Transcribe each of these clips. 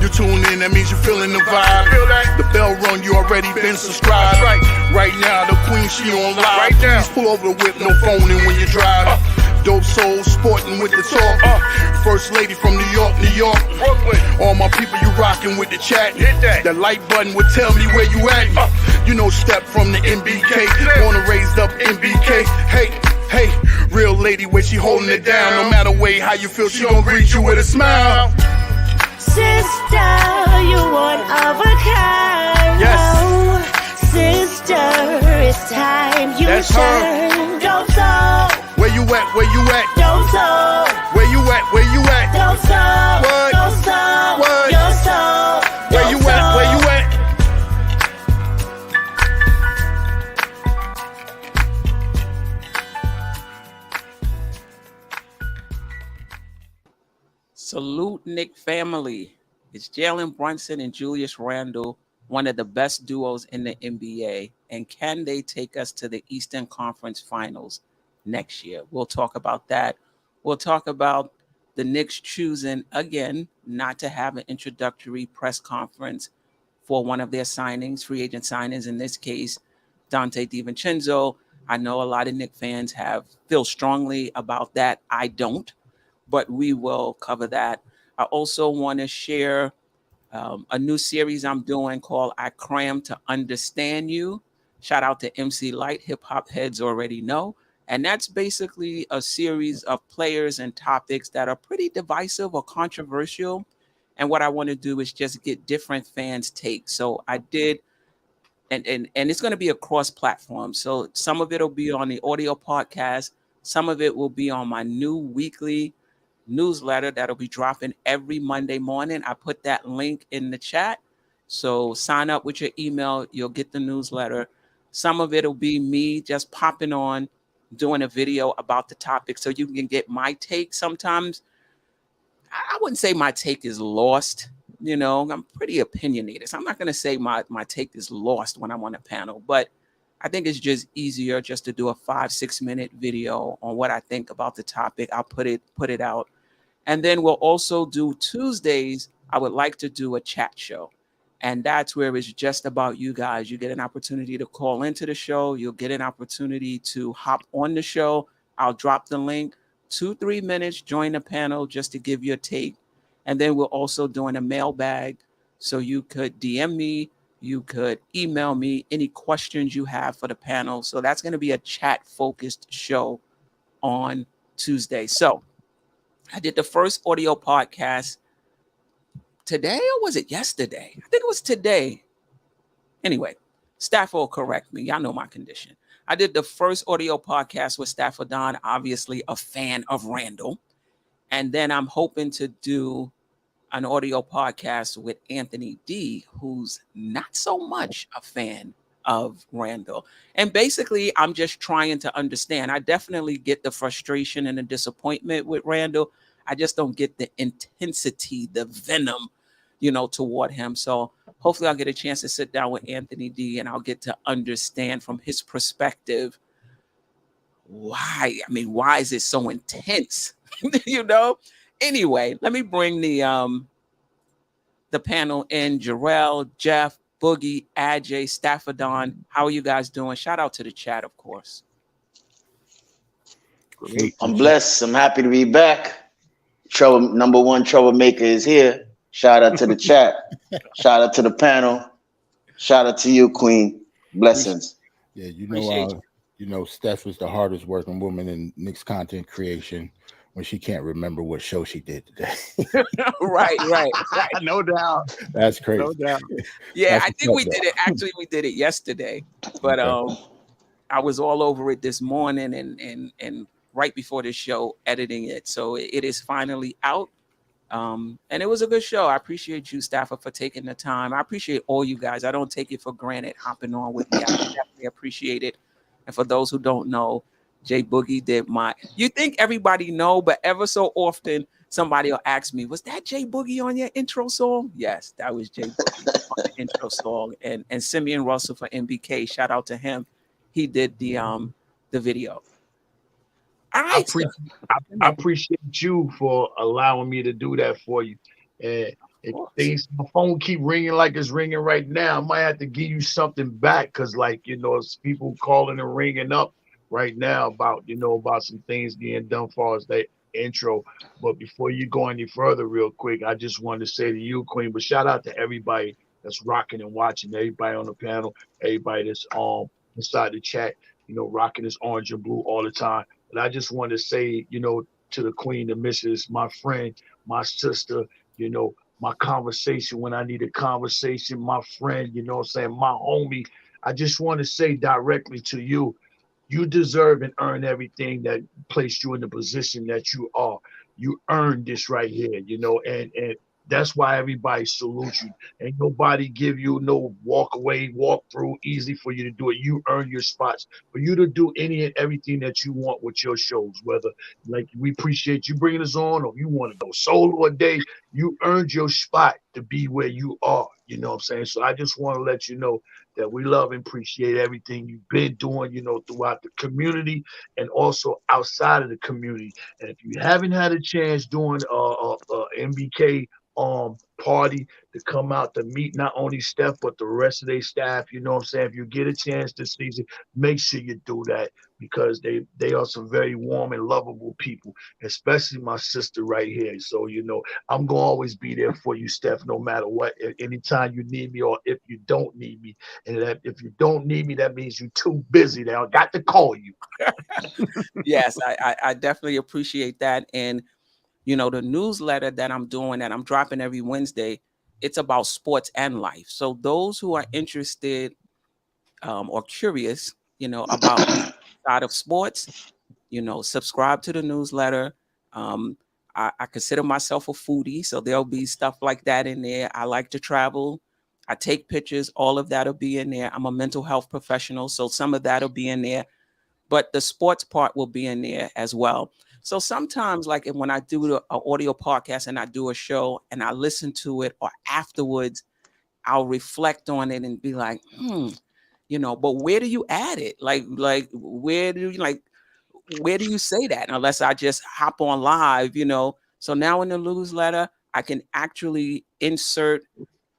You tune in, that means you feeling the vibe. The bell rung, you already been subscribed. Right now, the queen, she on live. Please pull over the whip, no phoning when you drive. Dope Soul sporting with the talk. First lady from New York, Brooklyn. All my people, you rocking with the chat. Hit that. The like button would tell me where you at. You know, Step from the MBK. Born and raised up MBK. Hey, real lady, where she holding it down. No matter way how you feel, she gon' greet you with a smile. Sister, you one of a kind. Yes. Oh, sister, it's time you That's shine. Dope Soul. Where you at? Where you at? Dope Soul. Where you at? Where you at? Dope Soul. What? Dope Soul. What? Your soul. Where you at? Where you at? Salute, Knick family. It's Jalen Brunson and Julius Randle, one of the best duos in the NBA. And can they take us to the Eastern Conference Finals next year? We'll talk about that. We'll talk about the Knicks choosing, again, not to have an introductory press conference for one of their signings, free agent signings, in this case, Dante DiVincenzo. I know a lot of Knicks fans feel strongly about that. I don't. But we will cover that. I also want to share a new series I'm doing called I Cram to Understand You. Shout out to MC Light. Hip hop heads already know. And that's basically a series of players and topics that are pretty divisive or controversial. And what I want to do is just get different fans' takes. So I did, and it's going to be across platforms. So some of it will be on the audio podcast. Some of it will be on my new weekly newsletter that'll be dropping every Monday morning. I put that link in the chat. So sign up with your email. You'll get the newsletter. Some of it will be me just popping on, doing a video about the topic so you can get my take. Sometimes I wouldn't say my take is lost. You know, I'm pretty opinionated. So I'm not going to say my take is lost when I'm on a panel, but I think it's just easier just to do a 5-6 minute video on what I think about the topic. I'll put it out. And then we'll also do Tuesdays. I would like to do a chat show. And that's where it's just about you guys. You get an opportunity to call into the show. You'll get an opportunity to hop on the show. I'll drop the link. 2-3 minutes, join the panel just to give you a take. And then we're also doing a mailbag. So you could DM me. You could email me any questions you have for the panel. So that's going to be a chat-focused show on Tuesday. So I did the first audio podcast today, or was it yesterday? I think it was today. Anyway, Stafford will correct me. Y'all know my condition. I did the first audio podcast with Stafford Don, obviously a fan of Randle. And then I'm hoping to do an audio podcast with Anthony D, who's not so much a fan of Randle. And basically, I'm just trying to understand. I definitely get the frustration and the disappointment with Randle. I just don't get the intensity, the venom, toward him. So hopefully I'll get a chance to sit down with Anthony D and I'll get to understand from his perspective why is it so intense? Anyway, let me bring the panel in. Jarrell, Jeff, Boogie, Ajay, Stafford Don. How are you guys doing? Shout out to the chat, of course. Great. I'm blessed. I'm happy to be back. Number one troublemaker is here. Shout out to the chat. Shout out to the panel. Shout out to you, Queen. Blessings. Yeah, Steph is the hardest working woman in Knicks content creation when she can't remember what show she did today. Right. No doubt. That's crazy. No doubt. Yeah, I think we did it. Actually, we did it yesterday, but I was all over it this morning and right before the show editing it. So it is finally out. And it was a good show. I appreciate you, Stafford, for taking the time. I appreciate all you guys. I don't take it for granted hopping on with me. I definitely appreciate it. And for those who don't know, Jay Boogie did you think everybody know, but ever so often somebody will ask me, was that Jay Boogie on your intro song? Yes, that was Jay Boogie on the intro song. And Simeon Russell for MBK, shout out to him. He did the video. All right, I appreciate you for allowing me to do that for you. If things, my phone keep ringing like it's ringing right now, I might have to give you something back because, like, it's people calling and ringing up right now about, about some things getting done as far as the intro. But before you go any further, real quick, I just wanted to say to you, Queen, but shout out to everybody that's rocking and watching, everybody on the panel, everybody that's inside the chat, rocking this orange and blue all the time. But I just want to say, to the Queen, the Missus, my friend, my sister, my conversation when I need a conversation, my friend, my homie. I just want to say directly to you, you deserve and earn everything that placed you in the position that you are. You earned this right here, and that's why everybody salutes you. Ain't nobody give you no walk away, walk through, easy for you to do it. You earn your spots. For you to do any and everything that you want with your shows, whether like we appreciate you bringing us on or you want to go solo a day, you earned your spot to be where you are. You know what I'm saying? So I just want to let you know that we love and appreciate everything you've been doing, throughout the community and also outside of the community. And if you haven't had a chance doing MBK party to come out to meet not only Steph but the rest of their staff, you know what I'm saying? If you get a chance this season, make sure you do that because they are some very warm and lovable people, especially my sister right here. So I'm gonna always be there for you, Steph, no matter what. Anytime you need me or if you don't need me, and that if you don't need me, that means you're too busy. Now I got to call you. Yes, I definitely appreciate that. And the newsletter that I'm doing that I'm dropping every Wednesday, it's about sports and life. So those who are interested or curious, about the side of sports, subscribe to the newsletter. I consider myself a foodie, so there'll be stuff like that in there. I like to travel. I take pictures. All of that'll be in there. I'm a mental health professional, so some of that'll be in there. But the sports part will be in there as well. So sometimes, like when I do an audio podcast and I do a show and I listen to it, or afterwards, I'll reflect on it and be like, but where do you add it? Like where do you say that? Unless I just hop on live, So now in the newsletter, I can actually insert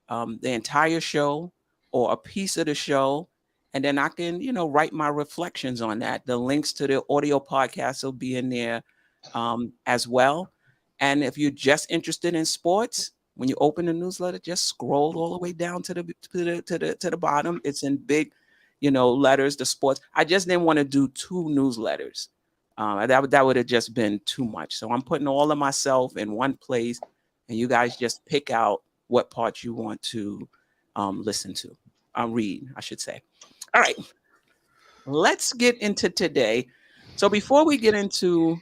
the entire show or a piece of the show. And then I can, write my reflections on that. The links to the audio podcast will be in there as well. And if you're just interested in sports, when you open the newsletter, just scroll all the way down to the bottom. It's in big, letters, the sports. I just didn't want to do 2 newsletters. That would have just been too much. So I'm putting all of myself in one place, and you guys just pick out what parts you want to listen to, read, I should say. All right, let's get into today. So before we get into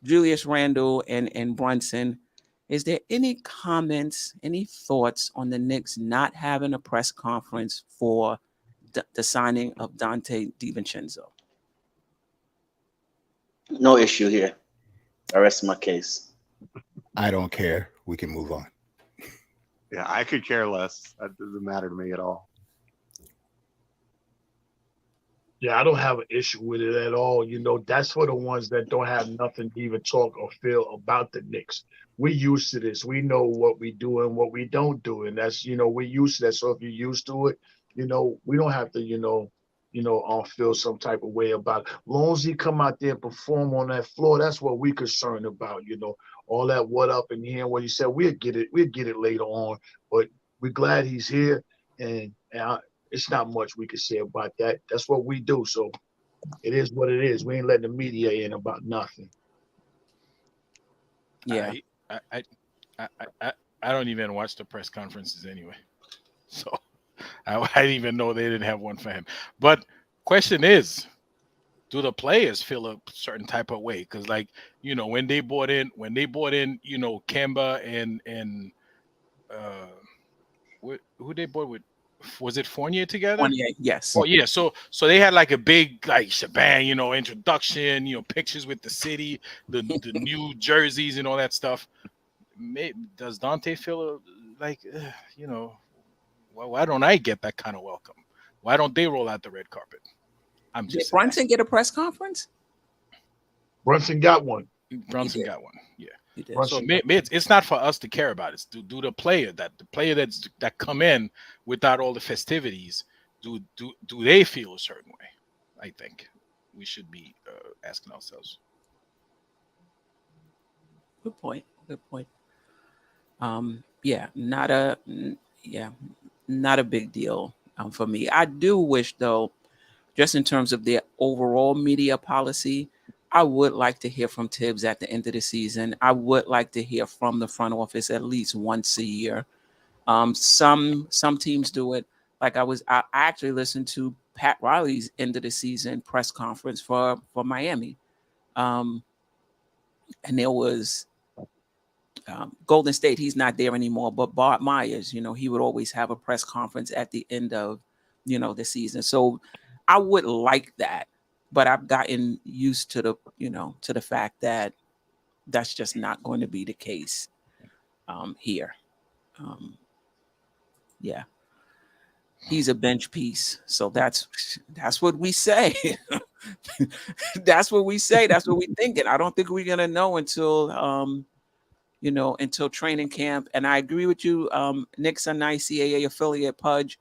Julius Randle and Brunson, is there any comments, any thoughts on the Knicks not having a press conference for the signing of Dante DiVincenzo? No issue here. I rest my case. I don't care. We can move on. Yeah, I could care less. That doesn't matter to me at all. Yeah, I don't have an issue with it at all. That's for the ones that don't have nothing to even talk or feel about the Knicks. We used to this. We know what we do and what we don't do. And that's, we're used to that. So if you're used to it, we don't have to, feel some type of way about it. As long as he come out there and perform on that floor, that's what we're concerned about, all that what up and hearing what he said. We'll get it later on. But we're glad he's here. And it's not much we can say about that. That's what we do. So it is what it is. We ain't letting the media in about nothing. Yeah. I don't even watch the press conferences anyway. So I didn't even know they didn't have one for him. But question is, do the players feel a certain type of way? Because when they bought in, Kemba and who they bought with, was it Fournier together? Fournier, yes. Oh yeah. So they had like a big shebang, introduction, pictures with the city, the new jerseys and all that stuff. Does Dante feel why don't I get that kind of welcome? Why don't they roll out the red carpet? Did Brunson get a press conference? Brunson got one. Brunson got one. Yeah. You did. So it's not for us to care about. It's do the player that come in without all the festivities. Do they feel a certain way? I think we should be asking ourselves. Good point. Good point. Yeah, not a big deal for me. I do wish, though, just in terms of their overall media policy, I would like to hear from Tibbs at the end of the season. I would like to hear from the front office at least once a year. Some teams do it. Like I actually listened to Pat Riley's end of the season press conference for Miami, and there was Golden State. He's not there anymore, but Bart Myers, he would always have a press conference at the end of the season. So I would like that, but I've gotten used to the fact that that's just not going to be the case here. Yeah, he's a bench piece, so that's what we say. That's what we say. That's what we're thinking. I don't think we're gonna know until until training camp. And I agree with you, Knicks and ICAA affiliate Pudge.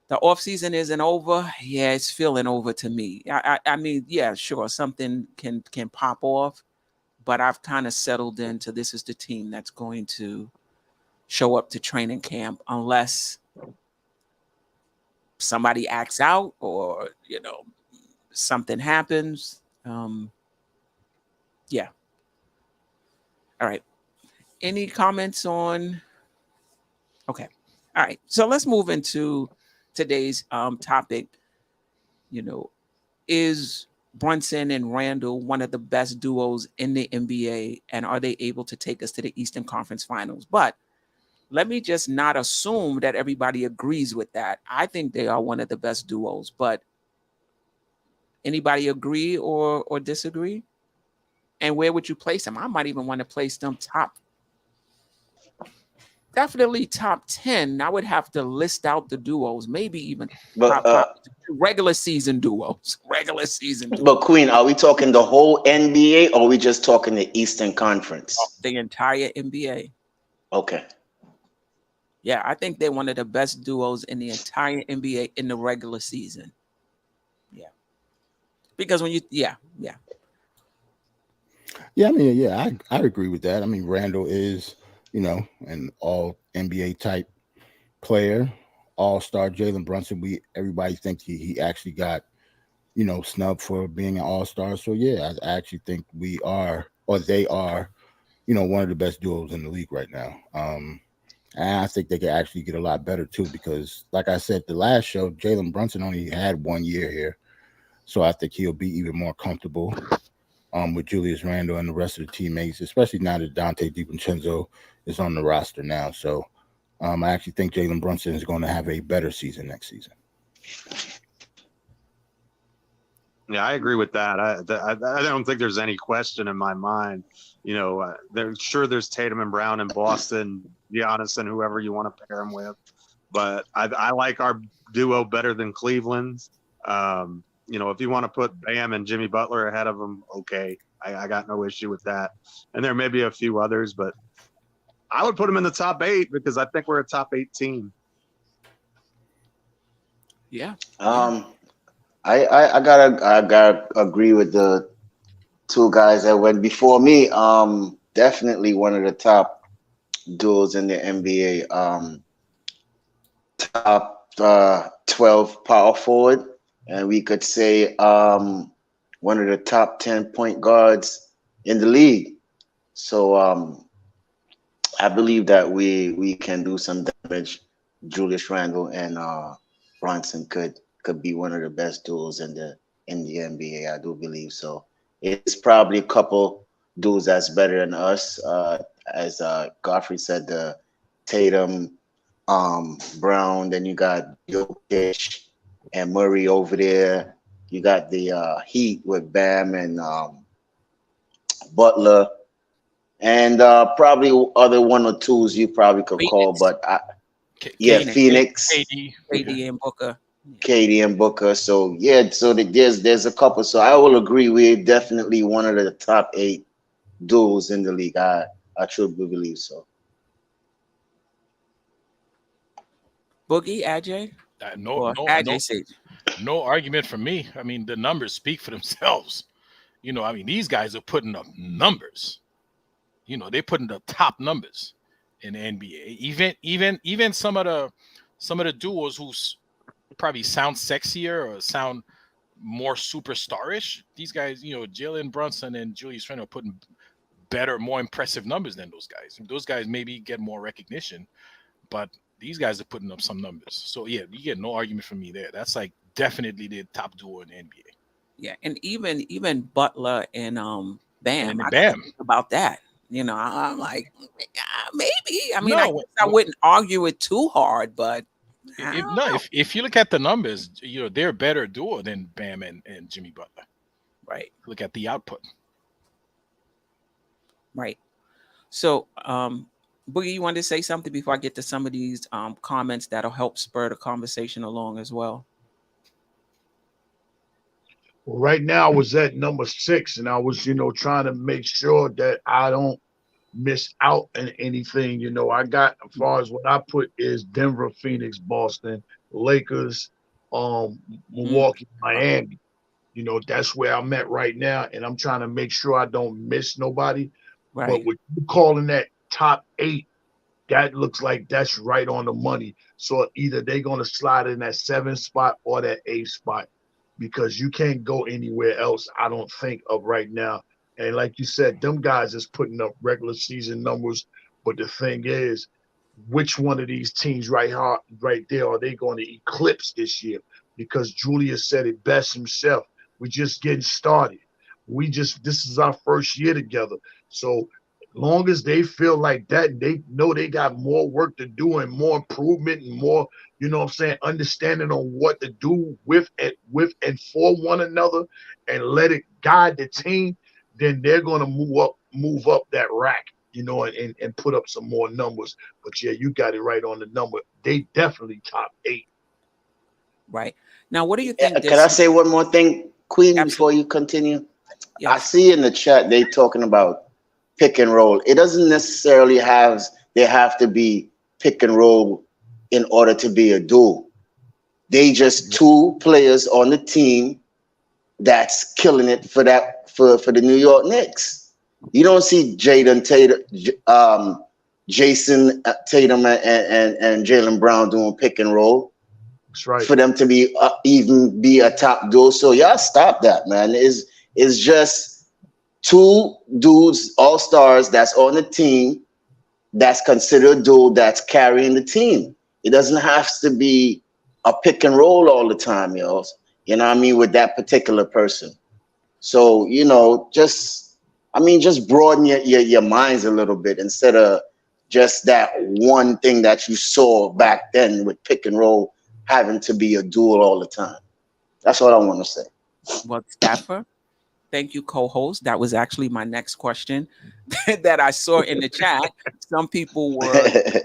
The offseason isn't over. Yeah, it's feeling over to me. I mean, yeah, sure, something can pop off, but I've kind of settled into this is the team that's going to show up to training camp unless somebody acts out or something happens. Yeah. All right. Any comments on? Okay. All right. So let's move into today's topic. Is Brunson and Randle one of the best duos in the NBA, and are they able to take us to the Eastern Conference Finals? But let me just not assume that everybody agrees with that. I think they are one of the best duos, but anybody agree or disagree? And where would you place them? I might even want to place them definitely top 10. I would have to list out the duos, maybe even top regular season duos. But Queen, are we talking the whole NBA or are we just talking the Eastern Conference? The entire NBA. Okay. Yeah, I think they're one of the best duos in the entire NBA in the regular season. Yeah. Because when I mean, yeah, I agree with that. I mean, Randle is, an all NBA type player, all-star. Jalen Brunson, everybody thinks he actually got, snubbed for being an all-star. So yeah, I actually think they are, one of the best duos in the league right now. And I think they could actually get a lot better too, because like I said, the last show, Jalen Brunson only had 1 year here. So I think he'll be even more comfortable with Julius Randle and the rest of the teammates, especially now that Dante DiVincenzo is on the roster now. So I actually think Jalen Brunson is going to have a better season next season. Yeah, I agree with that. I don't think there's any question in my mind. There's Tatum and Brown in Boston, Giannis and whoever you want to pair him with. But I like our duo better than Cleveland's. If you want to put Bam and Jimmy Butler ahead of them, okay. I got no issue with that. And there may be a few others, but I would put them in the top 8 because I think we're a top 8 team. Yeah. I gotta agree with the two guys that went before me. Definitely one of the top duos in the NBA. Top 12 power forward, and we could say one of the top 10 point guards in the league. So I believe that we can do some damage. Julius Randle and Brunson could be one of the best duos in the NBA. I do believe so. It's probably a couple dudes that's better than us. As Godfrey said, the Tatum, Brown. Then you got Jokic and Murray over there. You got the Heat with Bam and Butler, and probably other one or twos you probably could call. But Phoenix, KD and Booker. KD and Booker. So yeah, so there's a couple. So I will agree. We're definitely one of the top 8 duels in the league. I truly believe so. Boogie, Ajay, or Ajay Sage. No argument from me. I mean, the numbers speak for themselves. You know, I mean, these guys are putting up numbers. You know, they're putting up top numbers in the NBA. Even some of the duos who probably sound sexier or sound more superstarish. These guys, you know, Jalen Brunson and Julius Randle are putting better, more impressive numbers than those guys. Those guys maybe get more recognition, but these guys are putting up some numbers. So yeah, you get no argument from me there. That's like definitely the top duo in the NBA. Yeah, and even Butler and Bam. I Bam think about that. You know, I'm like, maybe. I mean, No, I wouldn't argue it too hard, but if you look at the numbers, you know, they're a better duo than Bam and Jimmy Butler. Right. Look at the output. Right. So, Boogie, you wanted to say something before I get to some of these comments that'll help spur the conversation along as well? Well, right now I was at number 6, and I was, trying to make sure that I don't miss out on anything. I got, as far as what I put is Denver, Phoenix, Boston, Lakers, Milwaukee, Miami. That's where I'm at right now, and I'm trying to make sure I don't miss nobody. Right. But what you calling that top 8, that looks like that's right on the money. So either they're going to slide in that 7 spot or that 8 spot, because you can't go anywhere else, I don't think, of right now. And like you said, them guys is putting up regular season numbers. But the thing is, which one of these teams right there are they going to eclipse this year? Because Julius said it best himself. We're just getting started. This is our first year together. So long as they feel like that, they know they got more work to do and more improvement and more, understanding on what to do with and for one another, and let it guide the team, then they're going to move up that rack, and put up some more numbers. But yeah, you got it right on the number. They definitely top 8. Right. Now, what do you think? Can I say one more thing, Queen, before you continue? Yes. I see in the chat they talking about pick and roll. It doesn't necessarily have to be pick and roll in order to be a duo. They just 2 players on the team that's killing it for the New York Knicks. You don't see Jason Tatum and Jaylen Brown doing pick and roll. That's right. For them to be even be a top duo. So y'all stop that, man. It's just 2 dudes, all-stars, that's on the team, that's considered a duo, that's carrying the team. It doesn't have to be a pick and roll all the time, yo. You know what I mean? With that particular person. So, just broaden your minds a little bit, instead of just that one thing that you saw back then with pick and roll having to be a duel all the time. That's all I want to say. Well, Staffer, thank you, co-host. That was actually my next question that I saw in the chat. Some people were,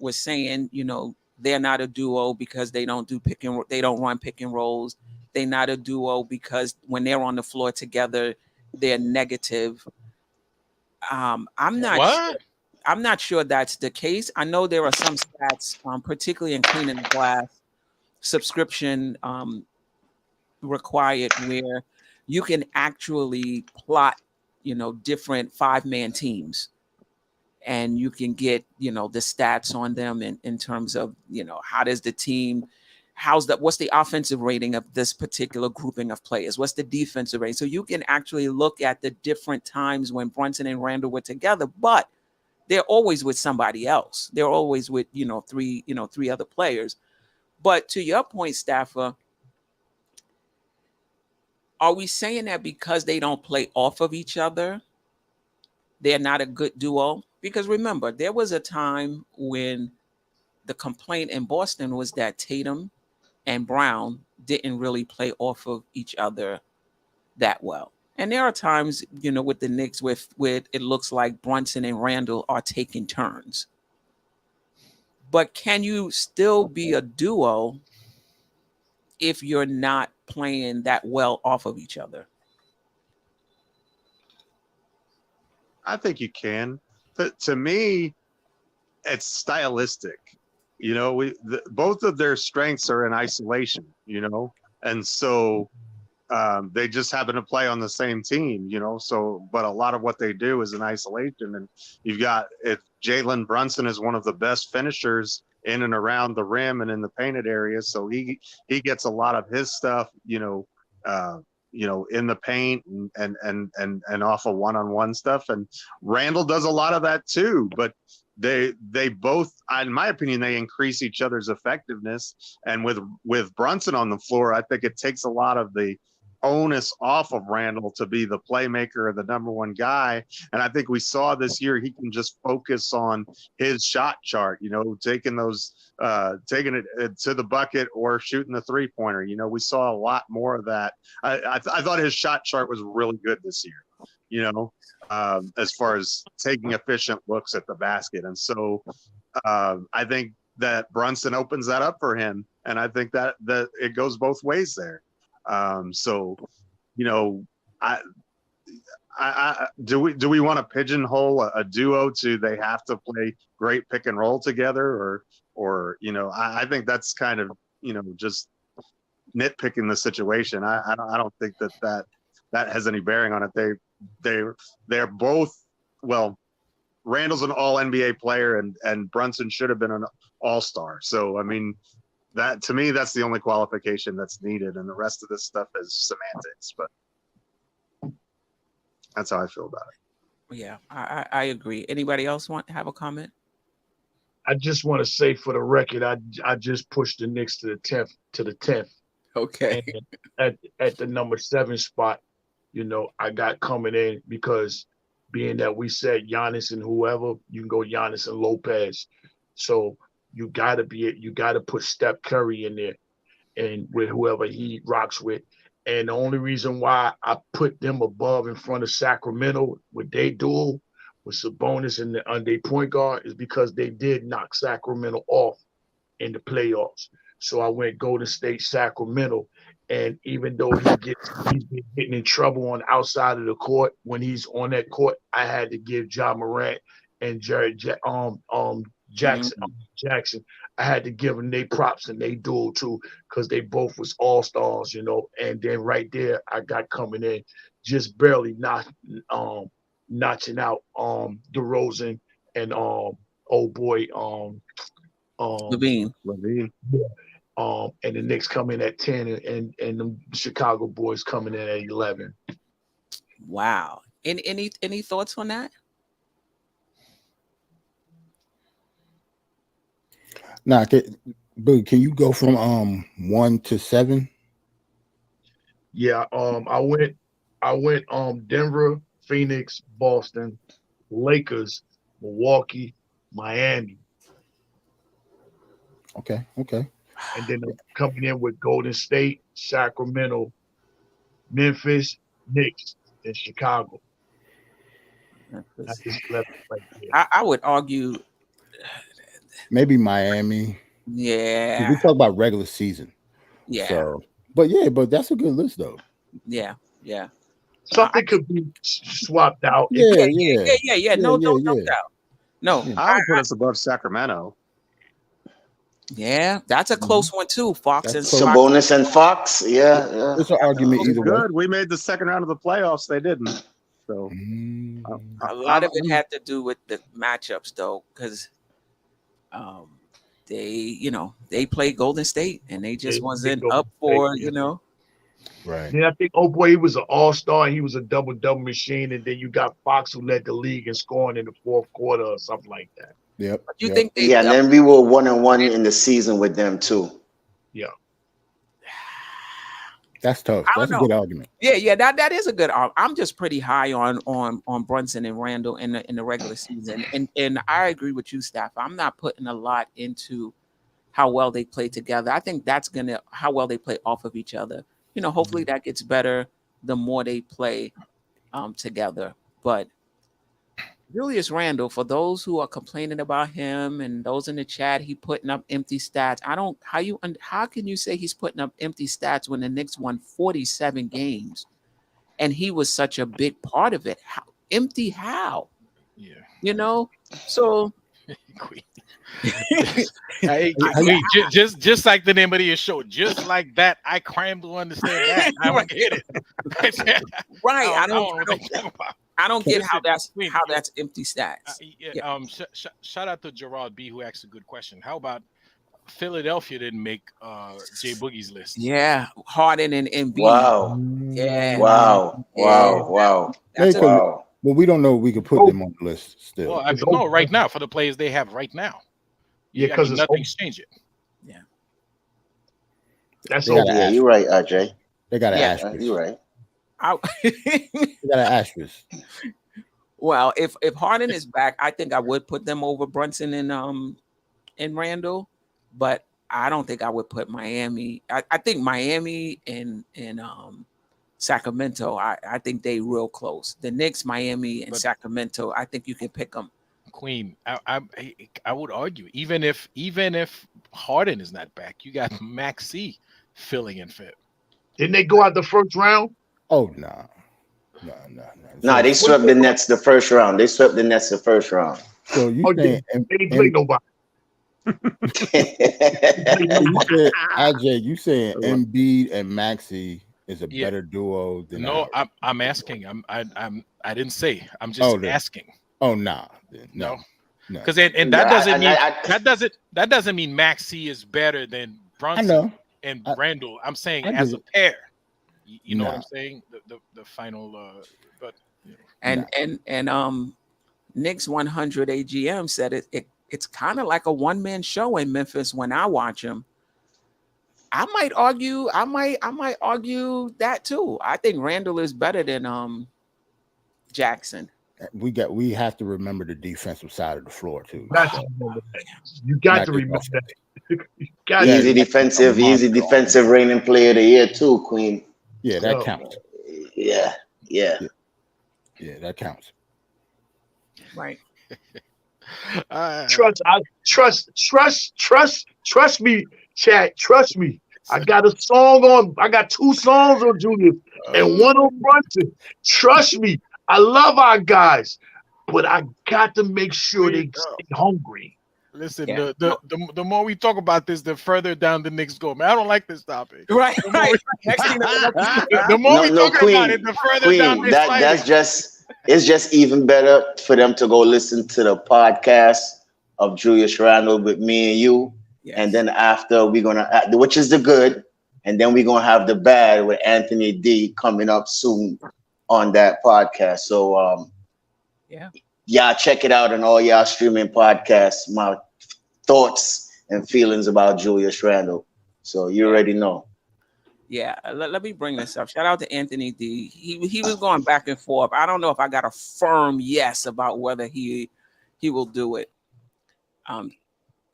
were saying, they're not a duo because they don't do they don't run pick and rolls. They're not a duo because when they're on the floor together, they're negative. I'm not sure that's the case. I know there are some stats, particularly in cleaning the glass, subscription required, where you can actually plot, different 5-man teams, and you can get, the stats on them in terms of, how does the team, what's the offensive rating of this particular grouping of players? What's the defensive rating? So you can actually look at the different times when Brunson and Randle were together, but they're always with somebody else. They're always with, 3 other players. But to your point, Staffer, are we saying that because they don't play off of each other, they're not a good duo? Because remember, there was a time when the complaint in Boston was that Tatum and Brown didn't really play off of each other that well. And there are times, with the Knicks, with it looks like Brunson and Randle are taking turns. But can you still be a duo if you're not playing that well off of each other? I think you can. To me, it's stylistic. You know, both of their strengths are in isolation. You know, and so they just happen to play on the same team. You know, so but a lot of what they do is in isolation. And you've got if Jalen Brunson is one of the best finishers in and around the rim and in the painted area, so he gets a lot of his stuff. In the paint and off of one-on-one stuff. And Randle does a lot of that too, but they both, in my opinion, they increase each other's effectiveness. And with Brunson on the floor, I think it takes a lot of the onus off of Randle to be the playmaker or the number one guy. And I think we saw this year he can just focus on his shot chart, taking it to the bucket or shooting the three-pointer. We saw a lot more of that. I thought his shot chart was really good this year, as far as taking efficient looks at the basket. And so I think that Brunson opens that up for him. And I think that it goes both ways there. Do we want to pigeonhole a duo to they have to play great pick and roll together or I think that's kind of just nitpicking the situation. I don't think that has any bearing on it. They're both, well, Randle's an all NBA player and Brunson should have been an all-star. So I mean, that to me, that's the only qualification that's needed, and the rest of this stuff is semantics. But that's how I feel about it. Yeah, I agree. Anybody else want to have a comment? I just want to say for the record, I just pushed the Knicks to the 10th. Okay. And at the number 7 spot, I got coming in because being that we said Giannis and whoever, you can go Giannis and Lopez. So you gotta put Steph Curry in there and with whoever he rocks with. And the only reason why I put them above in front of Sacramento with their duel with Sabonis and their point guard is because they did knock Sacramento off in the playoffs. So I went Golden State, Sacramento. And even though he's been getting in trouble on the outside of the court, when he's on that court, I had to give Ja Morant and Jackson, I had to give them their props and they duel too, because they both was all-stars, and then right there I got coming in just barely notching out DeRozan and old boy Levine. And the Knicks come in at 10 and the Chicago boys coming in at 11. Wow. Any thoughts on that? Nah, but can you go from 1 to 7? Yeah, I went Denver, Phoenix, Boston, Lakers, Milwaukee, Miami. Okay. And then coming in with Golden State, Sacramento, Memphis, Knicks, and Chicago. I just left it right there. I would argue maybe Miami. Yeah. We talk about regular season. Yeah. So, but that's a good list though. Yeah. Something could be swapped out. Yeah. No doubt. No, I would put us above Sacramento. Yeah, that's a close one too. Fox and Sabonis and Fox. Yeah. It's an argument either way. Good. We made the second round of the playoffs. They didn't. So a lot of it had to do with the matchups though, because they played Golden State and they just wasn't up for Right. Yeah, I think he was an all-star. He was a double machine, and then you got Fox who led the league in scoring in the fourth quarter or something like that. Yep. You think they and then we were 1-1 in the season with them too. Yeah. That's tough. That's a good argument. Yeah, that is a good argument. I'm just pretty high on Brunson and Randle in the regular season. And I agree with you, Steph. I'm not putting a lot into how well they play together. I think that's how well they play off of each other. Hopefully that gets better the more they play together. But Julius Randle, for those who are complaining about him and those in the chat, he putting up empty stats. How can you say he's putting up empty stats when the Knicks won 47 games and he was such a big part of it? How? Yeah. You know, so Queen. Hey, just like the name of your show, just like that. I cram to understand that. I don't get it. right. I don't know what they talking about. I don't get how Queen, that's empty stats. Shout out to Gerard B, who asked a good question. How about Philadelphia didn't make Jay Boogie's list? Yeah, Harden and Embiid. Wow. Yeah. Wow. Wow. Wow. That's Wow. Well, we don't know if we could put them on the list still. Well, no, right now for the players they have right now. Yeah, because nothing's changing. Yeah. That's okay. Yeah, you're right, Ajay. They got an asterisk. You're right. They got an asterisk. Well, if Harden is back, I think I would put them over Brunson and Randle, but I don't think I would put Miami. I think Miami and Sacramento. I think they real close. The Knicks, Miami, and Sacramento. I think you can pick them. Queen, I would argue even if Harden is not back, you got Maxey filling in fit. Didn't they go out the first round? Oh no. No, they swept the Nets the first round. So you saying they didn't play nobody. Ajay, you saying Embiid and Maxey is a better duo than no? I'm asking. I didn't say. I'm just asking. Oh no. Because that doesn't mean Maxey is better than Brunson and Randle. I'm saying as a pair. You know what I'm saying? The final, but Knicks 100 AGM said it's kind of like a one-man show in Memphis when I watch him. I might argue that too. I think Randle is better than Jackson. We have to remember the defensive side of the floor too. You got to remember that. Easy defensive reigning player of the year too, Queen. Yeah, that counts. Yeah, that counts. Right. Trust me, chat. Trust me. I got 2 songs on Julius and one on Brunson. Trust me. I love our guys, but I got to make sure they stay hungry. Listen, the more we talk about this, the further down the Knicks go. Man, I don't like this topic. Right. The more we talk about it, the further down this it's just even better for them to go listen to the podcast of Julius Randle with me and you. Yes. And then after we're gonna, which is the good, and then we're gonna have the bad with Anthony D coming up soon on that podcast. So yeah, check it out on all y'all streaming podcasts. My thoughts and feelings about Julius Randle. So you already know. Yeah, let me bring this up. Shout out to Anthony D. He was going back and forth. I don't know if I got a firm yes about whether he will do it.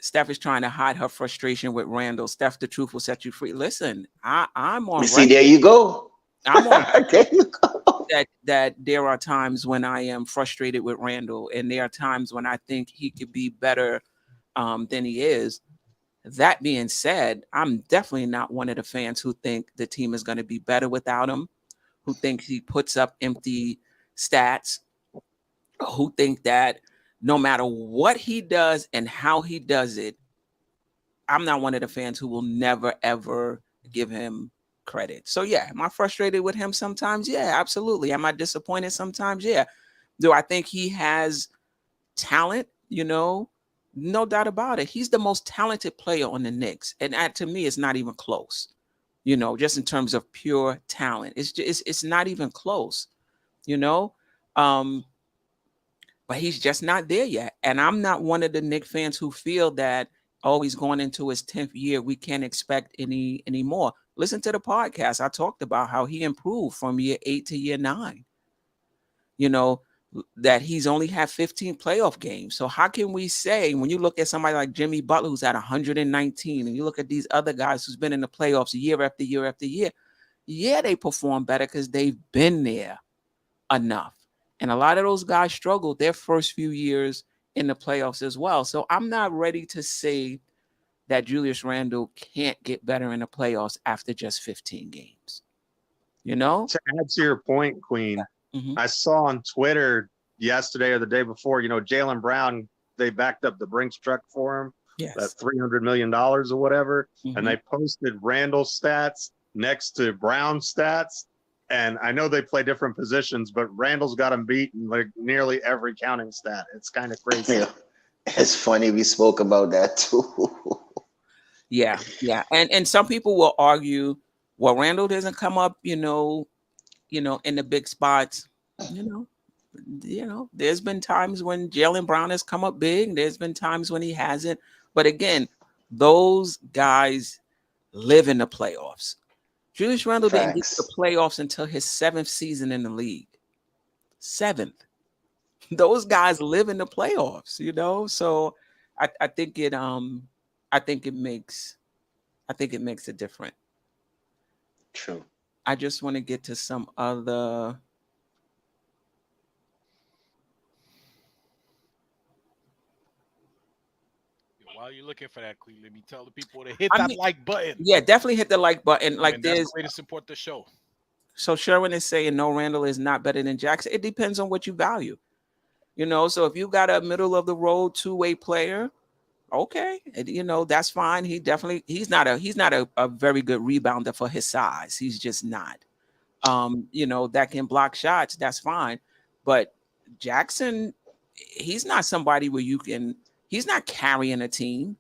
Steph is trying to hide her frustration with Randle. Steph, the truth will set you free. Listen, I'm on. See, there you go. I'm on. There you go. That there are times when I am frustrated with Randle, and there are times when I think he could be better than he is. That being said, I'm definitely not one of the fans who think the team is going to be better without him, who think he puts up empty stats, who think that no matter what he does and how he does it, I'm not one of the fans who will never, ever give him credit. So, yeah, am I frustrated with him sometimes? Yeah, absolutely. Am I disappointed sometimes? Yeah. Do I think he has talent? No doubt about it. He's the most talented player on the Knicks. And to me, it's not even close, just in terms of pure talent. It's not even close, but he's just not there yet. And I'm not one of the Knicks fans who feel that, he's going into his 10th year. We can't expect any more. Listen to the podcast. I talked about how he improved from year 8 to year 9. That he's only had 15 playoff games. So how can we say, when you look at somebody like Jimmy Butler, who's at 119, and you look at these other guys who's been in the playoffs year after year after year, yeah, they perform better because they've been there enough. And a lot of those guys struggled their first few years in the playoffs as well. So I'm not ready to say that Julius Randle can't get better in the playoffs after just 15 games. To add to your point, Queen, I saw on Twitter yesterday or the day before, you know, Jaylen Brown, they backed up the Brinks truck for him, Yes. that $300 million or whatever. Mhm. And they posted Randall stats next to Brown stats. And I know they play different positions, but Randall's got him beat in like nearly every counting stat. It's kind of crazy. Yeah. It's funny we spoke about that too. Yeah, yeah. And some people will argue, well, Randall doesn't come up, you know, in the big spots. There's been times when Jaylen Brown has come up big. There's been times when he hasn't. But again, those guys live in the playoffs. Julius Randle didn't get to the Facts. playoffs until his 7th season in the league. 7th. Those guys live in the playoffs, you know. So I think it makes it different. True. I just want to get to some other. While you're looking for that, Queen, let me tell the people to hit I that mean, like button. Yeah, definitely hit the like button. Like that's there's the way to support the show. So Sherwin is saying no, Randall is not better than Jackson. It depends on what you value. You know, so if you got a middle of the road two-way player, okay, you know, that's fine. He's not a very good rebounder for his size. He's just not. You know, that can block shots, that's fine. But Jackson, he's not somebody where he's not carrying a team.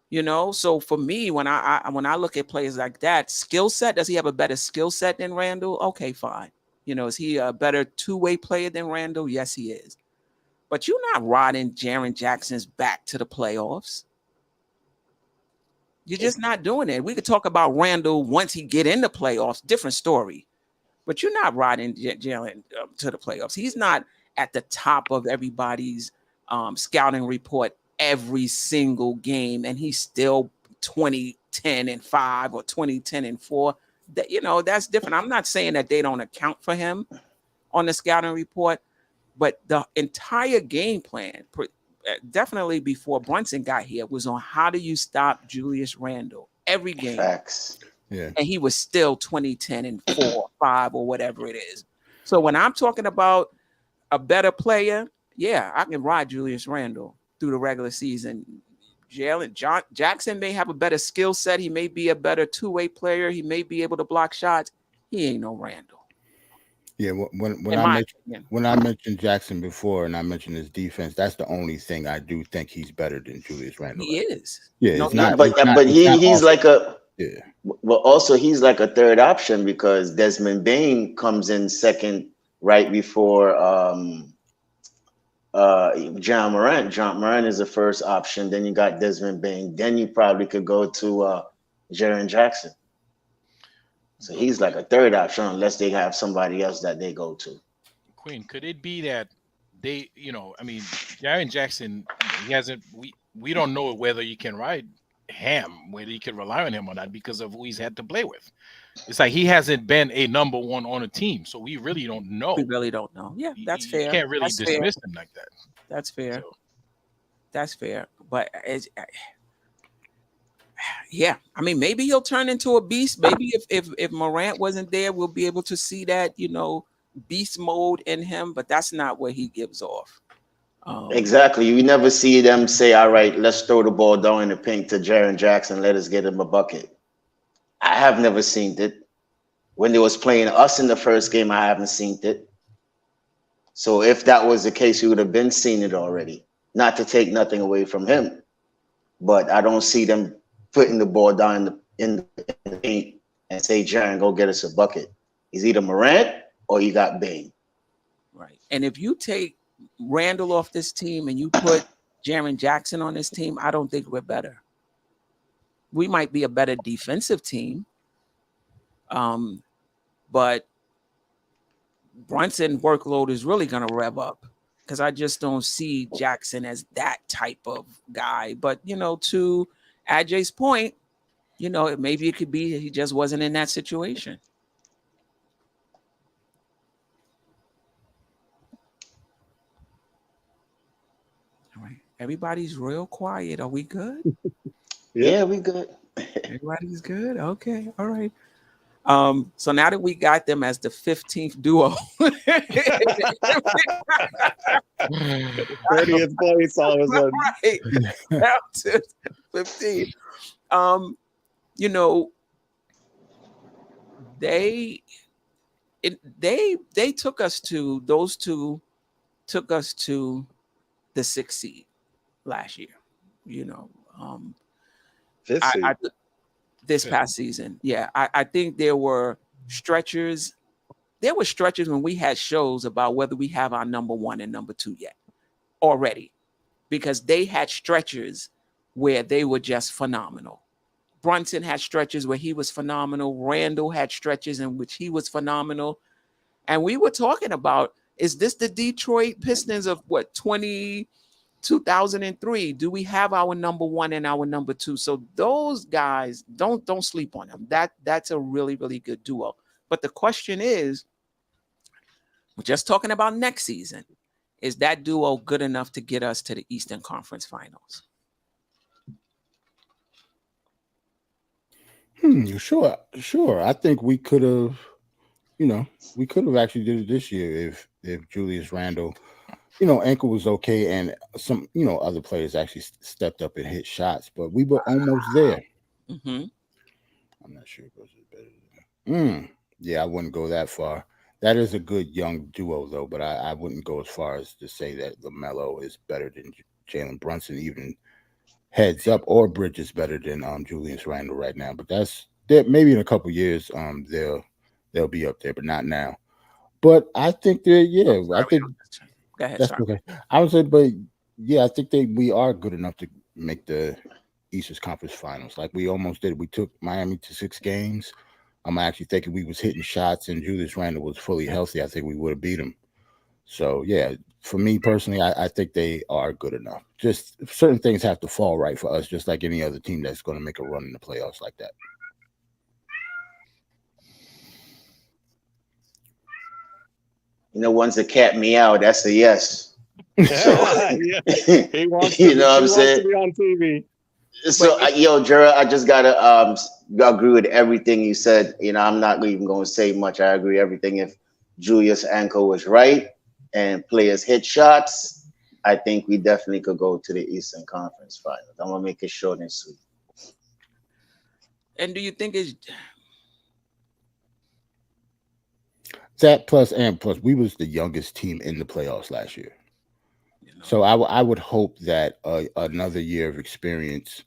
You know, so for me, when I look at players like that, skill set, does he have a better skill set than Randall? Okay, fine. You know, is he a better two-way player than Randall? Yes, he is. But you're not riding Jaren Jackson's back to the playoffs. You're just not doing it. We could talk about Randall once he get in the playoffs, different story. But you're not riding Jalen to the playoffs. He's not at the top of everybody's scouting report every single game, and he's still 20-10-5 or 20-10-4. That, you know, that's different. I'm not saying that they don't account for him on the scouting report, but the entire game plan, definitely before Brunson got here, was on how do you stop Julius Randle every game. Facts. Yeah. And he was still 20-10-4, 5, or whatever it is. So when I'm talking about a better player, yeah, I can ride Julius Randle through the regular season. Jackson may have a better skill set. He may be a better two-way player. He may be able to block shots. He ain't no Randle. Yeah, when I mentioned Jackson before and I mentioned his defense, that's the only thing I do think he's better than Julius Randle. He is. Yeah, No, it's not, but he's like a yeah. Well, also he's like a third option because Desmond Bain comes in second right before John Morant. John Morant is the first option. Then you got Desmond Bain. Then you probably could go to Jaren Jackson. So he's like a third option unless they have somebody else that they go to. Queen, could it be that they, you know, I mean, Jaren Jackson, he hasn't. We don't know whether you can ride him, whether you can rely on him or not because of who he's had to play with. It's like he hasn't been a number one on a team, so we really don't know. We really don't know. Yeah, that's fair. You can't really dismiss him like that. That's fair. So. That's fair. But yeah, I mean, maybe he'll turn into a beast. Maybe if Morant wasn't there, we'll be able to see that, you know, beast mode in him. But that's not what he gives off. Exactly. You never see them say, all right, let's throw the ball down in the paint to Jaren Jackson. Let us get him a bucket. I have never seen it. When they was playing us in the first game, I haven't seen it. So if that was the case, you would have been seen it already. Not to take nothing away from him. But I don't see them putting the ball down in the paint and say, Jaren, go get us a bucket. He's either Morant or you got Bain. Right. And if you take Randall off this team and you put Jaren Jackson on this team, I don't think we're better. We might be a better defensive team. But Brunson workload is really going to rev up because I just don't see Jackson as that type of guy. But, you know, to Ajay's point, you know, maybe it could be he just wasn't in that situation. All right. Everybody's real quiet. Are we good? Yeah, we good. Everybody's good. Okay. All right. So now that we got them as the 15th duo, 30th place all of a sudden. right, down to 15. You know, they took us to those two took us to the 6th seed last year. You know, Fifth seed. this past season. Yeah, I think there were stretchers. There were stretchers when we had shows about whether we have our number 1 and number 2 yet already, because they had stretchers where they were just phenomenal. Brunson had stretches where he was phenomenal. Randle had stretches in which he was phenomenal. And we were talking about, is this the Detroit Pistons of what, 2003? Do we have our number 1 and our number 2? So those guys, don't sleep on them. That's a really, really good duo. But the question is, we're just talking about next season. Is that duo good enough to get us to the Eastern Conference Finals? Sure. I think we could have, actually did it this year if Julius Randle, ankle was okay, and some, other players actually stepped up and hit shots, but we were almost there. Mm-hmm. I'm not sure if it was better. Yeah, I wouldn't go that far. That is a good young duo, though, but I wouldn't go as far as to say that LaMelo is better than Jalen Brunson, even heads up, or Bridges better than Julius Randle right now. But that's that. Maybe in a couple years, they'll be up there, but not now. But I think they're I think Go ahead, that's okay. I would say, but yeah, I think we are good enough to make the Eastern Conference Finals. Like we almost did. We took Miami to 6 games. I'm actually thinking we was hitting shots and Julius Randle was fully healthy. I think we would have beat him. So yeah, for me personally, I think they are good enough. Just certain things have to fall right for us, just like any other team that's going to make a run in the playoffs like that. Once the cat meow, that's a yes. So, Yeah. He wants you know what I'm saying? to be on TV. So, Gerald, I just gotta agree with everything you said. I'm not even going to say much. I agree everything. If Julius Ankle was right and players hit shots, I think we definitely could go to the Eastern Conference Finals. I'm gonna make it short and sweet. And do you think it's that plus, we was the youngest team in the playoffs last year. So I would hope that another year of experience,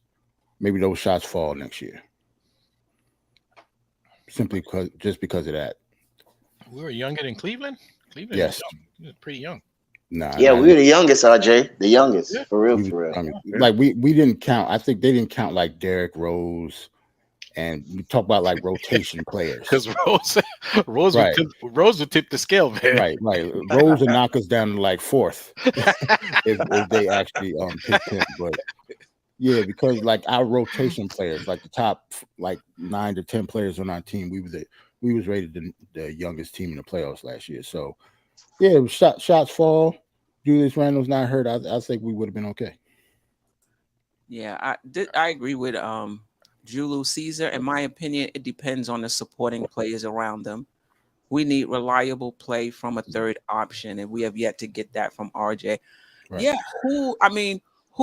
maybe those shots fall next year. Simply because of that. We were younger than Cleveland. Cleveland, yes, was pretty young. Nah, yeah, we were the youngest, RJ. The youngest, for real. Like we didn't count. I think they didn't count like Derrick Rose, and we talk about like rotation players. Because Rose would tip the scale, man. Right. Rose would knock us down to like 4th if they actually picked him. But yeah, because like our rotation players, like the top like 9 to 10 players on our team, we was rated the youngest team in the playoffs last year. So yeah, shots fall. Julius Randle's not hurt. I think we would have been okay. Yeah, I agree with Julius Caesar. In my opinion, it depends on the supporting players around them. We need reliable play from a third option, and we have yet to get that from RJ. Right. Yeah, who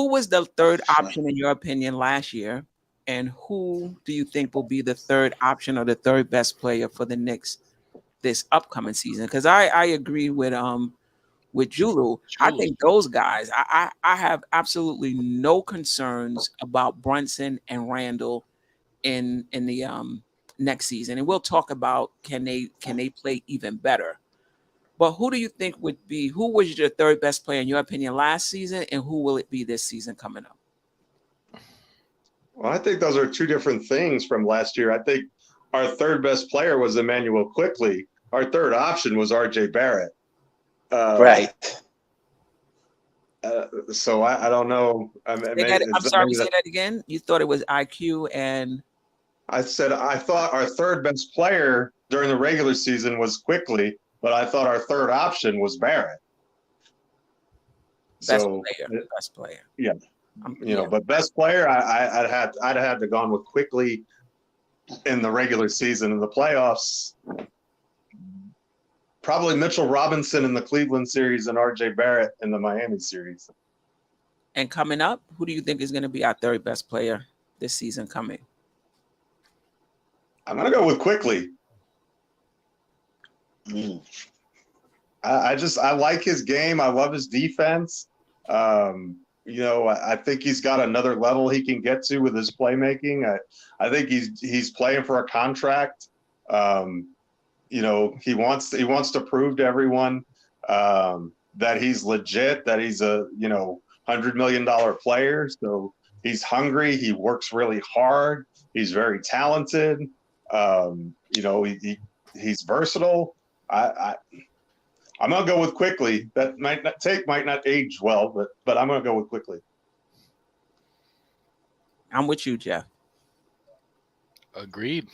was the third option in your opinion last year, and who do you think will be the third option or the third best player for the Knicks this upcoming season? Because I agree with Julu. I think those guys, I have absolutely no concerns about Brunson and Randle in the next season, and we'll talk about can they play even better. But who do you think who was your third best player in your opinion last season, and who will it be this season coming up? Well, I think those are two different things from last year. I think our third best player was Emmanuel Quickly. Our third option was RJ Barrett. Right. So I don't know. I'm sorry, say that again. You thought it was IQ and I said I thought our third best player during the regular season was Quickly, but I thought our third option was Barrett. Best player. Yeah. But best player, I'd have to gone with Quickly. in the regular season. In the playoffs, probably Mitchell Robinson in the Cleveland series and RJ Barrett in the Miami series. And coming up, who do you think is going to be our third best player this season coming? I'm going to go with Quickly. I like his game. I love his defense. I think he's got another level he can get to with his playmaking. I think he's playing for a contract. He wants to prove to everyone that he's legit, that he's a $100 million player. So he's hungry. He works really hard. He's very talented. He's versatile. I'm gonna go with Quickly. That might not age well, but I'm gonna go with Quickly. I'm with you, Jeff. Agreed.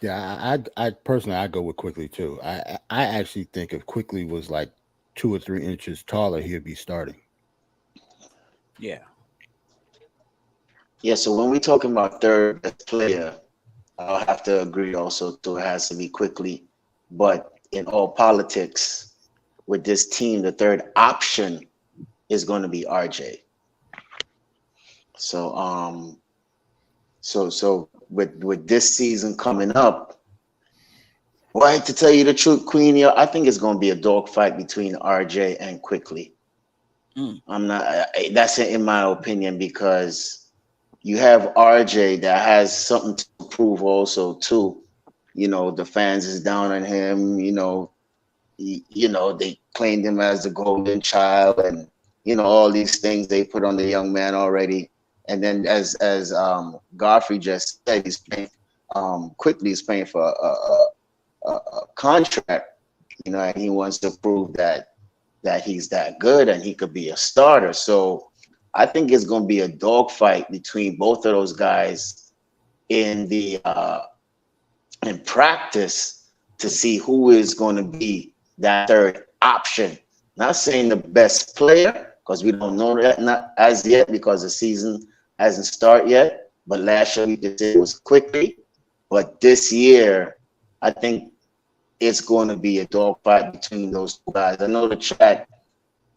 Yeah, I personally I go with Quickly too. I actually think if Quickly was like 2 or 3 inches taller, he'd be starting. Yeah. Yeah, so when we're talking about third best player, I'll have to agree also too. It has to be Quickly. But in all politics, with this team, the third option is going to be RJ. So so with this season coming up, well, to tell you the truth, Queen, I think it's going to be a dogfight between RJ and Quickly. I'm not. That's in my opinion, because you have RJ that has something to prove also too. The fans is down on him. They claimed him as the golden child, and all these things they put on the young man already. And then as Godfrey just said, he's paying, Quickly is paying for a contract, and he wants to prove that he's that good and he could be a starter. So I think it's going to be a dogfight between both of those guys in practice to see who is going to be that third option. Not saying the best player, because we don't know that not as yet, because the season hasn't started yet. But last year we did it was Quickly. But this year, I think it's going to be a dogfight between those two guys. I know the chat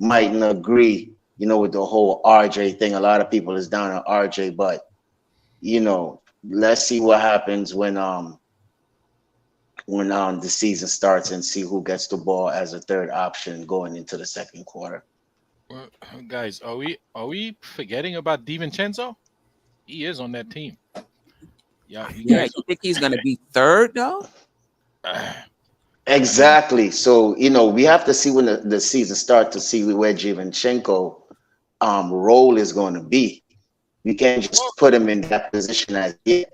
mightn't agree, with the whole RJ thing. A lot of people is down on RJ, but let's see what happens when the season starts and see who gets the ball as a third option going into the second quarter. Well, guys, are we forgetting about DiVincenzo? He is on that team. Yeah, You think he's going to be third though? Exactly. So we have to see when the season starts to see where Giovinchenko role is going to be. We can't just put him in that position as yet.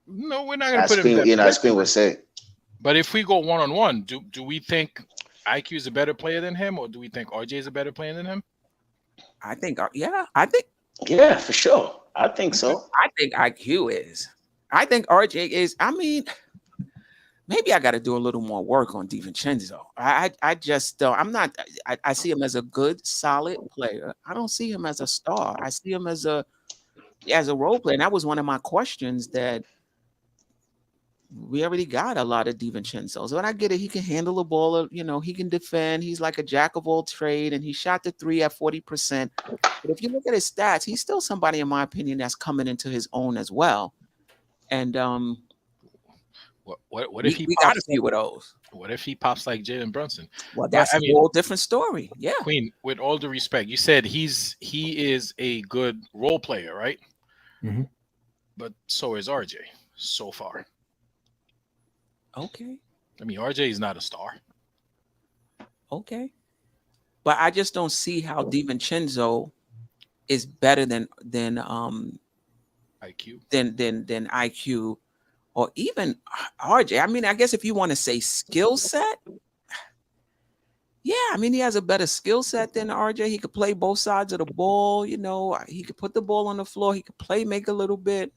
No, we're not going to put him in that position. position. Spin would say. But if we go one-on-one, do we think IQ is a better player than him, or do we think RJ is a better player than him? I think for sure. I think so. I think IQ is. I think RJ is. I mean, maybe I got to do a little more work on DiVincenzo. I just I'm not. I see him as a good, solid player. I don't see him as a star. I see him as a role player. And that was one of my questions, that we already got a lot of DiVincenzo. So when I get it, he can handle the ball. He can defend. He's like a jack of all trade, and he shot the 3 at 40%. But if you look at his stats, he's still somebody, in my opinion, that's coming into his own as well. And what if he got a few of those? What if he pops like Jalen Brunson? Well, that's a whole different story. Yeah. Queen, with all due respect, you said he is a good role player, right? Mm-hmm. But so is RJ so far. Okay. I mean, RJ is not a star. Okay. But I just don't see how DiVincenzo is better than IQ. Than IQ or even RJ. I mean, I guess if you want to say skill set, yeah, I mean, he has a better skill set than RJ. He could play both sides of the ball. He could put the ball on the floor. He could make a little bit.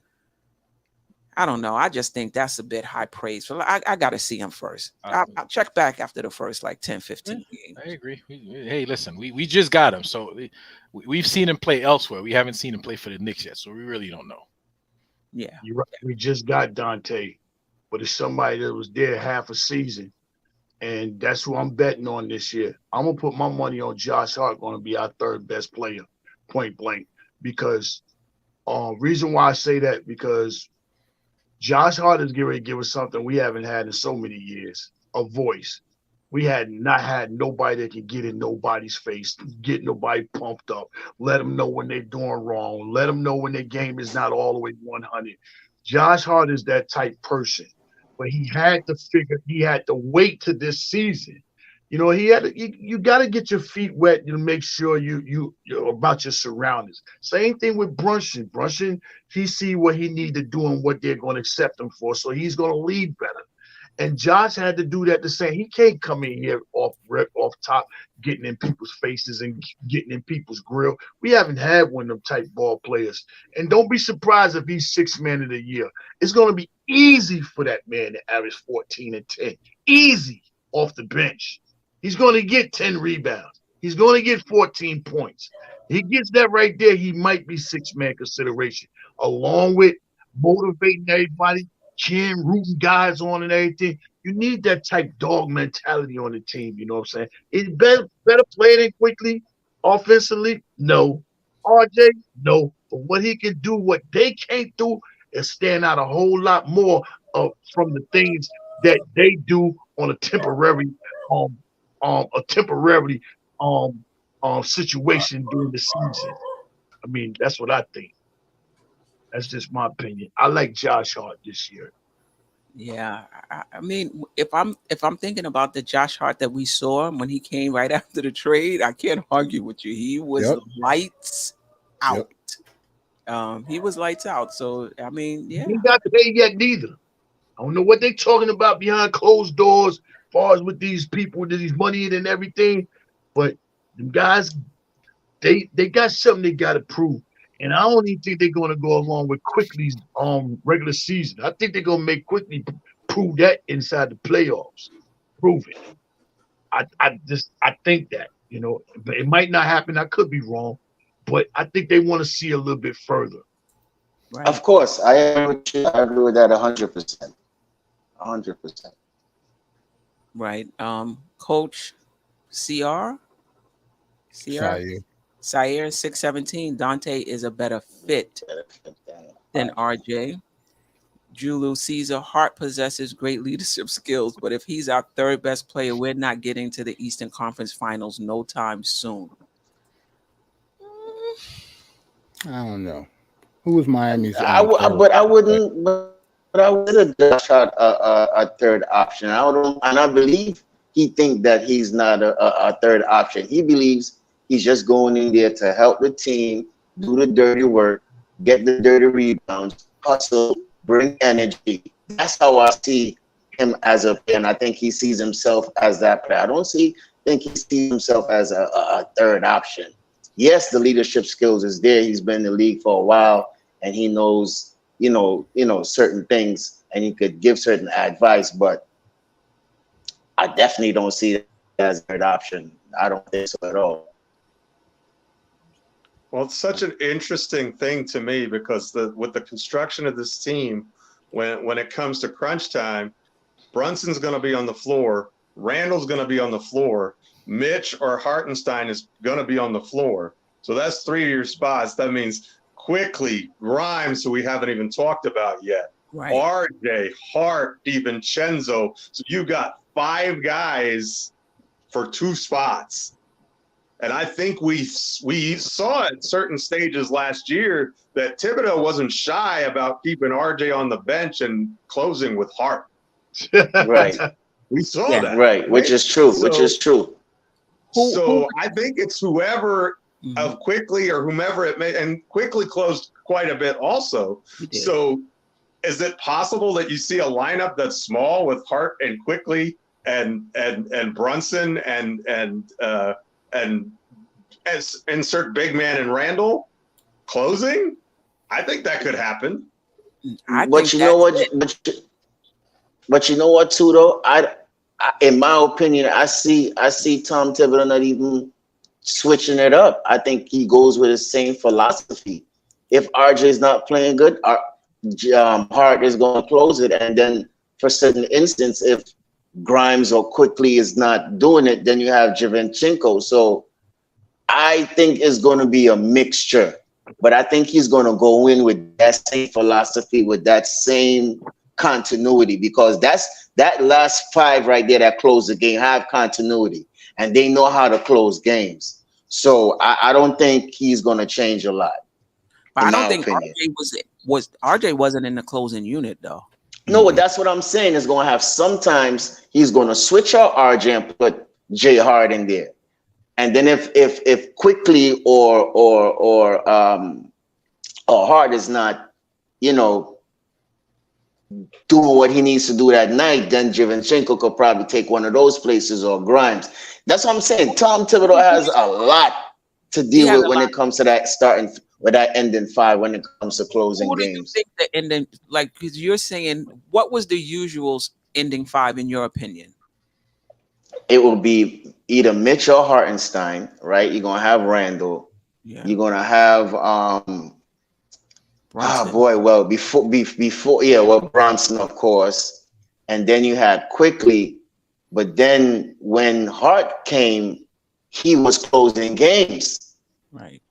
I don't know. I just think that's a bit high praise. So I got to see him first. I'll check back after the first 10, 15 games. I agree. Hey, listen, we just got him. So we've seen him play elsewhere. We haven't seen him play for the Knicks yet. So we really don't know. Yeah. You're right. We just got Dante, but it's somebody that was there half a season. And that's who I'm betting on this year. I'm gonna put my money on Josh Hart going to be our third best player, point blank. Because reason why I say that, because Josh Hart is getting ready to give us something we haven't had in so many years, a voice. We had not had nobody that can get in nobody's face, get nobody pumped up, let them know when they're doing wrong, let them know when their game is not all the way 100. Josh Hart is that type person. But he had to wait to this season. You know, you got to get your feet wet to make sure you're about your surroundings. Same thing with Brunson. Brunson, he see what he need to do and what they're going to accept him for, so he's going to lead better. And Josh had to do that the same. He can't come in here off top, getting in people's faces and getting in people's grill. We haven't had one of them type ball players. And don't be surprised if he's sixth man of the year. It's going to be easy for that man to average 14 and 10. Easy off the bench. He's going to get 10 rebounds. He's going to get 14 points. He gets that right there, he might be six-man consideration, along with motivating everybody, cheering, rooting guys on and everything. You need that type dog mentality on the team, you know what I'm saying? It's better play than quickly. Offensively, no. RJ, no. But what he can do, what they can't do, is stand out a whole lot more from the things that they do on a temporary situation during the season. I mean, that's what I think. That's just my opinion. I like Josh Hart this year. Yeah, I mean, if I'm thinking about the Josh Hart that we saw when he came right after the trade, I can't argue with you. He was lights out. He was lights out. So I mean, yeah. He ain't got paid yet neither. I don't know what they talking about behind closed doors, as far as with these people, with these money and everything. But them guys, they got something they got to prove. And I don't even think they're going to go along with Quickly's regular season. I think they're going to make Quickly prove that inside the playoffs. Prove it. I think that, you know, but it might not happen. I could be wrong, but I think they want to see a little bit further. Right. Of course, I agree with you. I agree with that 100%. 100%. Right. Coach CR? Sire 617. Dante is a better fit than RJ. Julu Caesar Hart possesses great leadership skills, but if he's our third best player, we're not getting to the Eastern Conference Finals no time soon. I don't know. Who was Miami's? I wouldn't have Josh Hart a third option. I believe he think that he's not a third option. He believes he's just going in there to help the team, do the dirty work, get the dirty rebounds, hustle, bring energy. That's how I see him as a player, and I think he sees himself as that player. I don't think he sees himself as a third option. Yes, the leadership skills is there. He's been in the league for a while, and he knows, you know, certain things, and he could give certain advice. But I definitely don't see it as a third option. I don't think so at all. Well, it's such an interesting thing to me because with the construction of this team, when it comes to crunch time, Brunson's going to be on the floor, Randle's going to be on the floor, Mitch or Hartenstein is going to be on the floor. So that's 3 of your spots. That means Quickly, Grimes, who we haven't even talked about yet, Right. RJ, Hart, DiVincenzo. So you got 5 guys for 2 spots. And I think we saw at certain stages last year that Thibodeau wasn't shy about keeping RJ on the bench and closing with Hart. Right. We saw that. Right, which is true. So I think it's whoever of Quickly or whomever it may, and Quickly closed quite a bit also. So is it possible that you see a lineup that's small with Hart and Quickly and Brunson and as insert big man and Randle closing? I think that could happen. But you know what too though? I in my opinion, I see Tom Thibodeau not even switching it up. I think he goes with the same philosophy. If RJ is not playing good, Hart is going to close it, and then for certain instance, if Grimes or Quickly is not doing it, then you have Giovinco. So I think it's going to be a mixture, but I think he's going to go in with that same philosophy, with that same continuity, because that last five right there that close the game have continuity, and they know how to close games. So I don't think he's going to change a lot. But I don't think RJ wasn't in the closing unit though. No, that's what I'm saying. Is going to have sometimes he's going to switch out RJ and put J Hart in there, and then if Quickly or Hart is not, doing what he needs to do that night, then Giovinco could probably take one of those places, or Grimes. That's what I'm saying. Tom Thibodeau has a lot to deal with when it comes to that starting with that ending five, when it comes to closing Who do games. you think the ending, like, because you're saying, what was the usual ending five in your opinion? It will be either Mitch or Hartenstein, right? You're gonna have Randle. Yeah. You're gonna have Brunson, of course, and then you had Quickly, but then when Hart came, he was closing games. Right.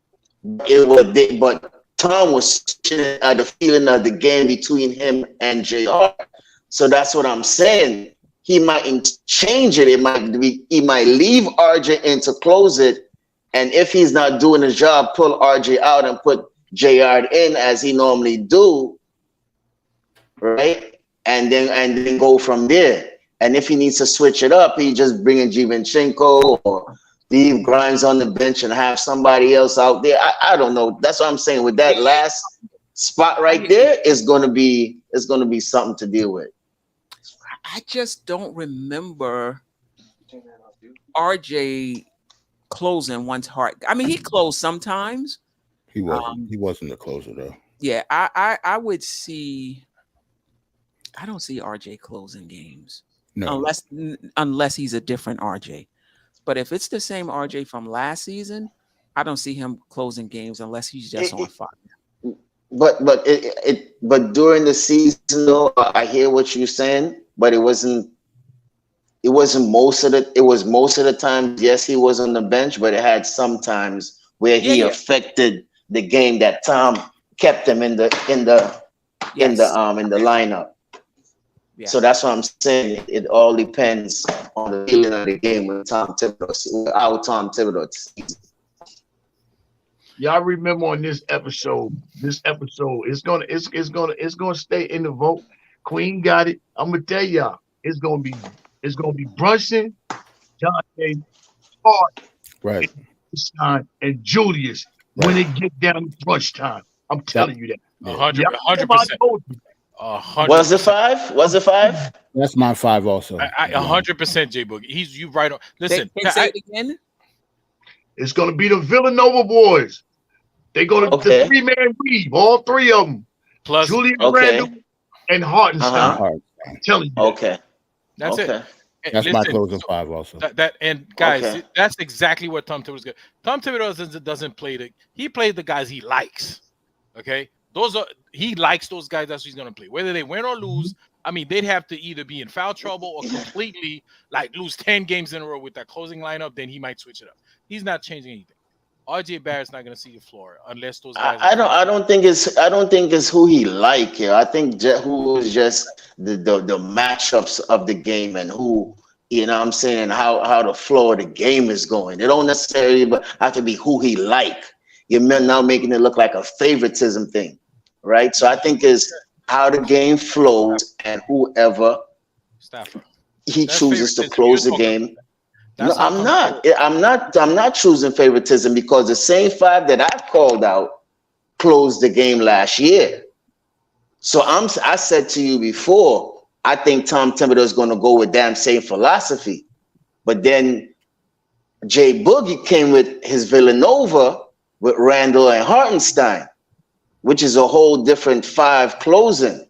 But Tom was the feeling of the game between him and JR. So that's what I'm saying. He might change it. He might leave RJ in to close it, and if he's not doing his job, pull RJ out and put JR in as he normally do, right? And then go from there. And if he needs to switch it up, he just bring in Giovinco or leave Grimes on the bench and have somebody else out there. I don't know. That's what I'm saying. With that last spot right there, it's gonna be something to deal with. I just don't remember RJ closing once Hart. I mean, he closed sometimes. He wasn't the closer though. Yeah, I would see. I don't see RJ closing games. No. Unless he's a different RJ. But if it's the same RJ from last season, I don't see him closing games unless he's just on fire. But during the season, though, I hear what you're saying, but it wasn't most of the. It was most of the time. Yes, he was on the bench, but it had some times where he affected the game that Tom kept him in the lineup. Yeah. So that's what I'm saying. It all depends on the feeling of the game with Tom Thibodeau. How Tom Thibodeau sees. Y'all remember on this episode, it's gonna stay in the vote. Queen got it. I'm gonna tell y'all, it's gonna be Brunson, Jonte, Hart, right, and Julius when it get down to crunch time. I'm telling you that. 100%. Was it five? That's my five also. 100%, J Boogie. You right on. Listen, say it again. It's gonna be the Villanova boys. They're gonna the 3-man weave, all three of them. Plus Julius Randle and Hartenstein. I'm telling you. Okay. That's it. That's my closing five also. Guys, that's exactly what Tom Thibodeau's good. Tom Thibodeau doesn't play he plays the guys he likes. Okay. He likes those guys. That's what he's gonna play. Whether they win or lose, I mean, they'd have to either be in foul trouble or completely lose 10 games in a row with that closing lineup. Then he might switch it up. He's not changing anything. RJ Barrett's not gonna see the floor unless those guys. I don't think it's who he like here. I think who is just the matchups of the game and who. You know what I'm saying? How the flow of the game is going. It don't necessarily have to be who he like. You're now making it look like a favoritism thing, right? So I think it's how the game flows and whoever he chooses to close the game. No, I'm not choosing favoritism because the same five that I called out closed the game last year. So I said to you before, I think Tom Thibodeau is going to go with that same philosophy. But then Jay Boogie came with his Villanova with Randle and Hartenstein, which is a whole different five closing,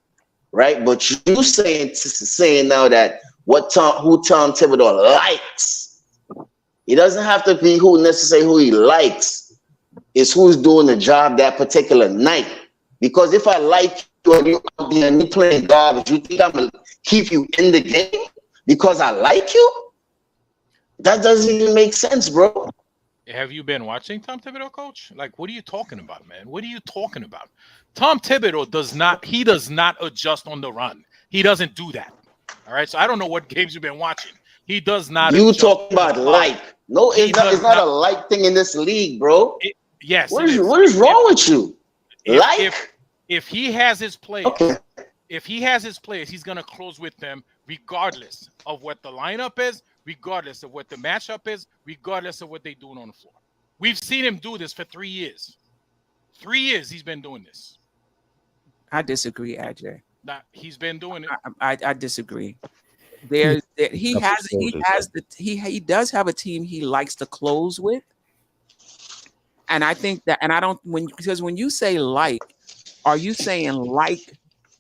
right? But you saying now that who Tom Thibodeau likes, it doesn't have to be necessarily who he likes. It's who's doing the job that particular night. Because if I like you playing garbage. You think I'm gonna keep you in the game because I like you? That doesn't even make sense, bro. Have you been watching Tom Thibodeau, coach? Like, what are you talking about, man? What are you talking about? Tom Thibodeau does not adjust on the run. He doesn't do that. All right. So I don't know what games you've been watching. He does not. You talk about like. No, it's not a like thing in this league, bro. Yes. What is wrong with you? If he has his players, okay. If he has his players, he's gonna close with them regardless of what the lineup is, regardless of what the matchup is, regardless of what they're doing on the floor. We've seen him do this for 3 years. 3 years he's been doing this. I disagree, Ajay. Nah, he's been doing it. I disagree. He does have a team he likes to close with, and I think that, and I don't because when you say like, are you saying like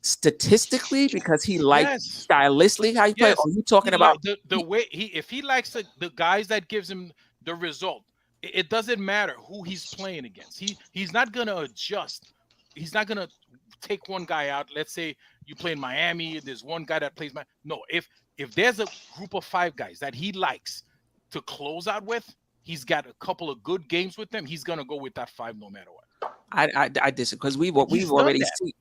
statistically because he likes stylistically how you play? Or are you talking about the way if he likes the guys that gives him the result? It doesn't matter who he's playing against. He's not gonna adjust. He's not gonna take one guy out. Let's say you play in Miami. There's one guy that plays no. If there's a group of 5 guys that he likes to close out with, he's got a couple of good games with them. He's gonna go with that 5 no matter what. I disagree because we've already seen.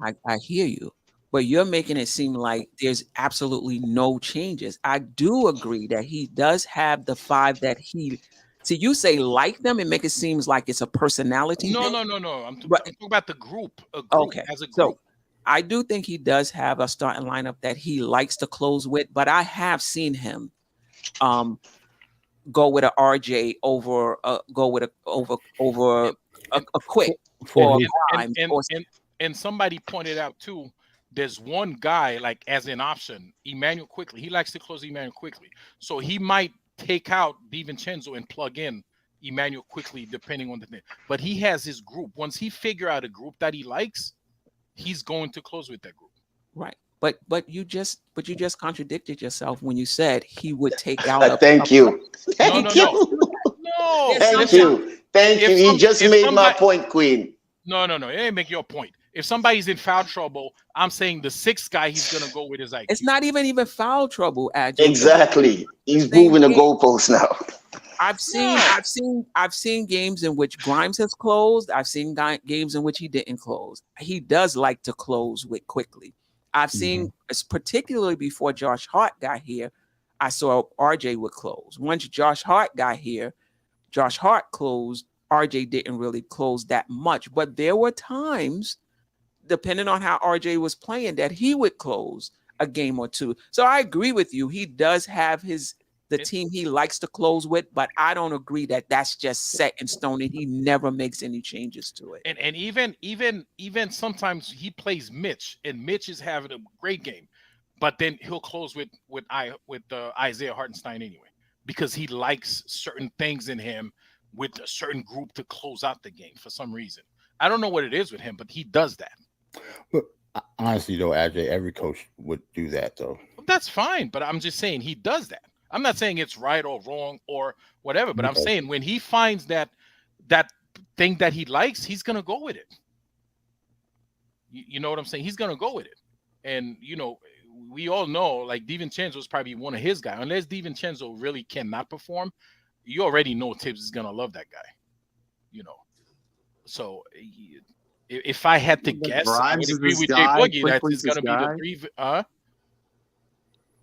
I hear you, but you're making it seem like there's absolutely no changes. I do agree that he does have the 5 that he. See, you say like them and make it seem like it's a personality. No. I'm talking about the group. Okay, as a group. So I do think he does have a starting lineup that he likes to close with, but I have seen him go with a RJ over a quick or and somebody pointed out too, there's one guy like as an option, Emmanuel Quickly. He likes to close Emmanuel Quickly. So he might take out DiVincenzo and plug in Emmanuel Quickly depending on the thing. But he has his group. Once he figure out a group that he likes, he's going to close with that group. Right. But you just contradicted yourself when you said he would take out Thank you. Thank you. He just made my point, Queen. No. It ain't make your point. If somebody's in foul trouble, I'm saying the 6th guy he's gonna go with his IQ. It's not even foul trouble, Ajay. Exactly. He's moving the goalposts now. I've seen games in which Grimes has closed. I've seen games in which he didn't close. He does like to close with quickly. I've seen, particularly before Josh Hart got here, I saw RJ would close. Once Josh Hart got here, Josh Hart closed. RJ didn't really close that much, but there were times, depending on how RJ was playing, that he would close a game or two. So I agree with you. He does have the team he likes to close with, but I don't agree that that's just set in stone and he never makes any changes to it. And even sometimes he plays Mitch, and Mitch is having a great game, but then he'll close with Isaiah Hartenstein anyway because he likes certain things in him with a certain group to close out the game for some reason. I don't know what it is with him, but he does that. But honestly, though, Ajay, every coach would do that, though. That's fine, but I'm just saying he does that. I'm not saying it's right or wrong or whatever, but I'm saying when he finds that thing that he likes, he's going to go with it. You know what I'm saying? He's going to go with it. And, we all know, like, DiVincenzo is probably one of his guys. Unless DiVincenzo really cannot perform, you already know Tibbs is going to love that guy, So if I had to guess, I would agree with Jay Boogie that it's going to be the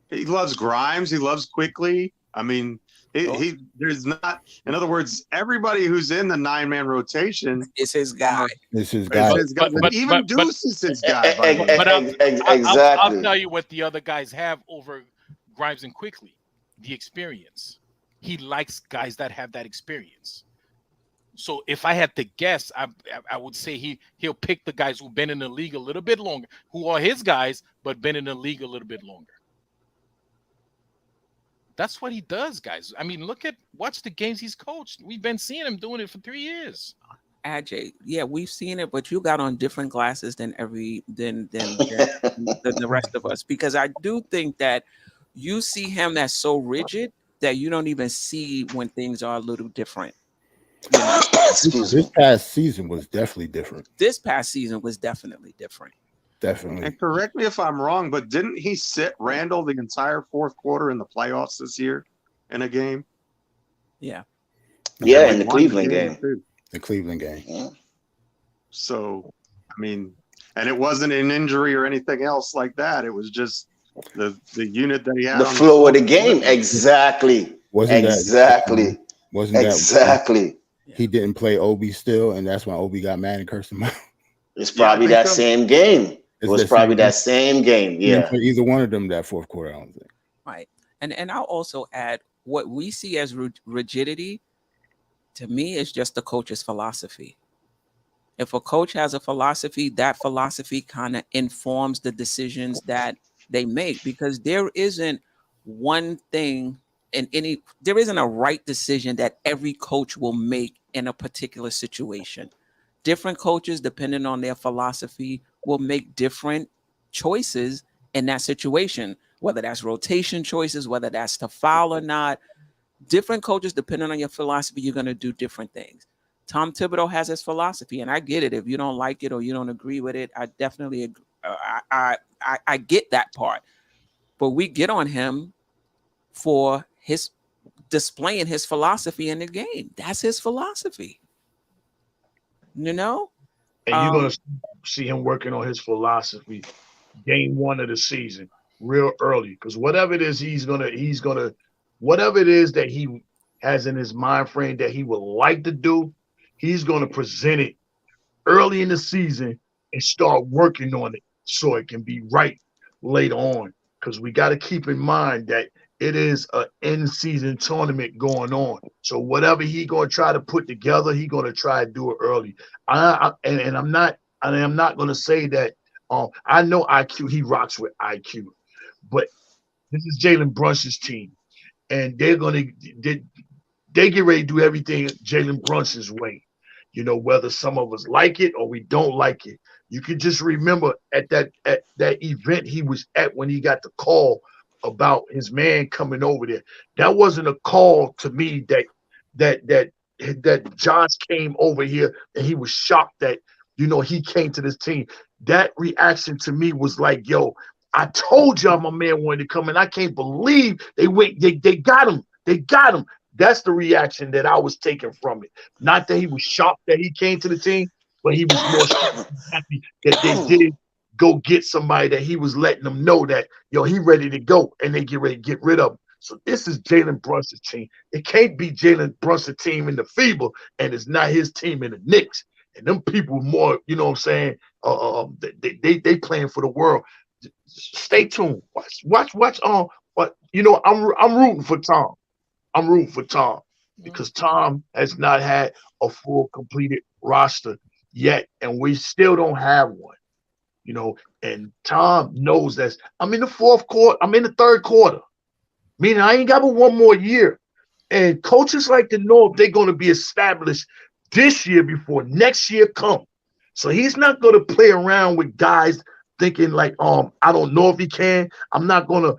3. He loves Grimes. He loves Quickly. I mean, there's not. In other words, everybody who's in the 9-man rotation is his guy. But even Deuce is his guy. Exactly. I'll tell you what the other guys have over Grimes and Quickly: the experience. He likes guys that have that experience. So if I had to guess, I would say he'll pick the guys who've been in the league a little bit longer, who are his guys, but been in the league a little bit longer. That's what he does, guys. I mean, watch the games he's coached. We've been seeing him doing it for 3 years. Ajay, yeah, we've seen it, but you got on different glasses than the rest of us, because I do think that you see him as so rigid that you don't even see when things are a little different. This past season was definitely different. This past season was definitely different. Definitely. And correct me if I'm wrong, but didn't he sit Randle the entire fourth quarter in the playoffs this year in a game? Yeah. Yeah, Like in the one Cleveland game. too. The Cleveland game. Yeah. So, I mean, and it wasn't an injury or anything else like that. It was just the unit that he had. The on flow of the floor. game. Exactly. Wasn't exactly. Wasn't that exactly. he didn't play Obi still, and that's when Obi got mad and cursed him out? It's probably that same game. It was probably that same game. He Yeah. didn't play either one of them that fourth quarter, I don't think. Right. And I'll also add what we see as rigidity, to me, is just the coach's philosophy. If a coach has a philosophy, that philosophy kind of informs the decisions that they make, because there isn't one thing there isn't a right decision that every coach will make in a particular situation. Different coaches, depending on their philosophy, will make different choices in that situation, whether that's rotation choices, whether that's to foul or not. Different coaches, depending on your philosophy, you're going to do different things. Tom Thibodeau has his philosophy, and I get it. If you don't like it or you don't agree with it, I definitely agree. I get that part. But we get on him for his displaying his philosophy in the game. That's his philosophy. You know? And you're gonna see him working on his philosophy game one of the season real early. Because whatever it is he's gonna whatever it is that he has in his mind frame that he would like to do, he's gonna present it early in the season and start working on it so it can be right later on. Because we got to keep in mind that it is an in-season tournament going on. So whatever he gonna try to put together, he gonna try to do it early. I'm not gonna say that. I know IQ. He rocks with IQ, but this is Jalen Brunson's team, and they get ready to do everything Jalen Brunson's way. You know, whether some of us like it or we don't like it. You can just remember at that event he was at when he got the call about his man coming over there. That wasn't a call to me that Josh came over here and he was shocked that, you know, he came to this team. That reaction to me was like, yo, I told y'all my man wanted to come, and I can't believe they got him. They got him. That's the reaction that I was taking from it. Not that he was shocked that he came to the team, but he was more happy that they did go get somebody that he was letting them know that, yo, he ready to go, and they get ready to get rid of him. So this is Jalen Brunson's team. It can't be Jalen Brunson's team in the FIBA, and it's not his team in the Knicks. And them people more, you know what I'm saying? They playing for the world. Stay tuned. Watch. But you know, I'm rooting for Tom. I'm rooting for Tom because Tom has not had a full completed roster yet, and we still don't have one. You know, and Tom knows that I'm in the fourth quarter. I'm in the third quarter, meaning I ain't got but one more year. And coaches like to know if they're going to be established this year before next year comes. So he's not going to play around with guys thinking like, I don't know if he can. I'm not gonna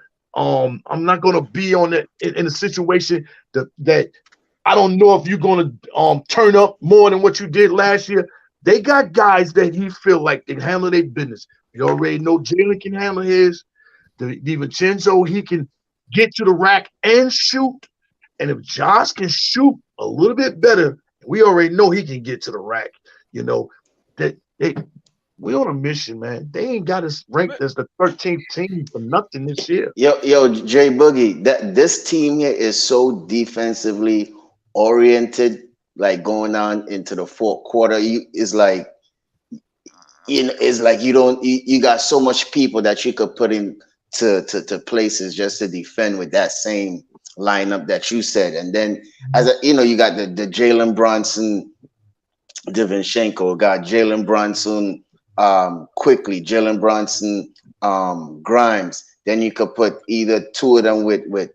be on it in a situation that I don't know if you're gonna turn up more than what you did last year. They got guys that he feel like they handle their business. You already know Jalen can handle his. DiVincenzo, he can get to the rack and shoot. And if Josh can shoot a little bit better, we already know he can get to the rack. You know, that we on a mission, man. They ain't got us ranked as the 13th team for nothing this year. Yo, Jay Boogie, this team here is so defensively oriented, like going on into the fourth quarter. You got so much people that you could put in to places just to defend with that same lineup that you said. And then you got the Jalen Brunson, DiVincenzo, got Jalen Brunson, quickly Jalen Brunson, Grimes. Then you could put either two of them with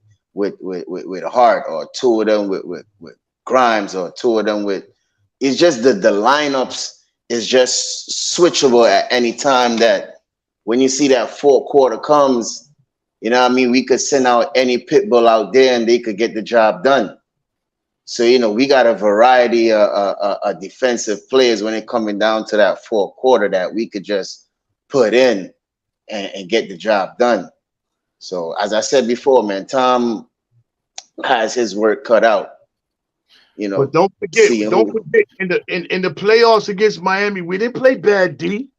Hart, or two of them with Grimes, or two of them with. It's just the lineups is just switchable at any time. That when you see that fourth quarter comes, you know what I mean, we could send out any pit bull out there and they could get the job done. So, we got a variety of defensive players when it coming down to that fourth quarter that we could just put in and get the job done. So, as I said before, man, Tom has his work cut out. But don't forget, seeing in the playoffs against Miami, we didn't play bad D.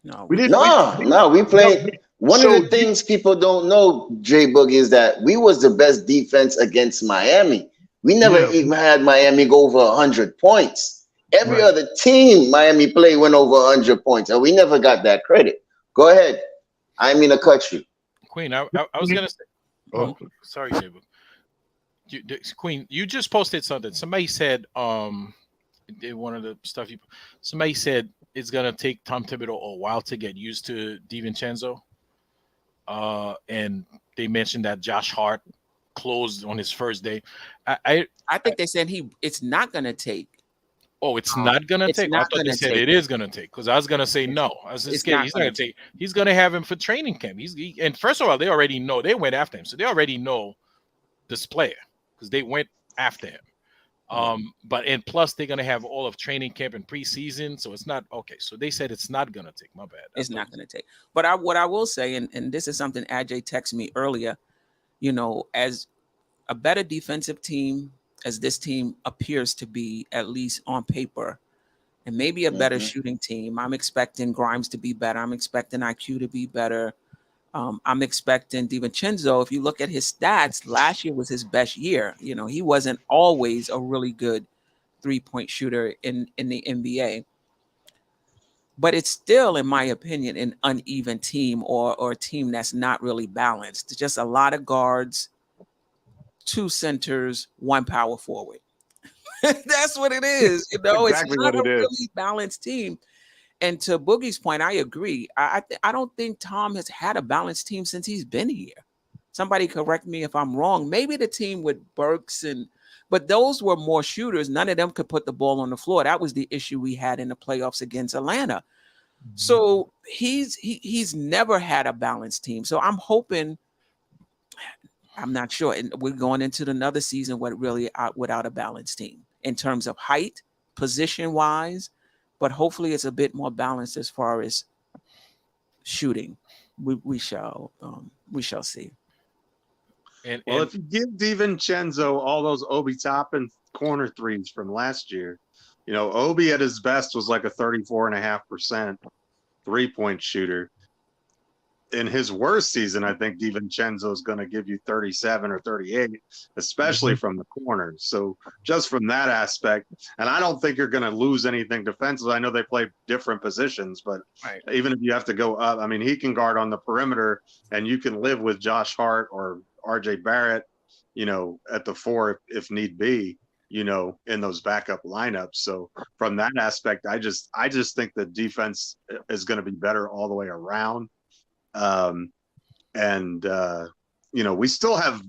No, We didn't. No, we played. One of the things people don't know, J Boogie, is that we was the best defense against Miami. We never even had Miami go over 100 points. Every other team Miami played went over 100 points, and we never got that credit. Go ahead. I didn't mean to cut you. Queen, I was going to say. Oh, sorry, J Boogie. Queen, you just posted something. Somebody said, one of the stuff somebody said it's going to take Tom Thibodeau a while to get used to DiVincenzo. And they mentioned that Josh Hart closed on his first day. I think they said it's not going to take. Oh, it's not going to take? I thought they said it is going to take, because I was going to say no. I was just kidding. He's not going to take. He's going to have him for training camp. And first of all, they already know. They went after him. So they already know this player because they went after him. And plus they're going to have all of training camp and preseason. So it's not okay. So they said it's not going to take. My bad. It's not going to take. But what I will say, and this is something Ajay texted me earlier, as a better defensive team as this team appears to be, at least on paper, and maybe a better shooting team. I'm expecting Grimes to be better. I'm expecting IQ to be better. I'm expecting DiVincenzo. If you look at his stats, last year was his best year. He wasn't always a really good three-point shooter in the NBA. But it's still, in my opinion, an uneven team or a team that's not really balanced. It's just a lot of guards, 2 centers, 1 power forward. That's what it is. It's not a really balanced team. And to Boogie's point, I agree. I don't think Tom has had a balanced team since he's been here. Somebody correct me if I'm wrong. Maybe the team with Burks but those were more shooters. None of them could put the ball on the floor. That was the issue we had in the playoffs against Atlanta. So he's never had a balanced team. So I'm hoping. I'm not sure. And we're going into another season without a balanced team in terms of height, position-wise, but hopefully it's a bit more balanced as far as shooting. We shall see. If you give DiVincenzo all those Obi Toppin corner threes from last year, Obi at his best was like a 34.5% three-point shooter. In his worst season, I think DiVincenzo is going to give you 37 or 38, especially from the corners. So just from that aspect, and I don't think you're going to lose anything defensively. I know they play different positions, but even if you have to go up, I mean, he can guard on the perimeter, and you can live with Josh Hart or RJ Barrett, at the 4 if need be, in those backup lineups. So from that aspect, I just think the defense is going to be better all the way around. We still have,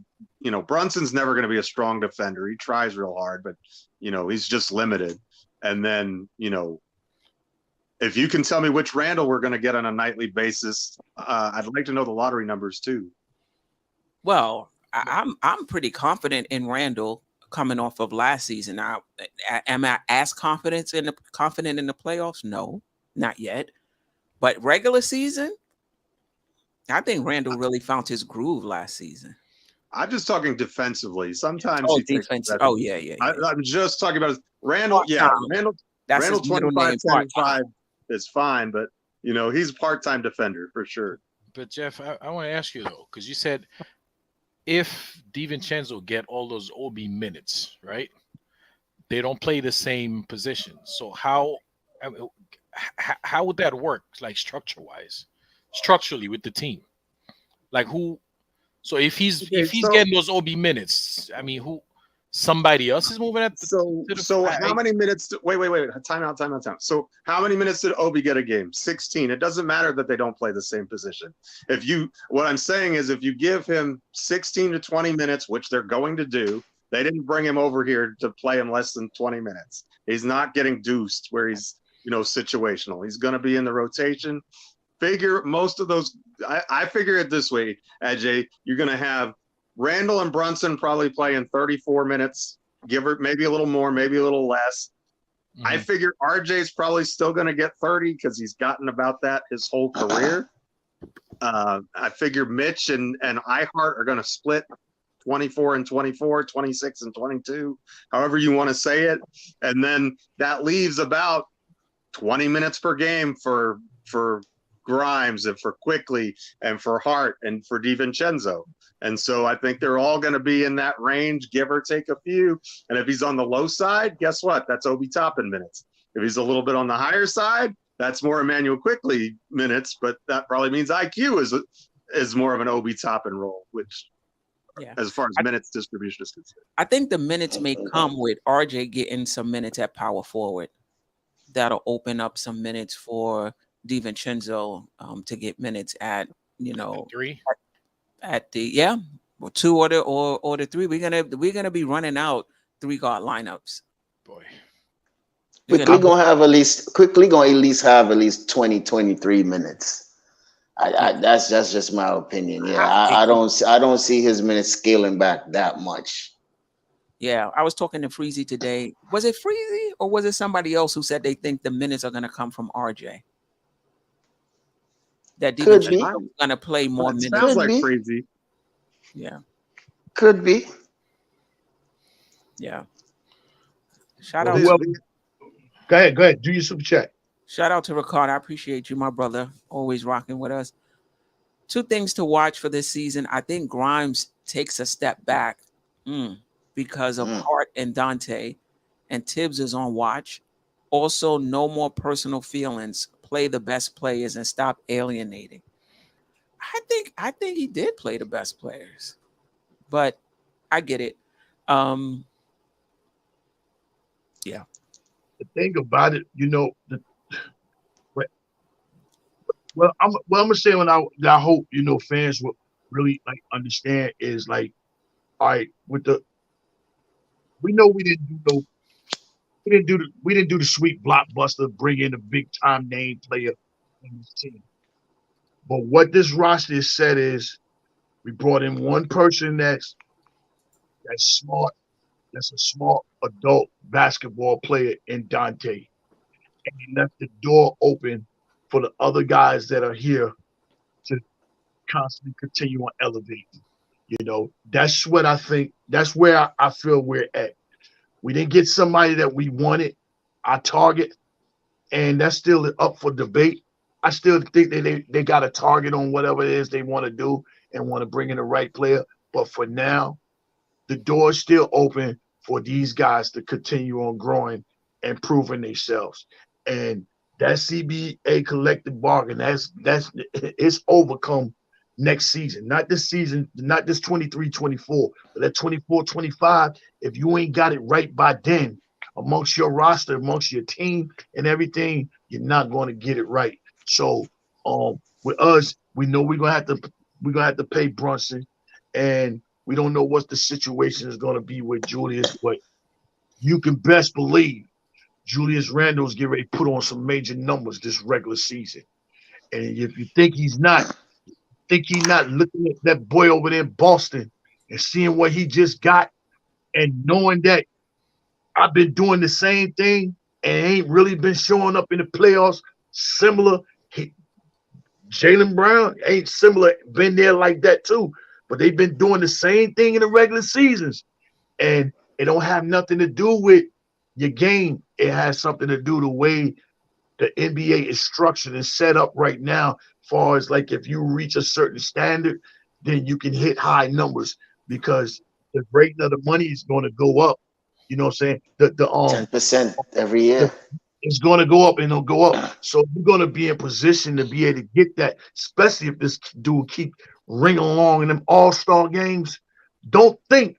Brunson's never going to be a strong defender. He tries real hard, but, he's just limited. And then, if you can tell me which Randle we're going to get on a nightly basis, I'd like to know the lottery numbers too. Well, I'm pretty confident in Randle coming off of last season. Am I as confident in the playoffs? No, not yet. But regular season, I think Randle really found his groove last season. I'm just talking defensively. Sometimes defense. Yeah. I'm just talking about Randle. Yeah, Randle. That's Randle 25-75 is fine, but he's a part-time defender for sure. But Jeff, I want to ask you though, because you said if DiVincenzo get all those OB minutes, right? They don't play the same position. So how would that work, like structurally with the team? Like who? So if he's getting those OB minutes, I mean, somebody else is moving at how many minutes? Wait. Time out. So how many minutes did Obi get a game? 16. It doesn't matter that they don't play the same position. What I'm saying is if you give him 16 to 20 minutes, which they're going to do, they didn't bring him over here to play in less than 20 minutes. He's not getting deuced where he's, situational. He's going to be in the rotation. Figure most of those. I figure it this way, Ajay. You're going to have Randle and Brunson probably playing 34 minutes give her maybe a little more, maybe a little less. I figure RJ's probably still going to get 30 because he's gotten about that his whole career. I figure Mitch and Ihart are going to split 24 and 24, 26 and 22, however you want to say it. And then that leaves about 20 minutes per game for Grimes and for Quickly and for Hart and for DiVincenzo. And so I think they're all going to be in that range, give or take a few. And if he's on the low side, guess what? That's Obi Toppin minutes. If he's a little bit on the higher side, that's more Emmanuel Quickly minutes, but that probably means IQ is more of an Obi Toppin role, which as far as minutes distribution is concerned. I think the minutes may come with RJ getting some minutes at power forward. That'll open up some minutes for DiVincenzo to get minutes at, three. At the or two or the three. We're gonna be running out 3-guard lineups. Boy. Quickly gonna at least have at least 20, 23 minutes. That's just my opinion. Yeah, I don't see his minutes scaling back that much. Yeah, I was talking to Freezy today. Was it Freezy or was it somebody else who said they think the minutes are going to come from RJ? That DiVincenzo is going to play more minutes. Sounds like Freezy. Yeah, could be. Yeah. Shout out. Go ahead. Do your super chat. Shout out to Ricardo. I appreciate you, my brother. Always rocking with us. 2 things to watch for this season. I think Grimes takes a step back because of Hart and Dante, and Tibbs is on watch. Also, no more personal feelings. Play the best players and stop alienating. I think he did play the best players, but I get it. Yeah. The thing about it, I'm gonna say what I hope fans will really understand is all right, we know we didn't do the sweet blockbuster, bring in a big time name player in this team. But what this roster has said is we brought in one person that's smart, that's a smart adult basketball player in Dante, and he left the door open for the other guys that are here to constantly continue on elevating. That's what I think. That's where I feel we're at. We didn't get somebody that we wanted, our target, and that's still up for debate. I still think that they got a target on whatever it is they want to do and want to bring in the right player. But for now, the door is still open for these guys to continue on growing and proving themselves. And that CBA collective bargain, it's overcome next season. Not this season, not this 23-24, but that 24-25. If you ain't got it right by then, amongst your roster, amongst your team and everything, you're not going to get it right. So with us, we know we're gonna have to pay Brunson, and we don't know what the situation is going to be with Julius, but you can best believe Julius Randle's getting ready to put on some major numbers this regular season. And if you think he's not looking at that boy over there in Boston and seeing what he just got and knowing that I've been doing the same thing and ain't really been showing up in the playoffs similar. Jaylen Brown ain't similar, been there like that too. But they've been doing the same thing in the regular seasons. And it don't have nothing to do with your game. It has something to do with the way the NBA is structured and set up right now. As far as if you reach a certain standard, then you can hit high numbers because the rate of the money is going to go up. You know what I'm saying? The 10% every year. It's going to go up and it'll go up. So you're going to be in position to be able to get that, especially if this dude keep ringing along in them all-star games. Don't think,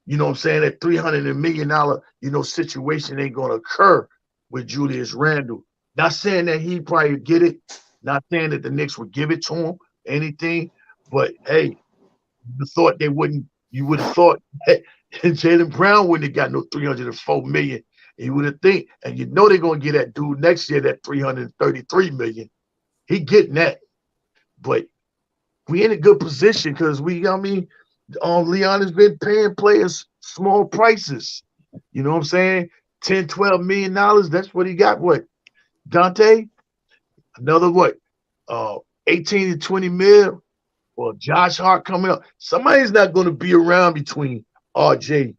that $300 million, situation ain't going to occur with Julius Randle. Not saying that he probably get it. Not saying that the Knicks would give it to him, anything. But, hey, you would have thought that Jaylen Brown wouldn't have got no $304 million. You would have think, and they're going to get that dude next year, that $333 million. He getting that. But we in a good position because Leon has been paying players small prices. You know what I'm saying? 10, 12 million dollars. That's what he got. What? Dante? Another what? 18 to 20 mil. Or Josh Hart coming up. Somebody's not going to be around between RJ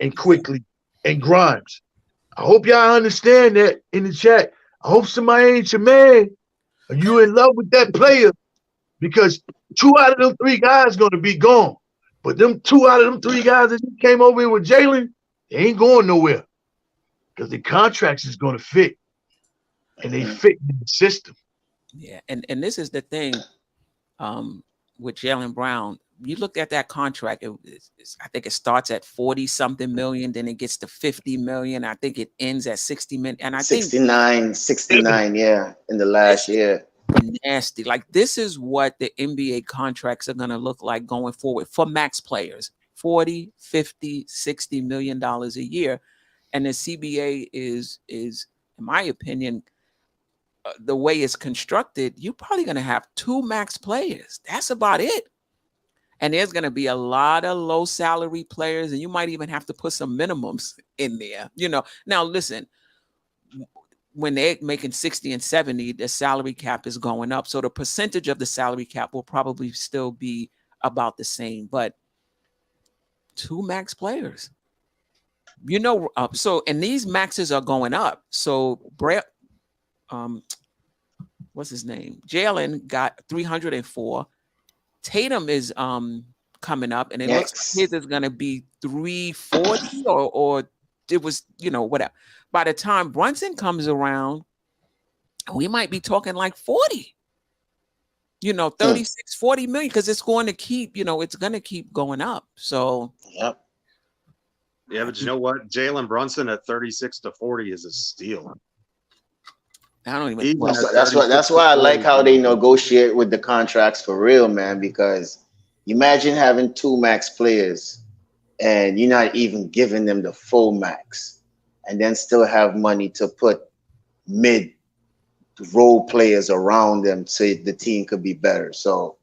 and Quickly and Grimes. I hope y'all understand that in the chat. I hope somebody ain't your man. Are you in love with that player? Because 2 out of them 3 guys going to be gone. But them 2 out of them 3 guys that came over here with Jalen, they ain't going nowhere. Because the contracts is going to fit. And they fit in the system. Yeah, and this is the thing with Jaylen Brown. You look at that contract, I think it starts at 40-something million, then it gets to 50 million. I think it ends at 60 million. And I 69, yeah, in the last year. Nasty. Like, this is what the NBA contracts are going to look like going forward for max players. 40, 50, 60 million dollars a year. And the CBA is in my opinion, the way it's constructed, you're probably going to have 2 max players. That's about it. And there's going to be a lot of low salary players, and you might even have to put some minimums in there. You know, now listen, when they're making 60 and 70, the salary cap is going up. So the percentage of the salary cap will probably still be about the same, but 2 max players, you know, so, and these maxes are going up. So what's his name? Jalen got 304. Tatum is coming up, and it looks like his is gonna be 340 or it was, you know, whatever. By the time Brunson comes around, we might be talking like 40, you know, 36, 40 million, because it's going to keep, you know, it's gonna keep going up. So yep. Yeah, but you know what? Jalen Brunson at 36 to 40 is a steal. I don't even. That's why I like how they negotiate with the contracts for real, man. Because imagine having 2 max players, and you're not even giving them the full max, and then still have money to put mid role players around them so the team could be better. So,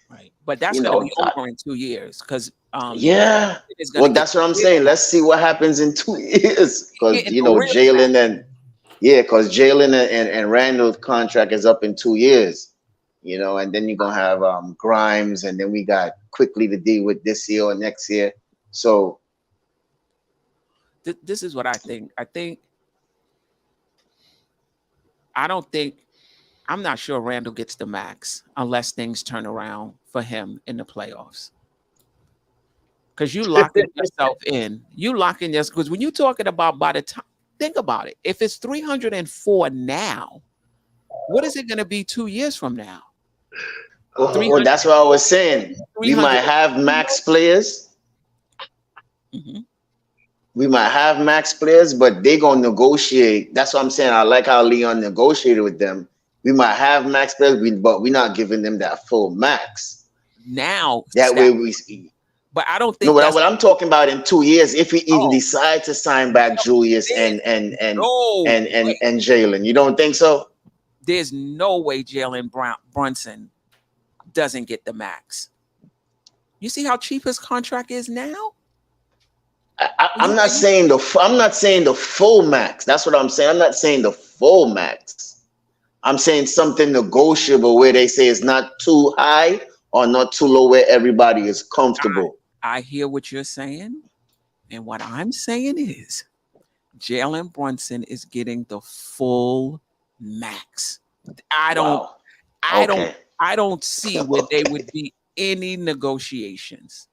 right, but that's going to be over in 2 years because. Yeah, well, that's what I'm saying. Let's see what happens in 2 years, because you know Jalen and. Yeah, because Jalen and Randle's contract is up in 2 years, you know, and then you're going to have Grimes, and then we got Quickly to deal with this year or next year. So this is what I think. I'm not sure Randle gets the max unless things turn around for him in the playoffs. Because you locking yourself in. Because when you're talking about by the time, think about it. If it's 304 now, what is it going to be 2 years from now? Well, that's what I was saying. We might have max players. Mm-hmm. We might have max players, but they're going to negotiate. That's what I'm saying. I like how Leon negotiated with them. We might have max players, but we're not giving them that full max. Now, that way we see. But I don't think. No, what I'm talking about in 2 years, if we even decide to sign back Julius and Jalen, you don't think so? There's no way Jalen Brunson doesn't get the max. You see how cheap his contract is now? I'm not saying the full max. That's what I'm saying. I'm not saying the full max. I'm saying something negotiable where they say it's not too high or not too low, where everybody is comfortable. I hear what you're saying, and what I'm saying is Jalen Brunson is getting the full max. I don't see where they would be any negotiations.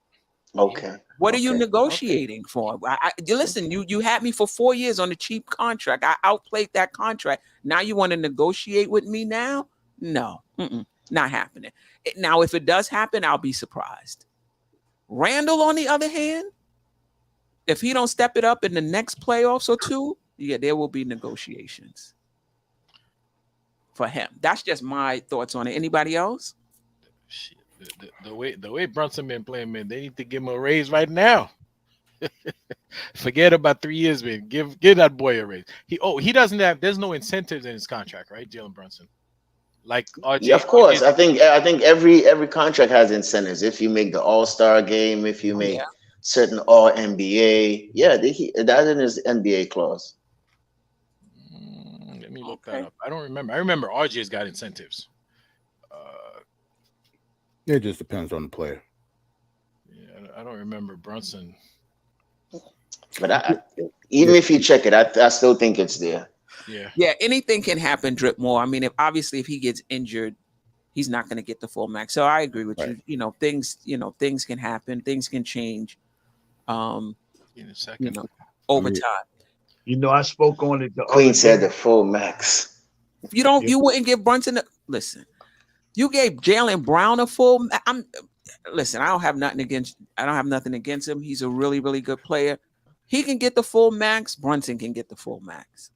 Okay. What are you negotiating for? Listen, you had me for 4 years on a cheap contract. I outplayed that contract. Now you want to negotiate with me now? No, not happening. Now, if it does happen, I'll be surprised. Randle, on the other hand, if he don't step it up in the next playoffs or 2, yeah, there will be negotiations for him. That's just my thoughts on it. Anybody else? The way Brunson been playing, man, they need to give him a raise right now. Forget about 3 years, man. Give that boy a raise. He doesn't have. There's no incentives in his contract, right, Jalen Brunson? Like RJ, yeah, of course. I think every contract has incentives. If you make the All-Star game, if you make certain All NBA. Yeah, that in his NBA clause. Let me look that up. I don't remember. I remember RJ's got incentives. It just depends on the player. Yeah, I don't remember Brunson. But even if you check it, I still think it's there. Yeah, anything can happen, Drip Moore. I mean, if he gets injured, he's not going to get the full max. So I agree with you. You know, things can happen, things can change. In a second, over time. You know, I spoke on it. Queen said the full max. You wouldn't give Brunson listen. You gave Jaylen Brown a full. Listen. I don't have nothing against him. He's a really, really good player. He can get the full max. Brunson can get the full max.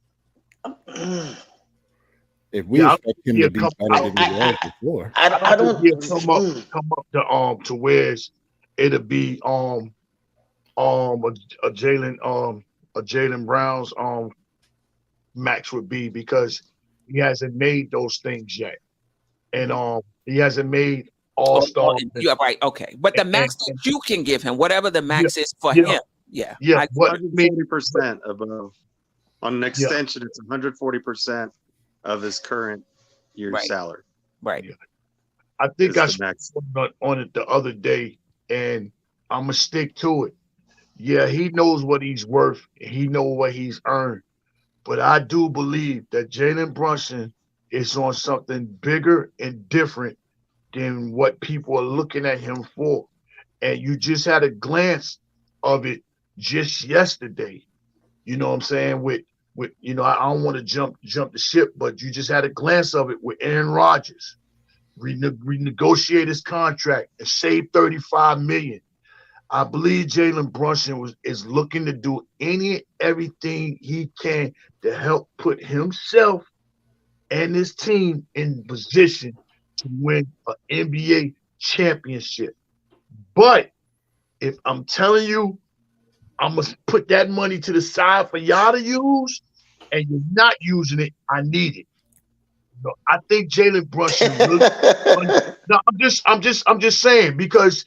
If we expect him to be better than he was before, I don't come up to where it'll be a Jaylen Brown's max would be, because he hasn't made those things yet, and he hasn't made all-star. You're right, okay, but the max that you can give him, whatever the max is for him, yeah, 140% above on an extension. It's 140% of his current year's salary. Right. I think I spoke on it the other day, and I'm gonna stick to it. Yeah, he knows what he's worth. He knows what he's earned. But I do believe that Jalen Brunson is on something bigger and different than what people are looking at him for. And you just had a glance of it just yesterday. You know what I'm saying? With I don't want to jump the ship, but you just had a glance of it with Aaron Rodgers. Renegotiate his contract and save $35 million. I believe Jalen Brunson is looking to do everything he can to help put himself and his team in position to win an NBA championship. But if I'm telling you, I'm going to put that money to the side for y'all to use, and you're not using it, I need it. No, I think Jalen Brunson really, no, I'm just saying, because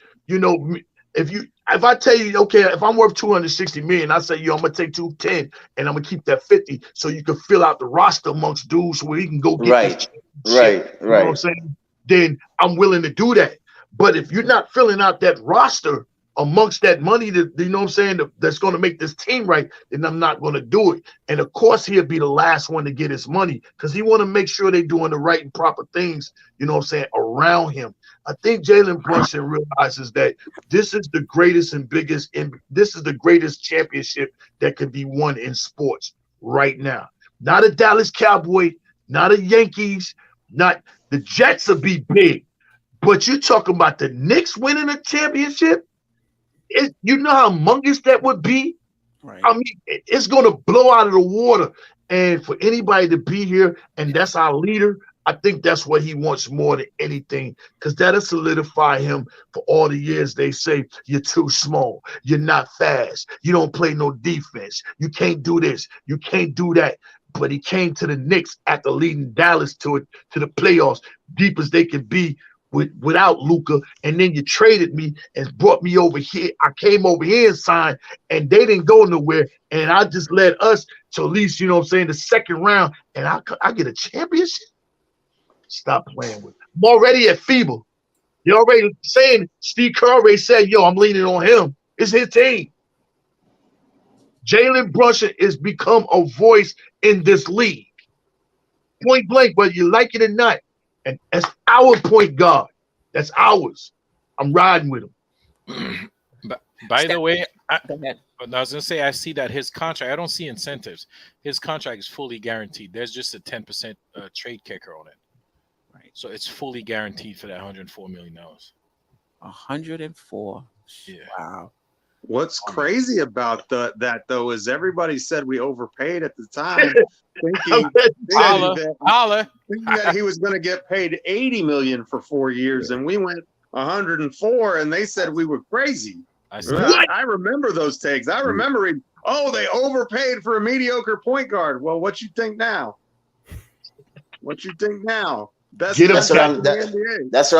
if I tell you, okay, if I'm worth $260 million, I say, I'm gonna take 210 and I'm gonna keep that 50 so you can fill out the roster amongst dudes where he can go get right. You know what I'm saying? Then I'm willing to do that. But if you're not filling out that roster amongst that money that, you know what I'm saying, that's going to make this team right, then I'm not going to do it. And of course, he'll be the last one to get his money, because he want to make sure they're doing the right and proper things, you know what I'm saying, around him. I think Jalen Brunson realizes that this is the greatest and biggest, and this is the greatest championship that can be won in sports right now. Not a Dallas Cowboy, not a Yankees, not the Jets will be big, but you're talking about the Knicks winning a championship. You know how humongous that would be? Right. I mean, it's going to blow out of the water. And for anybody to be here, and that's our leader, I think that's what he wants more than anything, because that'll solidify him for all the years they say, you're too small, you're not fast, you don't play no defense, you can't do this, you can't do that. But he came to the Knicks after leading Dallas to the playoffs, deep as they could be, without Luka, and then you traded me and brought me over here. I came over here and signed, and they didn't go nowhere, and I just led us to at least, you know what I'm saying, the second round, and I get a championship? Stop playing with it. I'm already at FIBA. You're already saying, Steve Kerr already said, I'm leaning on him. It's his team. Jalen Brunson has become a voice in this league. Point blank, whether you like it or not. And that's our point guard. That's ours. I'm riding with him. But by the way, I was going to say, I see that his contract, I don't see incentives. His contract is fully guaranteed. There's just a 10% trade kicker on it. Right. So it's fully guaranteed for that $104 million. 104. Yeah. Wow. What's crazy about that though is everybody said we overpaid at the time, thinking that he was going to get paid $80 million for 4 years, and we went 104, and they said we were crazy. I remember those takes. I remember reading, they overpaid for a mediocre point guard. Well, what you think now? What you think now? That's what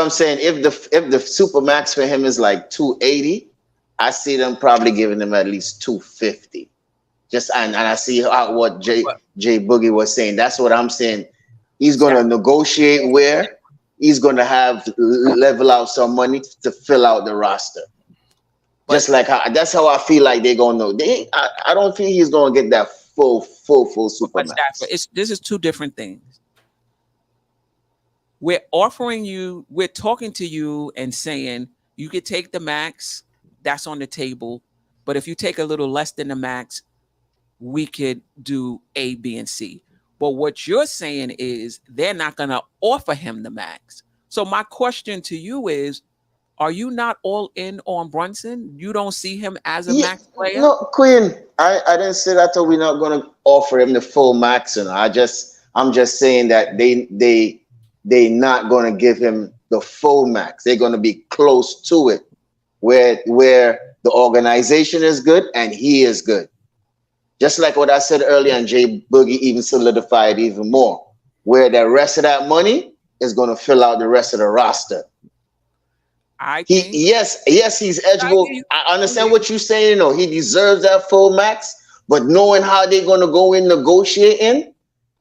I'm saying. If the super max for him is like 280. I see them probably giving him at least 250. Just and I see what Jay Boogie was saying. That's what I'm saying. He's going to negotiate where he's going to have level out some money to fill out the roster. Just like that's how I feel like they're going to. I don't think he's going to get that full supermax. This is two different things. We're offering you, we're talking to you and saying you could take the max, that's on the table. But if you take a little less than the max, we could do A, B, and C. But what you're saying is they're not going to offer him the max. So my question to you is, are you not all in on Brunson? You don't see him as a max player? No, Queen, I didn't say that we're not going to offer him the full max. I'm just saying that they not going to give him the full max. They're going to be close to it, where the organization is good and he is good. Just like what I said earlier, and Jay Boogie even solidified even more, where the rest of that money is going to fill out the rest of the roster. Yes, he's eligible. I understand what you're saying. You know, he deserves that full max, but knowing how they're going to go in negotiating,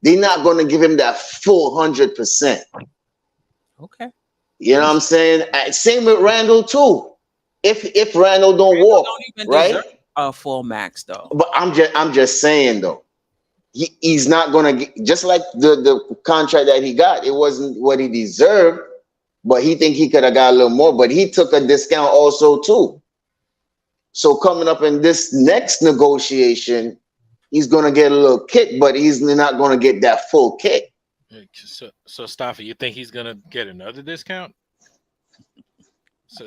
they're not going to give him that full 100%. Okay. You know what I'm saying? Same with Randle too. If Randle don't walk, right? A full max though. But I'm just saying though, he's not going to get, just like the contract that he got. It wasn't what he deserved. But he think he could have got a little more, but he took a discount also too. So coming up in this next negotiation, he's going to get a little kick, but he's not going to get that full kick. So Stafford, you think he's going to get another discount?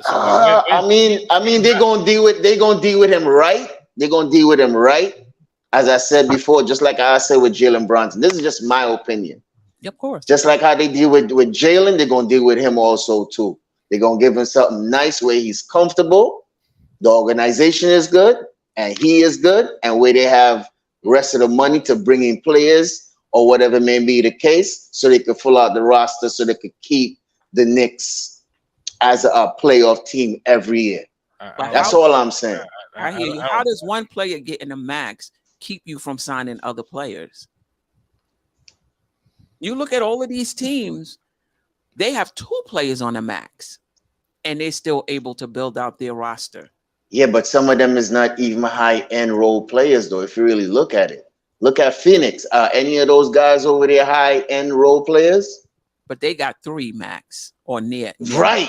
I mean, they're going to deal with him right. They're going to deal with him right. As I said before, just like I said with Jalen Brunson, this is just my opinion. Of course. Just like how they deal with Jalen, they're going to deal with him also too. They're going to give him something nice where he's comfortable, the organization is good, and he is good, and where they have rest of the money to bring in players or whatever may be the case, so they could fill out the roster, so they could keep the Knicks as a playoff team every year. That's all I'm saying. I hear you. How does one player getting a max keep you from signing other players? You look at all of these teams, they have 2 players on a max, and they're still able to build out their roster. Yeah, but some of them is not even high-end role players, though, if you really look at it. Look at Phoenix. Any of those guys over there high-end role players? But they got 3 max or near. Right.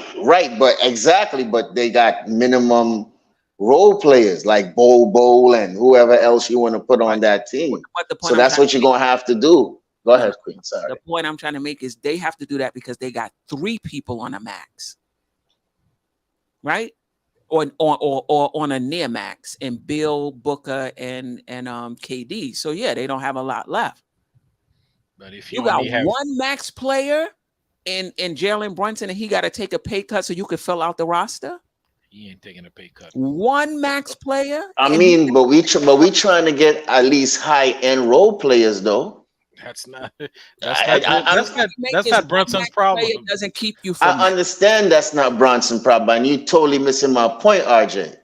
But exactly. But they got minimum role players like Bowl and whoever else you want to put on that team. So that's what you're going to have to do. Go ahead, Queen. Sorry. The point I'm trying to make is they have to do that because they got 3 people on a max, right? Or on a near max, and Bill, Booker, and KD. So yeah, they don't have a lot left. But if you got one max player in Jalen Brunson, and he got to take a pay cut so you could fill out the roster. He ain't taking a pay cut. One max player. I mean, but we trying to get at least high-end role players though. That's not Brunson's problem. It doesn't keep you from I understand that's not Brunson's problem, and you totally missing my point, RJ.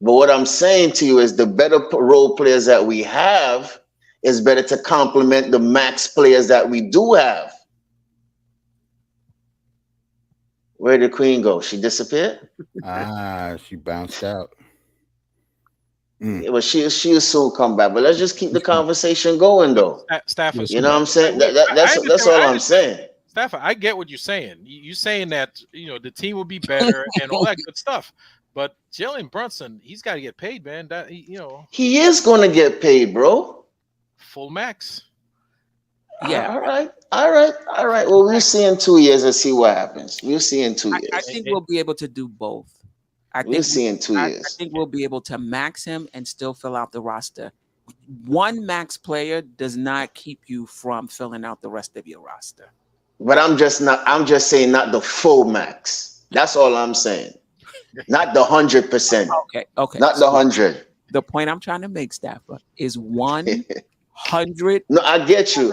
But what I'm saying to you is the better role players that we have is better to complement the max players that we do have. Where did Queen go? She disappeared? She bounced out. Yeah, but she'll soon come back. But let's just keep the conversation going, though. Stafford, you know what I'm saying? That's all I'm saying. Stafford, I get what you're saying. You're saying that the team will be better and all that good stuff. But Jalen Brunson, he's got to get paid, man. He is going to get paid, bro. Full max. Yeah. All right. Well, we'll see in 2 years and see what happens. We'll see in 2 years. I think we'll be able to do both. We'll see in 2 years. I think we'll be able to max him and still fill out the roster. One max player does not keep you from filling out the rest of your roster. But I'm just saying not the full max. That's all I'm saying. Not the 100%. Okay. Not the 100. The point I'm trying to make, Stafford, is 100. No, I get you.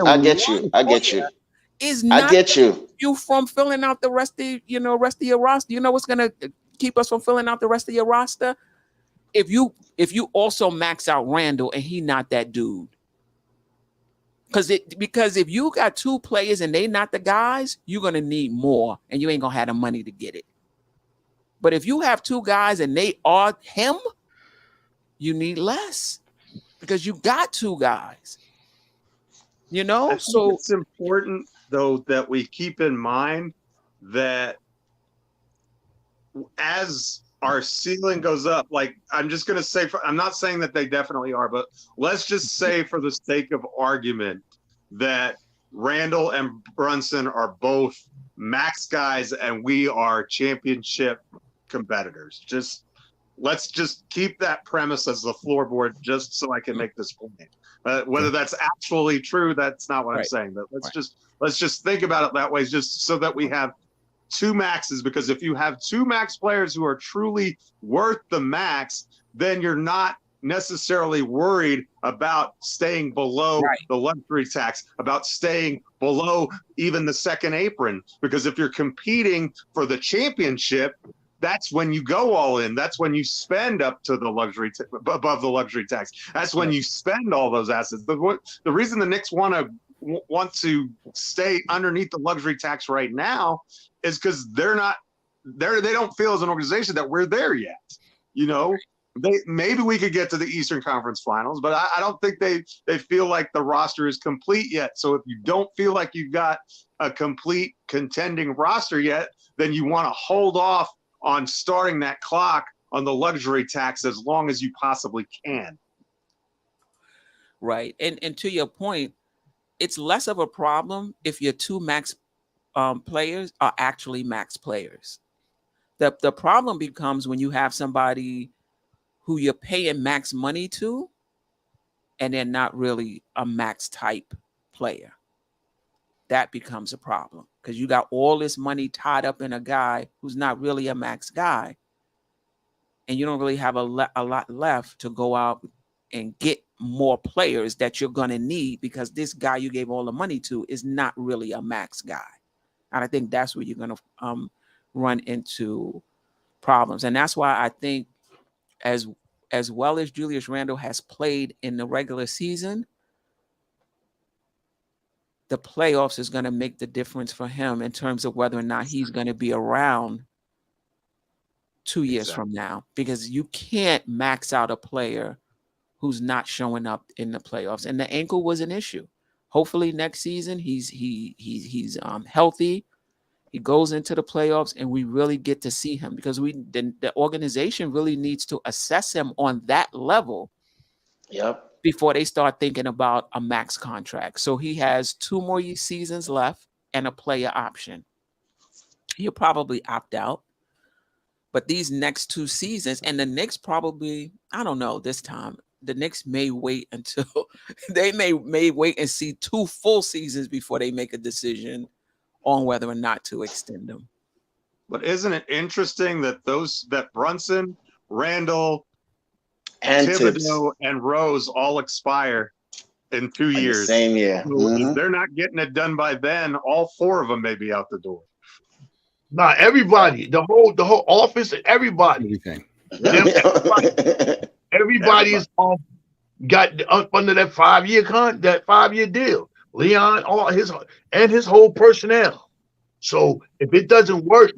Is not I get you from filling out the rest of your roster. You know what's gonna keep us from filling out the rest of your roster? if you also max out Randle and he not that dude. Because if you got two players and they not the guys, you're gonna need more, and you ain't gonna have the money to get it. But if you have two guys and they are him, you need less because you got two guys. You know, I think so it's important though that we keep in mind that as our ceiling goes up, like I'm just gonna say, I'm not saying that they definitely are, but let's just say for the sake of argument that Randle and Brunson are both max guys and we are championship competitors. Let's just keep that premise as the floorboard, just so I can make this point. Whether that's actually true, that's not what I'm saying. But let's just think about it that way, just so that we have two maxes. Because if you have two max players who are truly worth the max, then you're not necessarily worried about staying below the luxury tax, about staying below even the second apron. Because if you're competing for the championship, that's when you go all in. That's when you spend up to the luxury above the luxury tax. That's when you spend all those assets. The reason the Knicks want to stay underneath the luxury tax right now is because they don't feel as an organization that we're there yet. You know, maybe we could get to the Eastern Conference Finals, but I don't think they feel like the roster is complete yet. So if you don't feel like you've got a complete contending roster yet, then you want to hold off on starting that clock on the luxury tax as long as you possibly can. Right. And to your point, it's less of a problem if your two max players are actually max players. The problem becomes when you have somebody who you're paying max money to and they're not really a max type player. That becomes a problem because you got all this money tied up in a guy who's not really a max guy. And you don't really have a lot left to go out and get more players that you're going to need because this guy you gave all the money to is not really a max guy. And I think that's where you're going to run into problems. And that's why I think as well as Julius Randle has played in the regular season, the playoffs is going to make the difference for him in terms of whether or not he's going to be around 2 years from now, because you can't max out a player who's not showing up in the playoffs. And the ankle was an issue. Hopefully next season he's healthy. He goes into the playoffs and we really get to see him because the organization really needs to assess him on that level. Yep. Before they start thinking about a max contract. So he has 2 more seasons left and a player option. He'll probably opt out. But these next 2 seasons, and the Knicks probably, I don't know, this time, the Knicks may wait until they may wait and see 2 full seasons before they make a decision on whether or not to extend them. But isn't it interesting that that Brunson, Randle, and Thibodeau and Rose all expire in 2 years. Same year. So if they're not getting it done by then, all 4 of them may be out the door. Nah, everybody, the whole office, everybody. Everybody is got up under that 5-year deal. Leon, his whole personnel. So if it doesn't work,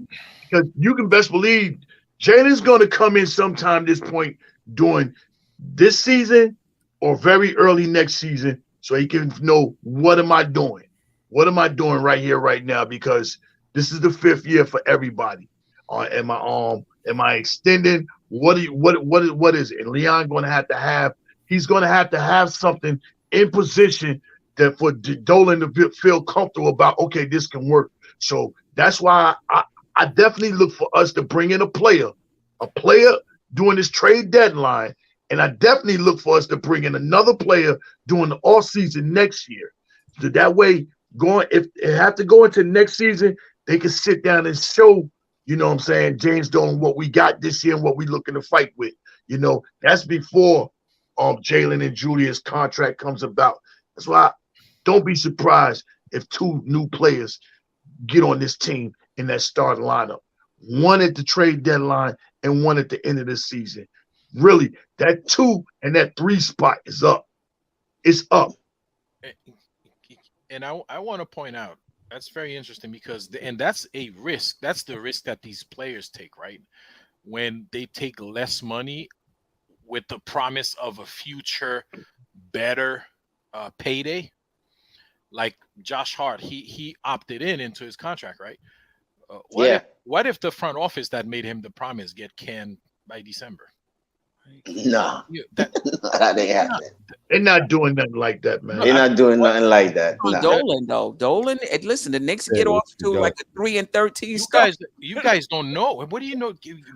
because you can best believe Jalen's going to come in sometime this point during this season or very early next season, so he can know what am I doing? What am I doing right here, right now? Because this is the 5th year for everybody. Am I extending? What is it? And Leon he's going to have something in position that for Dolan to feel comfortable about. Okay, this can work. So that's why I definitely look for us to bring in a player during this trade deadline, and I definitely look for us to bring in another player during the offseason next year. So that way, if they have to go into next season, they can sit down and show, you know what I'm saying, James Dolan, what we got this year and what we looking to fight with. You know, that's before Jalen and Julius' contract comes about. That's why don't be surprised if 2 new players get on this team in that starting lineup. One at the trade deadline and one at the end of the season. really that 2 and that 3 spot is up. It's up. And I want to point out that's very interesting because and that's a risk. That's the risk that these players take, right? When they take less money with the promise of a future better payday. Like Josh Hart, he opted into his contract, right? What if the front office that made him the promise get canned by December? No, That that ain't happening. They're not doing nothing like that, man. They're not doing nothing like that. Nah. Dolan though. Dolan, listen, the Knicks get off to like a 3-13 start. You guys don't know. What do you know?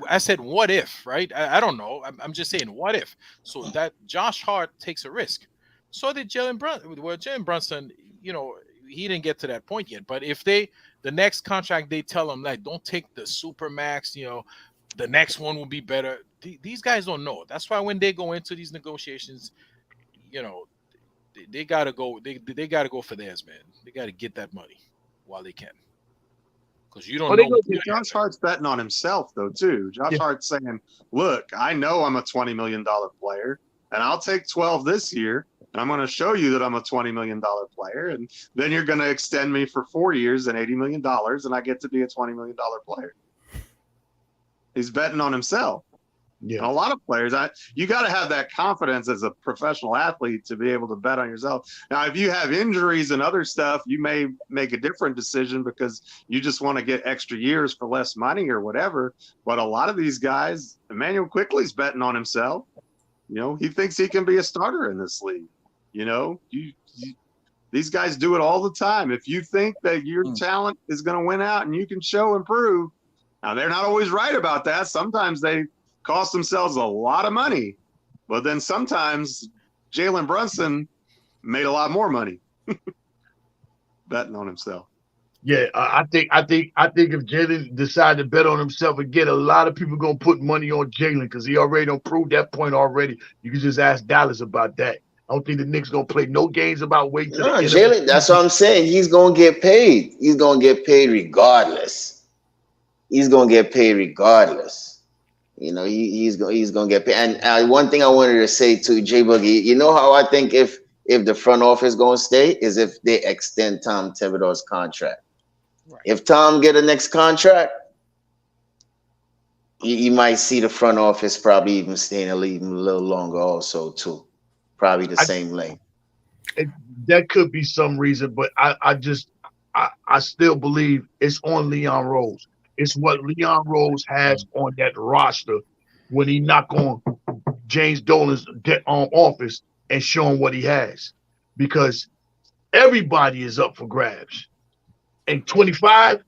I said, what if, right? I don't know. I'm just saying, what if? So that Josh Hart takes a risk. So did Jalen Brunson. Well, Jalen Brunson, you know, he didn't get to that point yet. But if the next contract, they tell him, like, don't take the super max, you know, the next one will be better. These guys don't know. That's why when they go into these negotiations, you know, they gotta go. They gotta go for theirs, man. They gotta get that money while they can, because you don't know. Josh Hart's betting on himself though too. Josh Hart's saying, "Look, I know I'm a $20 million player, and I'll take 12 this year. And I'm going to show you that I'm a $20 million player, and then you're going to extend me for 4 years and $80 million, and I get to be a $20 million player." He's betting on himself. Yeah. And a lot of players, you got to have that confidence as a professional athlete to be able to bet on yourself. Now, if you have injuries and other stuff, you may make a different decision because you just want to get extra years for less money or whatever. But a lot of these guys, Emmanuel Quickley's betting on himself. You know, he thinks he can be a starter in this league. You know, these guys do it all the time. If you think that your talent is going to win out and you can show and prove, now they're not always right about that. Sometimes they cost themselves a lot of money, but then sometimes Jalen Brunson made a lot more money betting on himself. Yeah, I think if Jalen decided to bet on himself again, a lot of people gonna put money on Jalen because he already don't prove that point already. You can just ask Dallas about that. I don't think the Knicks gonna play no games about waiting. No, Jalen. That's what I'm saying. He's gonna get paid. He's gonna get paid regardless. He's gonna get paid regardless. You know, he's gonna get paid. And one thing I wanted to say to J Boogie, you know how I think if the front office gonna stay is if they extend Tom Thibodeau's contract. Right. If Tom get a next contract, you might see the front office probably even staying a little longer also too. Probably the same length. That could be some reason, but I still believe it's on Leon Rose. It's what Leon Rose has on that roster when he knock on James Dolan's office and show him what he has, because everybody is up for grabs. And 25,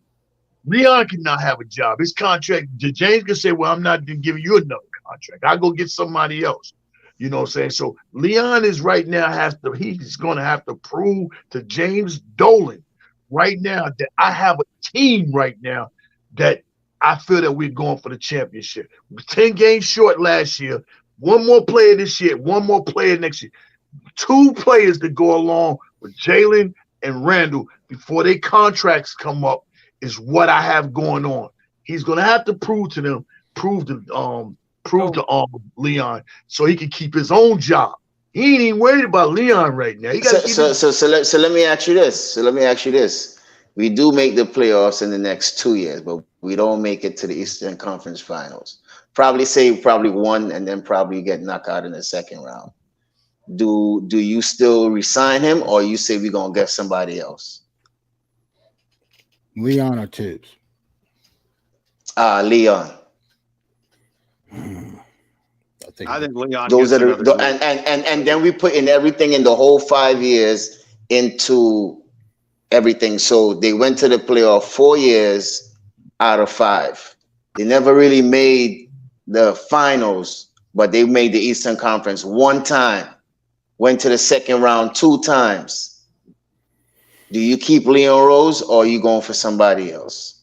Leon cannot have a job. His contract, James can say, well, I'm not giving you another contract. I'll go get somebody else. You know what I'm saying? So Leon is right now he's going to have to prove to James Dolan right now that I have a team right now that I feel that we're going for the championship. 10 games short last year, one more player this year, one more player next year. 2 players to go along with Jalen and Randle before their contracts come up is what I have going on. He's going to have to prove to Leon so he can keep his own job. He ain't even worried about Leon right now. So let me ask you this. We do make the playoffs in the next 2 years, but we don't make it to the Eastern Conference Finals. Probably one and then probably get knocked out in the second round. Do you still resign him, or you say we're gonna get somebody else? Leon or Tibbs? Leon. I think Leon. Those are and then we put in everything in the whole 5 years into everything. So they went to the playoff 4 years out of 5. They never really made the finals, but they made the Eastern Conference 1 time. Went to the second round 2 times. Do you keep Leon Rose, or are you going for somebody else?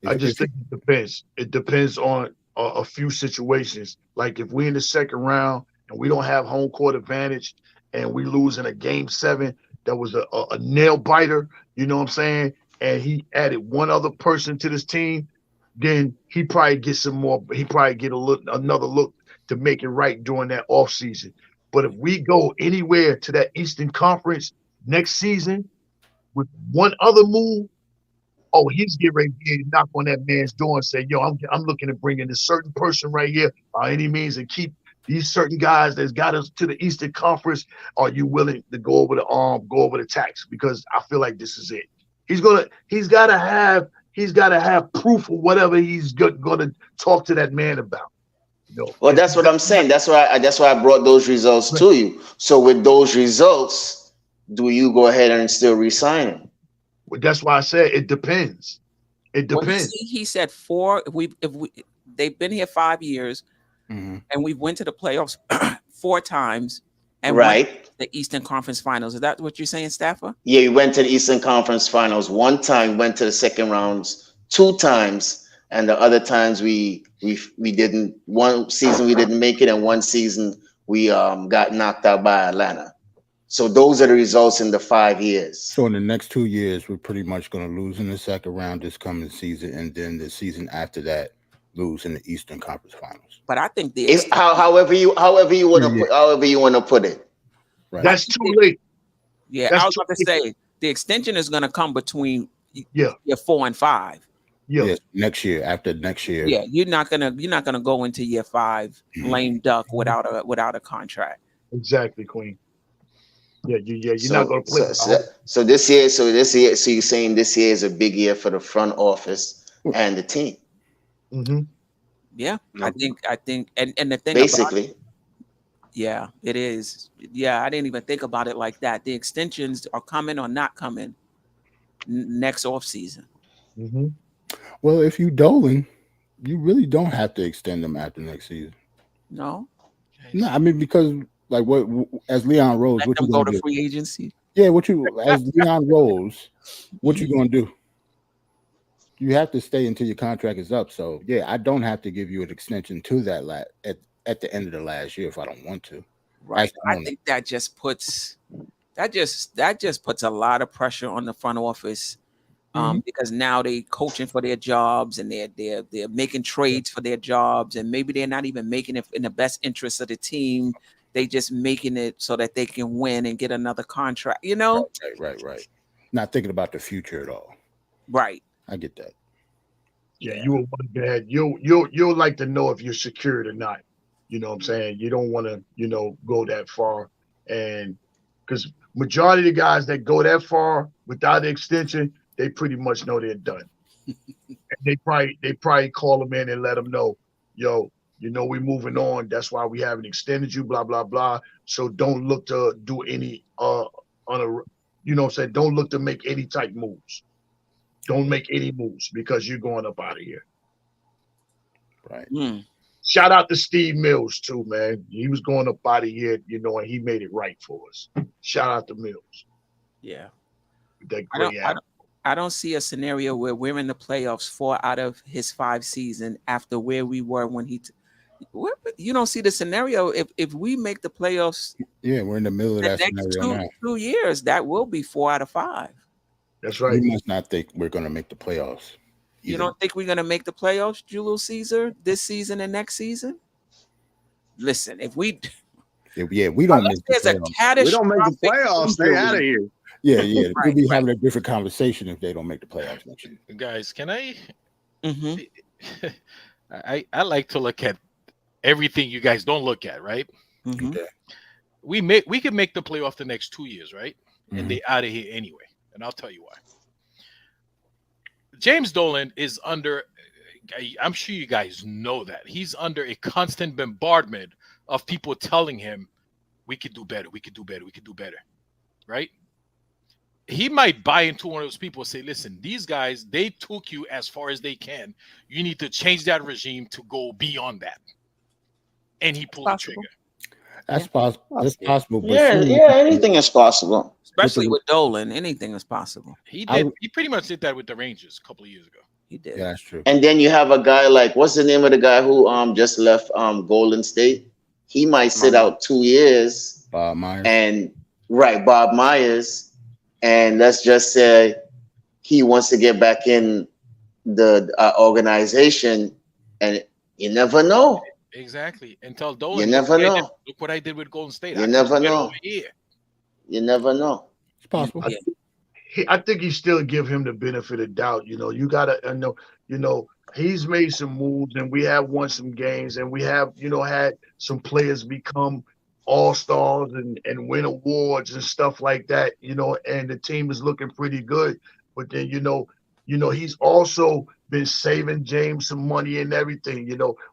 I just think it depends. It depends on a few situations. Like if we're in the second round and we don't have home court advantage and we lose in a game 7, that was a nail biter, you know what I'm saying? And he added one other person to this team, then he probably get some more. He probably get another look to make it right during that off season. But if we go anywhere to that Eastern Conference next season with one other move, oh, he's getting ready to knock on that man's door and say, yo, I'm looking to bring in a certain person right here by any means and keep these certain guys that's got us to the Eastern Conference. Are you willing to go over the tax? Because I feel like this is it. He's gotta have proof of whatever he's gonna talk to that man about. You know? Well, that's what I'm saying. That's why I brought those results to you. So with those results, do you go ahead and still re-sign him? That's why I said it depends. It Well, depends. he said 4. If we they've been here 5 years, and we went to the playoffs 4 times, and went to the Eastern Conference Finals. Is that what you're saying, Staffer? Yeah, we went to the Eastern Conference Finals 1 time, went to the second rounds 2 times, and the other times we didn't. One season we didn't make it, and one season we got knocked out by Atlanta. So those are the results in the 5 years. So in the next 2 years, we're pretty much going to lose in the second round this coming season, and then the season after that, lose in the Eastern Conference Finals. But I think it's however you want to put it. Right. That's too late. Yeah, I was about to say the extension is going to come between year 4 and 5. Yeah, next year, after next year. Yeah, you're not gonna go into year 5 lame duck without a contract. Exactly, Queen. Yeah, you're not gonna play. So this year, so you're saying this year is a big year for the front office and the team. Yeah, I think, and the thing basically. about it, yeah, it is. Yeah, I didn't even think about it like that. The extensions are coming or not coming next off season. Well, if you Dolan, you really don't have to extend them after next season. No, I mean, because like what as Leon Rose, let what them you go gonna to do? free agency. Yeah, as Leon Rose, what you gonna do? You have to stay until your contract is up. So yeah, I don't have to give you an extension to that at the end of the last year if I don't want to. Right. I think that just puts a lot of pressure on the front office. Because now they coaching for their jobs and they're making trades for their jobs, and maybe they're not even making it in the best interest of the team. They just making it so that they can win and get another contract, you know? Right. Not thinking about the future at all. Right. I get that. Yeah, you will want to ahead. You'll like to know if you're secured or not. You know what I'm saying? You don't want to, go that far. And because majority of the guys that go that far without the extension, they pretty much know they're done. And they probably call them in and let them know, yo, we're moving on. That's why we haven't extended you, blah, blah, blah. So don't look to do any don't look to make any type moves. Don't make any moves because you're going up out of here. Right. Shout out to Steve Mills too, man. He was going up out of here, and he made it right for us. Shout out to Mills. Yeah. That great I don't see a scenario where we're in the playoffs 4 out of his 5 seasons after where we were when you don't see the scenario if we make the playoffs. Yeah, we're in the middle of that scenario now. 2 years, that will be 4 out of 5. That's right. We must not think we're going to make the playoffs. You don't think we're going to make the playoffs, Julius Caesar, this season and next season? Listen, if we don't make we don't make the playoffs, stay out of here. Yeah. We'll be having a different conversation if they don't make the playoffs next year. Guys, can I? I like to look at everything you guys don't look at, right? Okay. We can make the playoff the next 2 years, right? And they out of here anyway. And I'll tell you why. James Dolan is under, I'm sure you guys know that, he's under a constant bombardment of people telling him, we could do better, right? He might buy into one of those people and say, listen, these guys, they took you as far as they can. You need to change that regime to go beyond that. And he pulled the trigger. That's possible. That's possible. But Anything is possible. Especially with Dolan, anything is possible. He did. He pretty much did that with the Rangers a couple of years ago. He did. Yeah, that's true. And then you have a guy like, what's the name of the guy who just left Golden State? He might sit out 2 years. Bob Myers. Bob Myers. And let's just say he wants to get back in the organization, and you never know. Exactly. And tell Dolan, You never know. Look what I did with Golden State. You never know. Over here. You never know. It's possible. I think he still give him the benefit of doubt. You gotta know, he's made some moves, and we have won some games, and we have, had some players become all-stars and win awards and stuff like that, and the team is looking pretty good. But then, he's also been saving James some money and everything.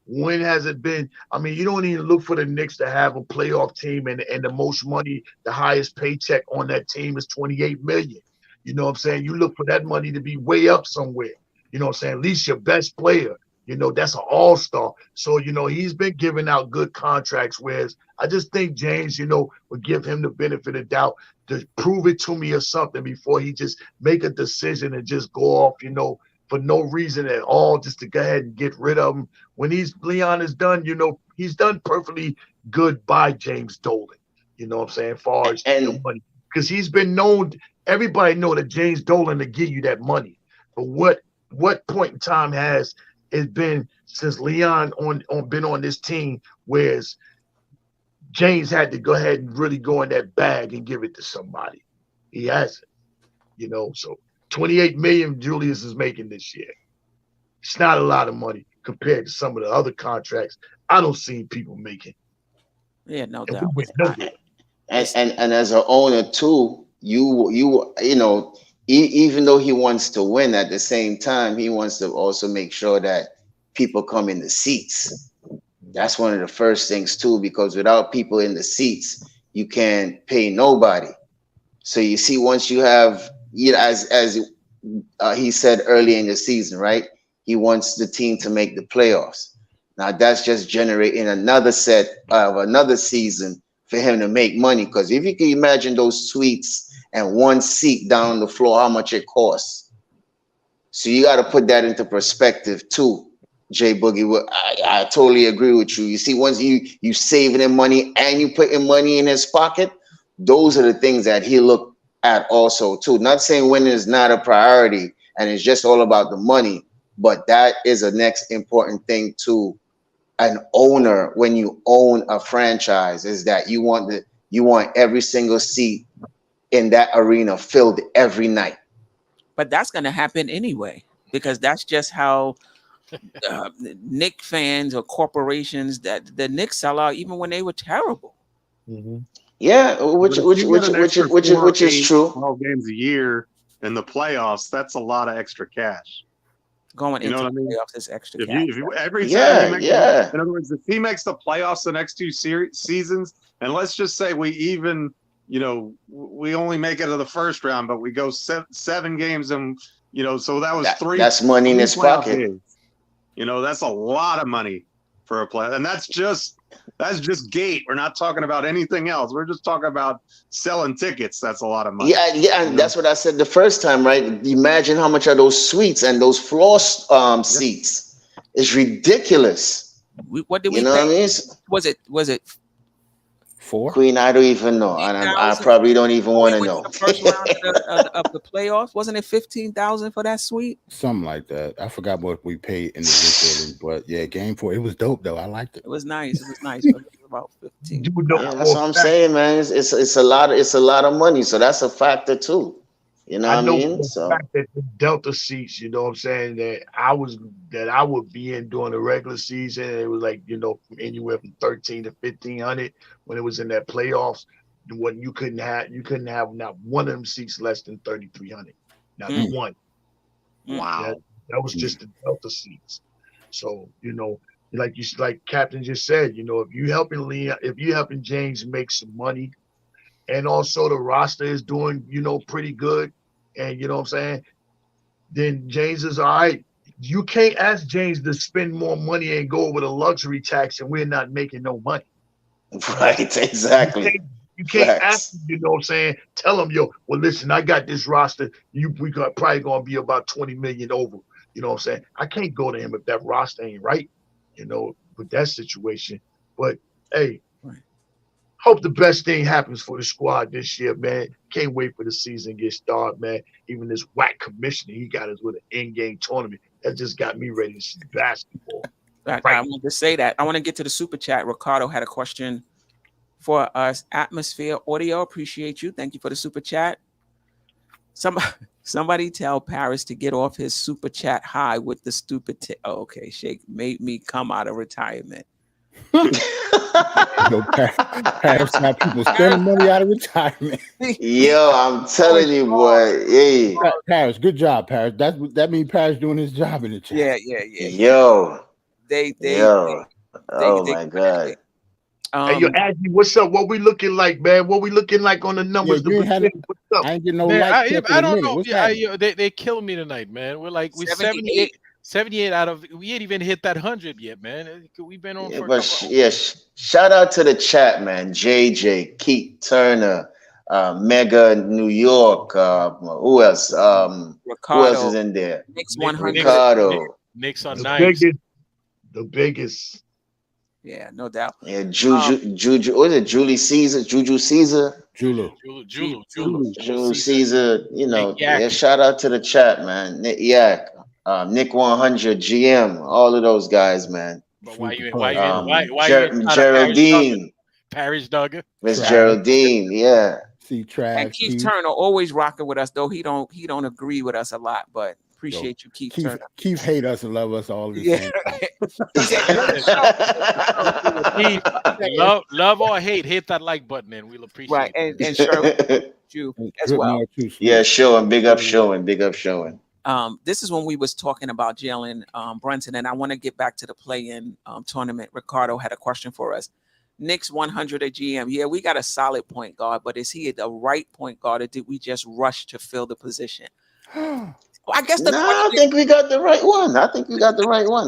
When has it been? I mean, you don't even look for the Knicks to have a playoff team, and the most money, the highest paycheck on that team is $28 million. You know what I'm saying? You look for that money to be way up somewhere. You know what I'm saying? At least your best player, that's an all-star. So, he's been giving out good contracts, whereas I just think James, would give him the benefit of doubt to prove it to me or something before he just make a decision and just go off, for no reason at all, just to go ahead and get rid of him. When Leon is done, he's done perfectly good by James Dolan. You know what I'm saying? As far as the money. Because he's been known, everybody know that James Dolan to give you that money. But what point in time has it been since Leon been on this team, whereas James had to go ahead and really go in that bag and give it to somebody? He hasn't. So $28 million Julius is making this year. It's not a lot of money compared to some of the other contracts I don't see people making. Yeah, no doubt. And as an owner too, even though he wants to win, at the same time, he wants to also make sure that people come in the seats. That's one of the first things too, because without people in the seats, you can't pay nobody. So you see, once you have, as he said early in the season, right? He wants the team to make the playoffs. Now that's just generating another set of another season for him to make money. Because if you can imagine those suites and one seat down the floor, how much it costs. So you got to put that into perspective too, Jay Boogie. I totally agree with you. You see, once you saving him money and you putting money in his pocket, those are the things that he look at also too. Not saying winning is not a priority and it's just all about the money, but that is a next important thing to an owner when you own a franchise, is that you want every single seat in that arena filled every night. But that's going to happen anyway, because that's just how Knicks fans or corporations, that the Knicks sell out even when they were terrible. Mm-hmm. Yeah, which is true. 12 games a year in the playoffs, that's a lot of extra cash. Going into the playoffs is extra cash. Every time in other words, if he makes the playoffs the next two seasons, and let's just say we even, we only make it to the first round, but we go 7 games, and so that was 3. That's money in his pocket. Games. That's a lot of money for a player, and that's just gate. We're not talking about anything else. We're just talking about selling tickets. That's a lot of money. Yeah, and that's what I said the first time, right? Imagine how much are those suites and those floor seats. It's ridiculous. What did we pay? What I mean? Was it 4? Queen, I don't even know. I probably don't even want to know. The first round of the playoffs, wasn't it $15,000 for that suite? Something like that. I forgot what we paid individually, but yeah, game 4. It was dope though. I liked it. It was nice. It was about 15. Yeah, that's what I'm saying, man. It's a lot of money, so that's a factor too. You know what I mean? The fact that the Delta seats, you know what I'm saying, that I would be in during the regular season. It was like, anywhere from 1,300 to 1,500 when it was in that playoffs. When you couldn't have not one of them seats less than 3,300. Not one. Wow. That was just the Delta seats. So, like Captain just said, if you helping James make some money, and also the roster is doing, pretty good, and you know what I'm saying, then James is all right. You can't ask James to spend more money and go over the luxury tax, and we're not making no money. Right, exactly. You can't ask him, you know what I'm saying? Tell him, well, listen, I got this roster. Probably going to be about 20 million over. You know what I'm saying? I can't go to him if that roster ain't right, with that situation. But, hey, hope the best thing happens for the squad this year, man. Can't wait for the season to get started, man. Even this whack commissioner, he got us with an in-game tournament. That just got me ready to see basketball. I want to say that. I want to get to the super chat. Ricardo had a question for us. Atmosphere Audio, appreciate you. Thank you for the super chat. Somebody tell Paris to get off his super chat high with the stupid. Okay, Shake made me come out of retirement. Paris got people spending money out of retirement. Yo, I'm telling you, boy. Hey, Paris, good job, Paris. That means Paris doing his job in the chat. Yeah. Yo. They Oh my God. Hey, yo, Aggie, what's up? What we looking like, man? What we looking like on the numbers? Yeah, What's up? I ain't getting no Man, light. I don't know. What's Yeah, they killing me tonight, man. We're 78 out of. We ain't even hit that 100 yet, man. We've been on for a couple. Shout out to the chat, man. JJ, Keith Turner, Mega New York. Who else? Ricardo, who else is in there? Knicks 100. Ricardo. Knicks on the nice. The biggest. Yeah, no doubt. Yeah, Juju. What is it? Juju Caesar. Juju Caesar. Juju Caesar. You know. Yeah. Shout out to the chat, man. Nick Yak, Nick 100, GM, all of those guys, man. But why Geraldine. Paris Duggar. Miss Geraldine. Yeah. See, Trav. And Keith Turner always rocking with us, though he don't agree with us a lot, but appreciate you, Keith Turner. Keith hate us and love us all the same. Love or hit that like button and we'll appreciate right. And Shirley, you as well. Yeah, showing. Big up showing. This is when we was talking about Jalen Brunson, and I want to get back to the play-in tournament. Ricardo had a question for us. Knicks 100 at GM. Yeah, we got a solid point guard, but is he the right point guard, or did we just rush to fill the position? Well, I guess I think we got the right one.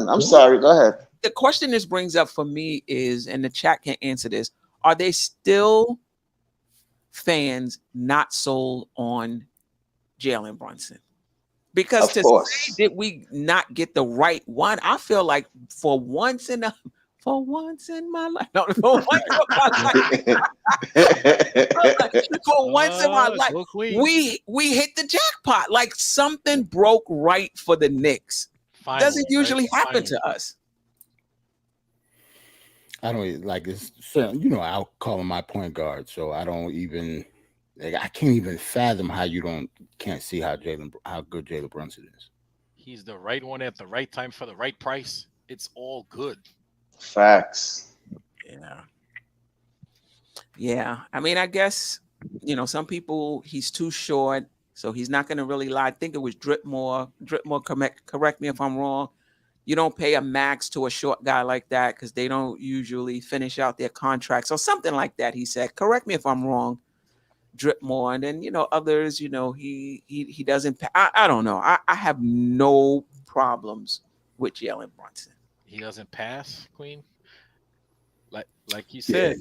I'm sorry. Go ahead. The question this brings up for me is, and the chat can answer this: are they still fans not sold on Jalen Brunson? Because say, did we not get the right one? I feel like for once in my life, we hit the jackpot. Like something broke right for the Knicks. Doesn't usually happen to us. I don't like it's certain, I'll call him my point guard, so I don't even I can't even fathom how you can't see how good Jalen Brunson is. He's the right one at the right time for the right price. It's all good. Facts. Yeah. I mean, I guess some people he's too short, so he's not going to really lie. I think it was Dripmore. Correct me if I'm wrong. You don't pay a max to a short guy like that because they don't usually finish out their contracts or something like that. He said. Correct me if I'm wrong. Dripmore, and then others. He doesn't. I don't know. I have no problems with Jalen Brunson. He doesn't pass, Queen. Like you said,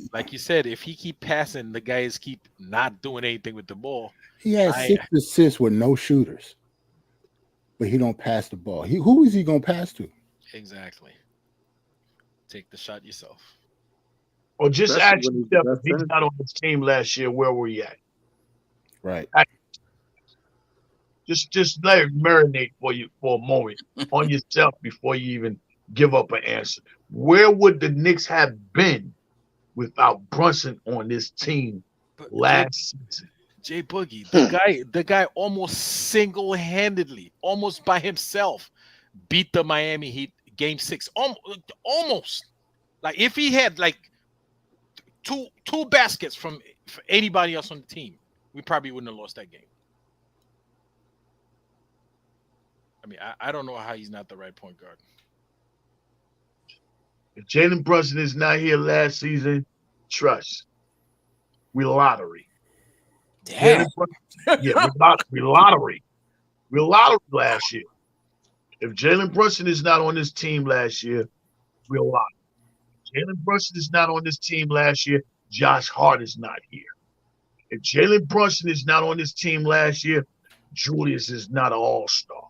if he keep passing, the guys keep not doing anything with the ball. He has 6 assists with no shooters, but he don't pass the ball. Who is he gonna pass to? Exactly. Take the shot yourself. Or just ask yourself, if he's not on this team last year, where were you at? Right. Just let it marinate for a moment on yourself before you even give up an answer. Where would the Knicks have been without Brunson on this team last season? Jay Boogie, the guy almost single-handedly, almost by himself, beat the Miami Heat Game 6. Almost. Like if he had like two baskets from anybody else on the team, we probably wouldn't have lost that game. I mean, I don't know how he's not the right point guard. If Jalen Brunson is not here last season, trust. We lottery. Damn. Yeah, we lottery. We lottery last year. If Jalen Brunson is not on this team last year, we'll lottery. Jalen Brunson is not on this team last year, Josh Hart is not here. If Jalen Brunson is not on this team last year, Julius is not an all-star.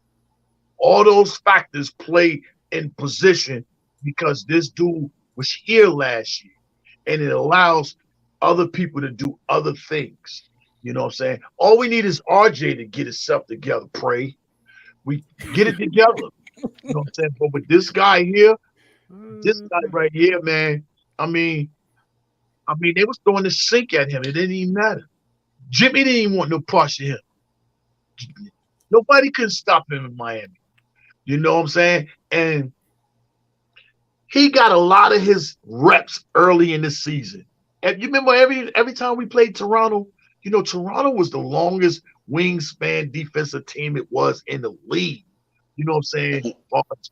All those factors play in position because this dude was here last year, and it allows other people to do other things. You know what I'm saying? All we need is RJ to get himself together, pray. We get it together. You know what I'm saying? But with this guy here, This guy right here, man. I mean, they was throwing the sink at him. It didn't even matter. Jimmy didn't even want no parts of him. Nobody could stop him in Miami. You know what I'm saying? And he got a lot of his reps early in the season. And you remember every time we played Toronto, Toronto was the longest wingspan defensive team it was in the league. You know what I'm saying?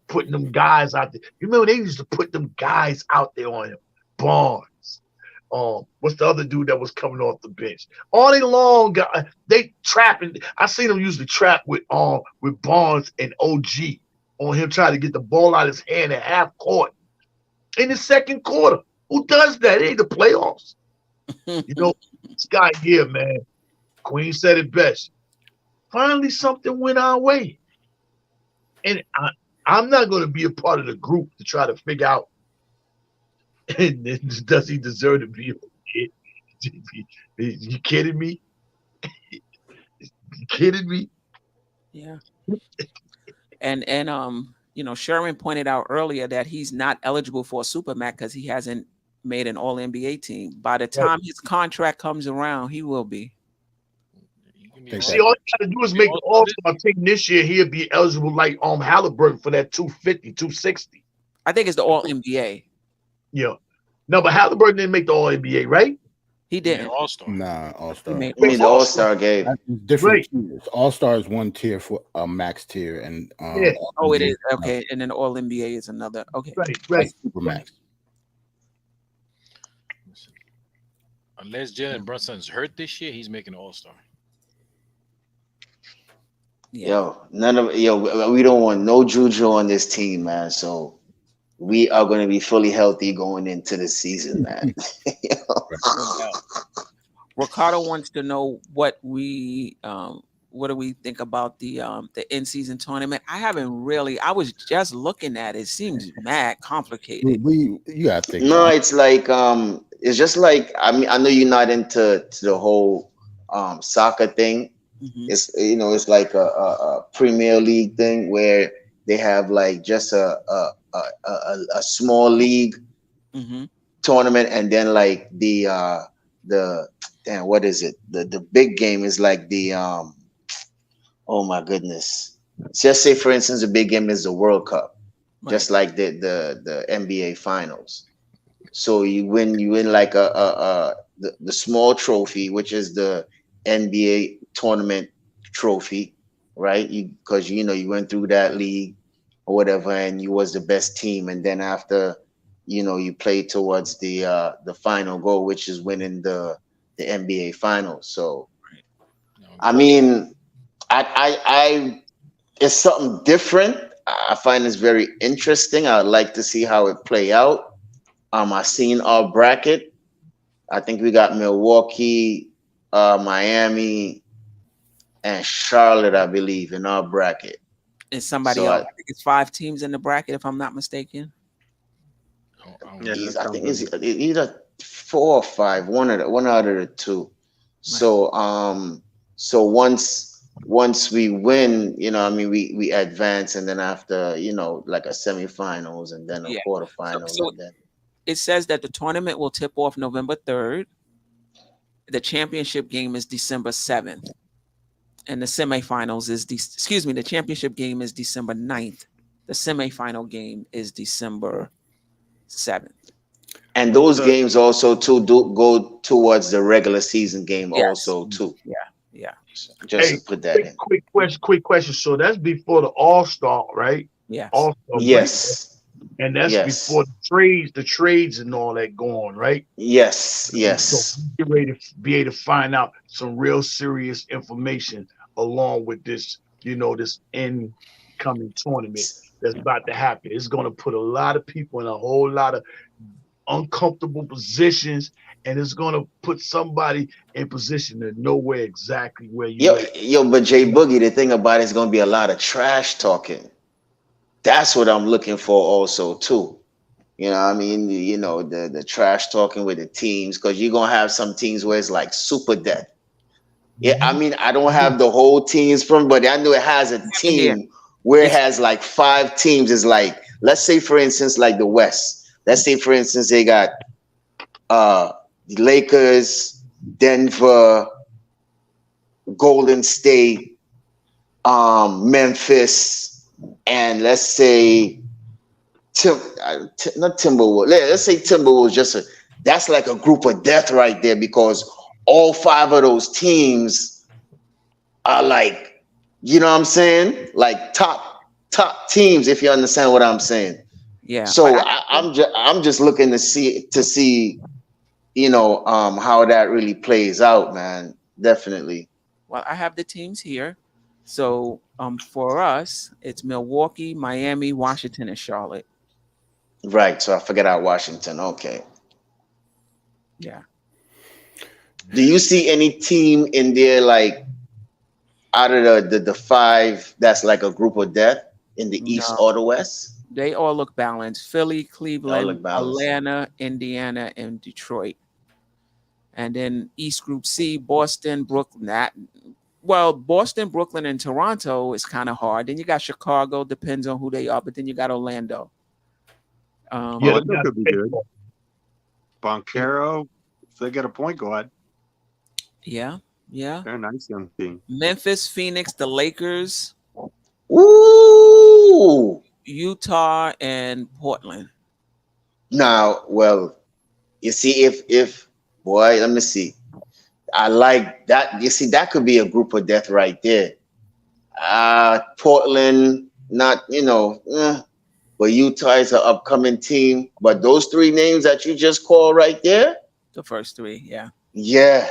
Putting them guys out there. You remember they used to put them guys out there on him. Barnes. What's the other dude that was coming off the bench? All day long, they trapping. I seen them usually trap with Barnes and OG on him trying to get the ball out of his hand at half court in the second quarter. Who does that? It ain't the playoffs. This guy here, man. Queen said it best. Finally, something went our way. And I'm not going to be a part of the group to try to figure out, does he deserve to be here? You kidding me? You kidding me? Yeah. And Sherman pointed out earlier that he's not eligible for a Supermax because he hasn't made an All-NBA team. By the time his contract comes around, he will be. See, all you gotta do is make the All-Star team this year. He'll be eligible like Halliburton for that 250, 260. I think it's the All-NBA. Yeah. No, but Halliburton didn't make the All-NBA, right? He didn't. All-Star. Nah, All-Star. You mean the All-Star game? Different tiers. All-Star is one tier for a max tier, and oh, it is okay. And then the All-NBA is another. Okay, right. Super max. Unless Jalen Brunson's hurt this year, he's making an All-Star. Yeah. We don't want no juju on this team, man. So we are going to be fully healthy going into the season, man. Ricardo wants to know what do we think about the in-season tournament. I was just looking at it. It seems mad complicated. You gotta think. No, it's like it's just like I know you're not into the whole soccer thing. Mm-hmm. It's like a Premier League thing where they have like just a small league tournament, and then like the what is it? The big game is like the oh my goodness. Just say for instance the big game is the World Cup, just like the NBA finals. So you win like the small trophy, which is the NBA tournament trophy, right? Because you went through that league or whatever, and you was the best team, and then after you play towards the final goal, which is winning the NBA finals. So I mean, I it's something different. I find this very interesting. I'd like to see how it play out. I seen our bracket. I think we got Milwaukee, Miami, and Charlotte, I believe, in our bracket. Is somebody else? I think it's 5 teams in the bracket, if I'm not mistaken. I think it's either 4 or 5, one out of the two. Right. So once we win, we advance, and then after like a semifinals, and then a quarterfinal. So and then it says that the tournament will tip off November 3rd. The championship game is December 7th. And the semifinals is the championship game is December 9th. The semifinal game is December 7th. And those games also too go towards the regular season game also too. Yeah. Just to put that in. Quick question. So that's before the All-Star, right? Yeah. Yes. And that's before the trades and all that going, right? Yes. So get ready to be able to find out some real serious information along with this, this incoming tournament that's about to happen. It's going to put a lot of people in a whole lot of uncomfortable positions, and it's going to put somebody in position to know exactly where you are. But Jay Boogie, the thing about it is going to be a lot of trash talking. That's what I'm looking for also too. The trash talking with the teams, because you're going to have some teams where it's like super dead. Yeah, I mean, I don't have the whole teams but I know it has a team where it has like 5 teams. It's like let's say for instance, like the West. Let's say for instance they got the Lakers, Denver, Golden State, Memphis, and let's say not Timberwolves. Let's say Timberwolves. That's like a group of death right there, because all 5 of those teams are like, you know what I'm saying? Like top teams, if you understand what I'm saying. Yeah. So I'm just looking to see, you know, how that really plays out, man. Definitely. Well, I have the teams here. So for us, it's Milwaukee, Miami, Washington, and Charlotte. Right. So I forget out Washington. Okay. Yeah. Do you see any team in there like out of the 5 that's like a group of death in the East No. or the West? They all look balanced. Philly, Cleveland, look balanced. Atlanta, Indiana, and Detroit. And then East Group C, Boston, Brooklyn. Boston, Brooklyn, and Toronto is kind of hard. Then you got Chicago, depends on who they are. But then you got Orlando. Orlando could be good. Boncaro, if they get a point guard. Yeah. They're a nice young team. Memphis, Phoenix, the Lakers. Ooh. Utah, and Portland. Now, well, you see, if boy, let me see. I like that. You see, that could be a group of death right there. Portland, not, you know, but Utah is an upcoming team. But those 3 names that you just called right there, The first 3, yeah. Yeah.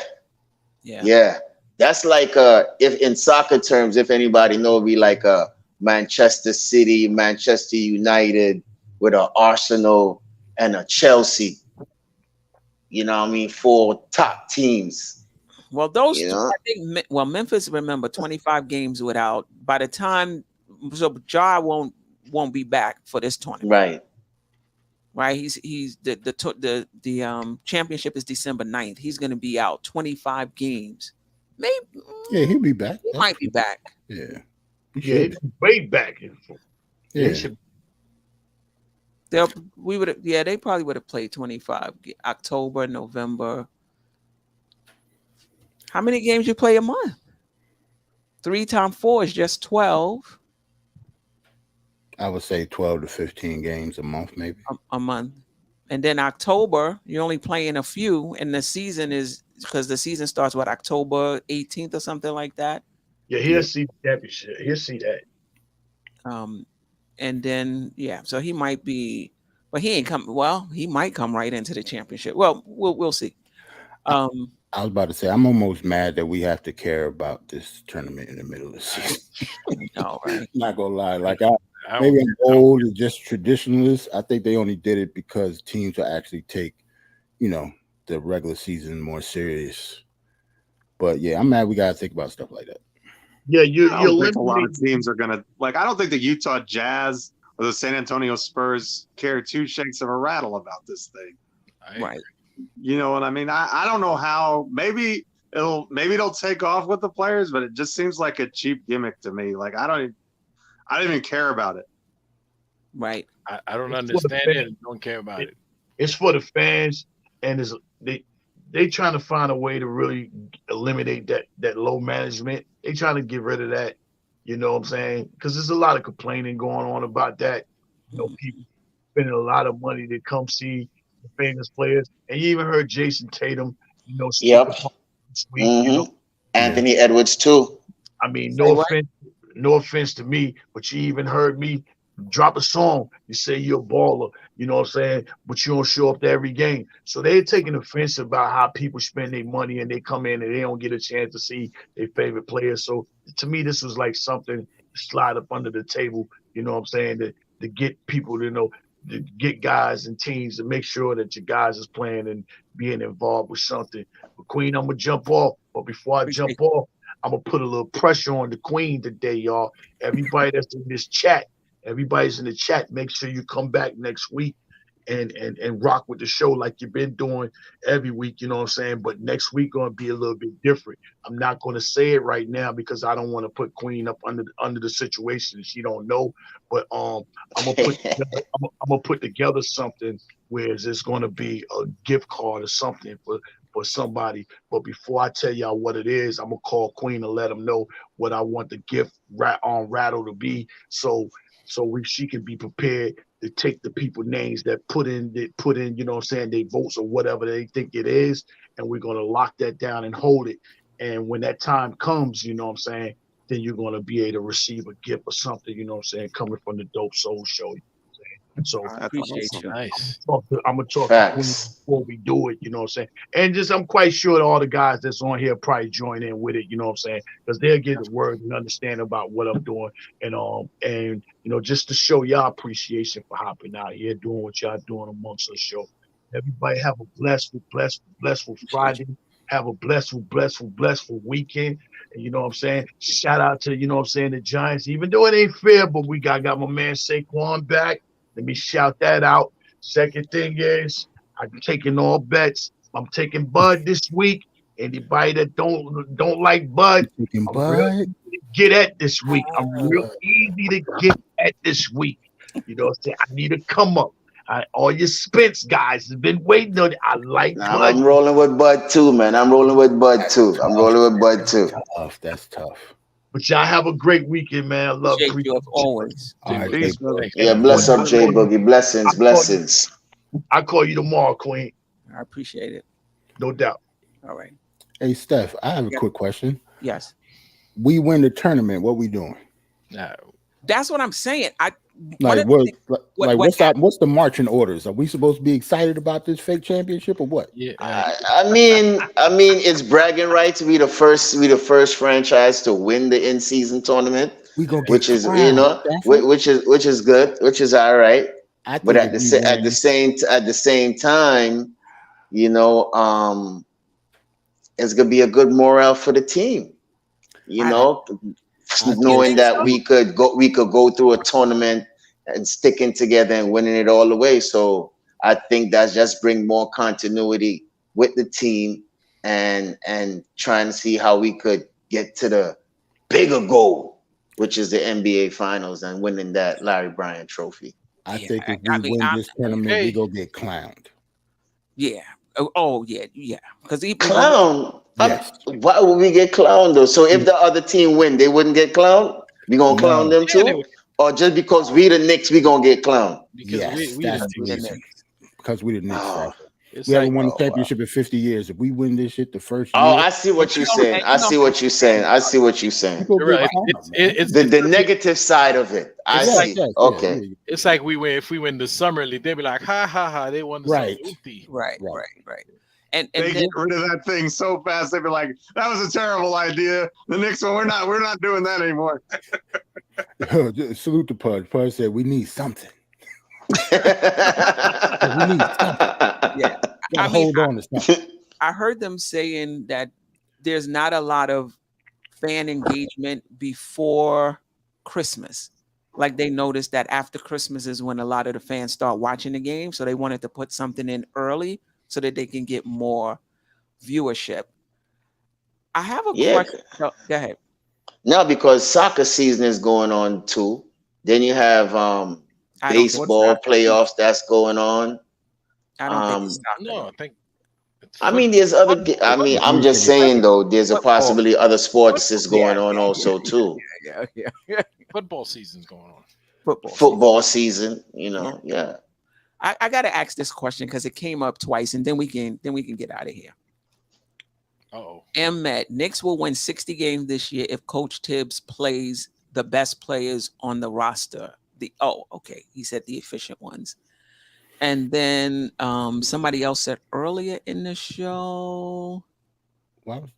That's like if in soccer terms, if anybody know, it'd be like a Manchester City, Manchester United with an Arsenal and a Chelsea. You know what I mean? 4 top teams. Well, those You two, know? I think. Well, Memphis, remember, 25 games without. By the time, so Ja won't be back for this tournament. Right. He's the championship is December 9th. He's going to be out 25 games. Maybe. Yeah, he'll be back. He might be back. Yeah. It's way back. Yeah. They probably would have played 25 October, November. How many games you play a month? 3 times 4 is just 12. I would say 12 to 15 games a month, maybe. A month. And then October, you're only playing a few, and the season is because the season starts October 18th or something like that. Yeah, he'll see the championship. He'll see that. And then so he might be, but he ain't come. Well, he might come right into the championship. Well, we'll see. I was about to say, I'm almost mad that we have to care about this tournament in the middle of the season. No, right? Not gonna lie, like maybe I'm old and just traditionalist. I think they only did it because teams will actually take, you know, the regular season more serious. But yeah, I'm mad we gotta think about stuff like that. Yeah, I don't think a lot of teams are gonna I don't think the Utah Jazz or the San Antonio Spurs care 2 shakes of a rattle about this thing. Right. You know what I mean? I don't know how. Maybe it'll take off with the players, but it just seems like a cheap gimmick to me. Like I don't even care about it. Right. I don't understand it and don't care about it. It's for the fans, and they trying to find a way to really eliminate that low management. They trying to get rid of that. You know what I'm saying? Because there's a lot of complaining going on about that. You know, people spending a lot of money to come see the famous players, and you even heard Jason Tatum. You know, this week, you know, Anthony Edwards too. I mean, no offense to me, but you even heard me drop a song. You say you're a baller, you know what I'm saying? But you don't show up to every game. So they're taking offense about how people spend their money and they come in and they don't get a chance to see their favorite players. So to me, this was like something to slide up under the table, you know what I'm saying, to get people to know, to get guys and teams to make sure that your guys is playing and being involved with something. But Queen, I'm going to jump off. But before I jump off, I'm going to put a little pressure on the Queen today, y'all. Everybody that's in this chat, everybody's in the chat, make sure you come back next week. and rock with the show like you've been doing every week, you know what I'm saying? But next week gonna be a little bit different. I'm not gonna say it right now because I don't want to put Queen up under the situation that she don't know. But I'm gonna put together something where it's gonna be a gift card or something for somebody. But before I tell y'all what it is, I'm gonna call Queen and let them know what I want the gift rattle to be, so she can be prepared to take the people names that put in, you know what I'm saying, they votes or whatever they think it is, and we're gonna lock that down and hold it. And when that time comes, you know what I'm saying, then you're gonna be able to receive a gift or something, you know what I'm saying, coming from the Dope Soul Show. So I appreciate you. Nice. I'm gonna talk to Queen Facts. before we do it, you know what I'm saying? And just I'm quite sure all the guys that's on here probably join in with it, you know what I'm saying? Because they'll get the word and understand about what I'm doing. And you know, just to show y'all appreciation for hopping out here, doing what y'all doing amongst the show. Everybody have a blessful Friday. Have a blessful weekend. And you know what I'm saying? Shout out to, you know what I'm saying, the Giants, even though it ain't fair, but we got my man Saquon back. Let me shout that out. Second thing is, I'm taking all bets. I'm taking Bud this week. Anybody that don't like Bud, Chicken I'm real Bud. easy to get at this week. I'm real easy to get at this week. You know what I'm saying? I need to come up. All your Spence guys have been waiting on it. I like Nah, Bud. I'm rolling with Bud too, man. I'm rolling with Bud too. I'm rolling with Bud too. Tough. That's tough. But y'all have a great weekend, man. I love Appreciate you as always. All right, Peace, Jay. brother. Yeah, bless up, J Boogie. Blessings. I'll call you tomorrow, Queen. I appreciate it. No doubt. All right. Hey, Steph, I have a Yeah. quick question. Yes. We win the tournament. What we doing? Nah, That's what I'm saying. Like what's the marching orders? Are we supposed to be excited about this fake championship or what? yeah. I mean, it's bragging rights to be the first franchise to win the in-season tournament, We gonna get which is crowned, Stafford. which is good, which is all right. I think But at if the we at win- the same time, you know, it's gonna be a good morale for the team. You know, knowing that we could go through a tournament and sticking together and winning it all the way. So I think that's just bring more continuity with the team and trying to see how we could get to the bigger goal, which is the NBA Finals and winning that Larry Bryant Trophy. I think if we win this tournament, we go get clowned. Yeah. Oh yeah. Because Clown. Yes. Why would we get clowned though? So if the other team win, they wouldn't get clowned? We gonna clown them too? Or just because we the Knicks, we gonna get clowned? Because Yes, we that's the the Knicks. reason. Because we the Knicks. Oh. It's We like, haven't won a championship in 50 years. If we win this shit the first year, Oh, I see what you're saying. I see what you're saying. right, it's The negative side of it. I see. Okay. It's like if we win the summer league, they'd be like, ha ha ha, they won the Right. summer league. Right. And They then, get rid of that thing so fast. They'd be like, "That was a terrible idea." The Knicks one, we're not doing that anymore. Salute to Pudge. Pudge said we need something. yeah. Hold on to something. I heard them saying that there's not a lot of fan engagement before Christmas. Like they noticed that after Christmas is when a lot of the fans start watching the game. So they wanted to put something in early so that they can get more viewership. I have a question. Oh, go ahead. No, because soccer season is going on too. Then you have baseball playoffs that's going on. I don't think no, I think I mean, there's other. I mean, I'm just saying though. There's a possibility other sports is going on also too. Yeah. Football season's going on. Football season, you know. Yeah. I got to ask this question because it came up twice, and then we can get out of here. Met Knicks will win 60 games this year if Coach Tibbs plays the best players on the roster. He said the efficient ones. And then somebody else said earlier in the show. Well,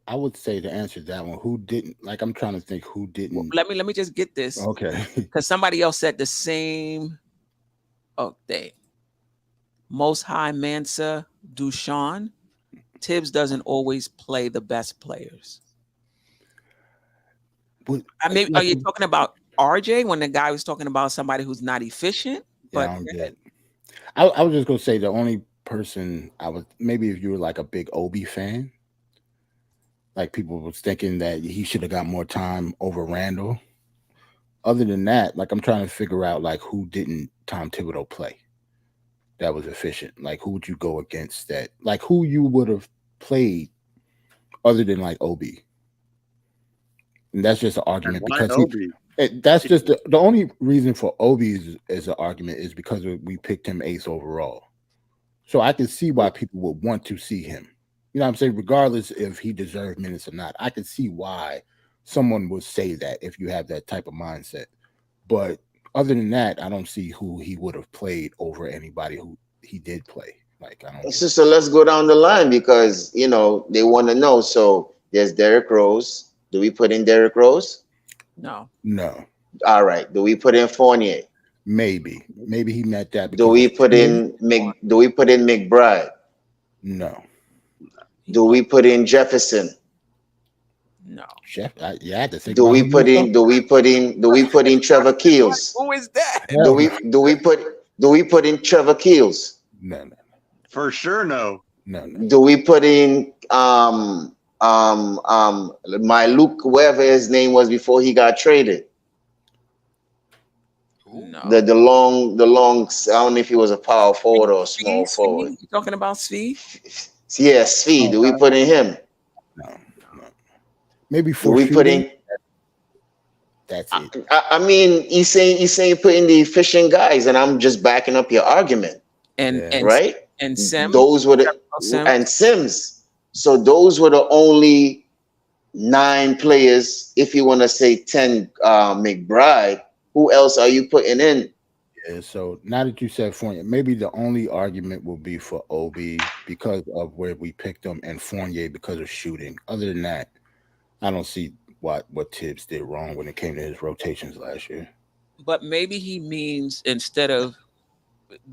I would say to answer that one, who didn't? Like, I'm trying to think who didn't. Well, let me just get this. Okay. Because somebody else said the same. Most High Mansa Dushan. Tibbs doesn't always play the best players. Are you talking about RJ when the guy was talking about somebody who's not efficient? Yeah, I don't get it. I was just gonna say the only person I was maybe if you were like a big Obi fan, like people was thinking that he should have got more time over Randall. Other than that, like I'm trying to figure out like who didn't Tom Thibodeau play that was efficient. Like who would you go against that? Like who you would have played other than like Obi. And that's just an argument Why because Obi? that's just the only reason for Obi as an argument is because we picked him 8th overall. So I can see why people would want to see him. You know what I'm saying? Regardless if he deserved minutes or not, I can see why someone would say that if you have that type of mindset. But other than that, I don't see who he would have played over anybody who he did play. Like I don't. So let's go down the line because they want to know. So there's Derrick Rose. Do we put in Derrick Rose? No. No. All right. Do we put in Fournier? Maybe he met that. Do we put in McBride? No. Do we put in Jefferson? No. Jeff, I had to think. Do we put in Trevor Keels? Who is that? Do we put in Trevor Keels? No. For sure, no. No. Do we put in my Luke, whoever his name was before he got traded? No. The long, I don't know if he was a power forward or a small forward. You talking about Steve? Yeah, Svi. Do we put in him? No. Maybe do we put in? That's it. I mean, he's saying put in the efficient guys, and I'm just backing up your argument. And right? And Sims. Those were and Sims. So those were the only 9 players. If you want to say 10, McBride. Who else are you putting in? Yeah, so now that you said Fournier, maybe the only argument will be for Obi because of where we picked him and Fournier because of shooting. Other than that, I don't see what Tibbs did wrong when it came to his rotations last year. But maybe he means instead of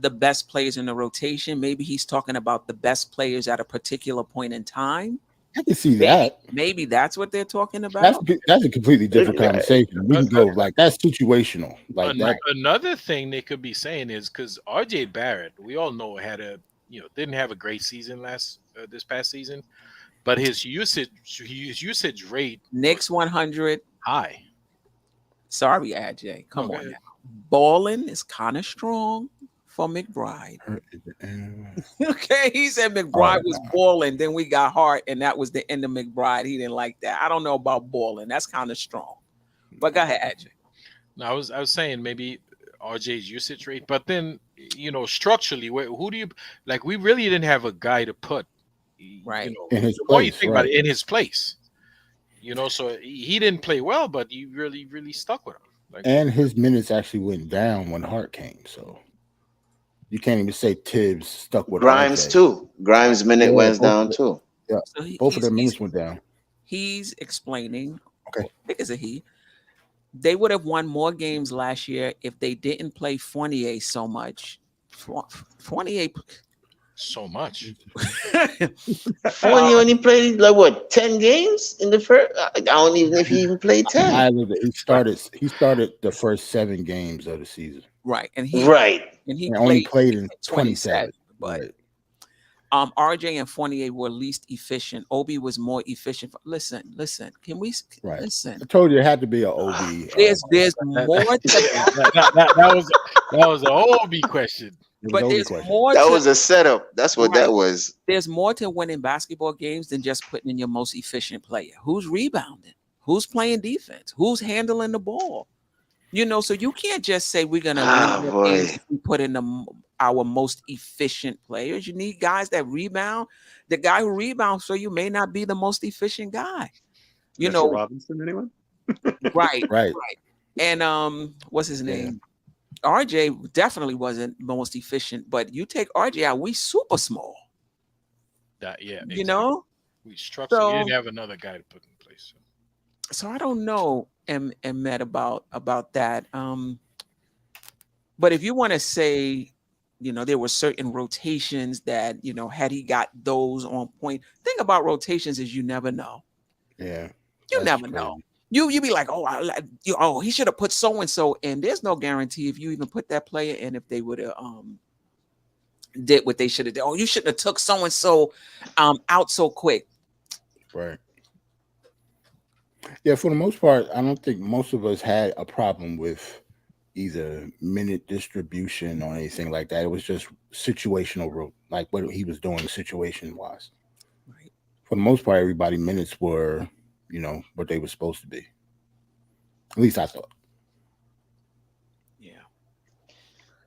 the best players in the rotation, maybe he's talking about the best players at a particular point in time. I can see that. Maybe that's what they're talking about. That's a completely different conversation. We can go like that's situational. Like that. Another thing they could be saying is because RJ Barrett, we all know didn't have a great season this past season, but his usage rate Knicks 100 high. Sorry, AJ. Come on now. Balling is kind of strong for McBride. Okay, he said McBride was balling. Then we got Hart, and that was the end of McBride. He didn't like that. I don't know about balling. That's kind of strong. But go ahead, AJ. No, I was saying maybe RJ's usage rate, but then structurally, who do you like? We really didn't have a guy to put right in his place. place. You think about it, in his place. So he didn't play well, but you really stuck with him. And his minutes actually went down when Hart came, so you can't even say Tibbs stuck with Grimes RJ. too. Grimes' minute went down too. Yeah, so both of their minutes went down. He's explaining. Okay, I think it's a he. They would have won more games last year if they didn't play Fournier so much. Fournier. So much. Fournier only played 10 games in the first. I don't even know if he even played 10. He started the first 7 games of the season. Right, and he only played in 27. But RJ and Fournier were least efficient. Obi was more efficient. Listen. Can we listen? I told you it had to be an Obi. There's more. That was an Obi question. But there's more. That was a setup. That's what that was. There's more to winning basketball games than just putting in your most efficient player. Who's rebounding? Who's playing defense? Who's handling the ball? So you can't just say we're gonna win the games if we put in our most efficient players. You need guys that rebound. The guy who rebounds for you may not be the most efficient guy. Mr. Robinson, anyone? Right. And what's his name? RJ definitely wasn't the most efficient, but you take RJ out, we super small. Exactly. We structured. We didn't have another guy to put in place. So I don't know, Matt, about that. But if you want to say, there were certain rotations that had he got those on point. Thing about rotations is you never know. Yeah, you never know. You be like, he should have put so and so in. There's no guarantee if you even put that player in if they would have did what they should have done. Oh, you shouldn't have took so and so out so quick. Right. Yeah, for the most part, I don't think most of us had a problem with either minute distribution or anything like that. It was just situational, like what he was doing situation wise. Right. For the most part, everybody minutes were, what they were supposed to be. At least I thought. Yeah.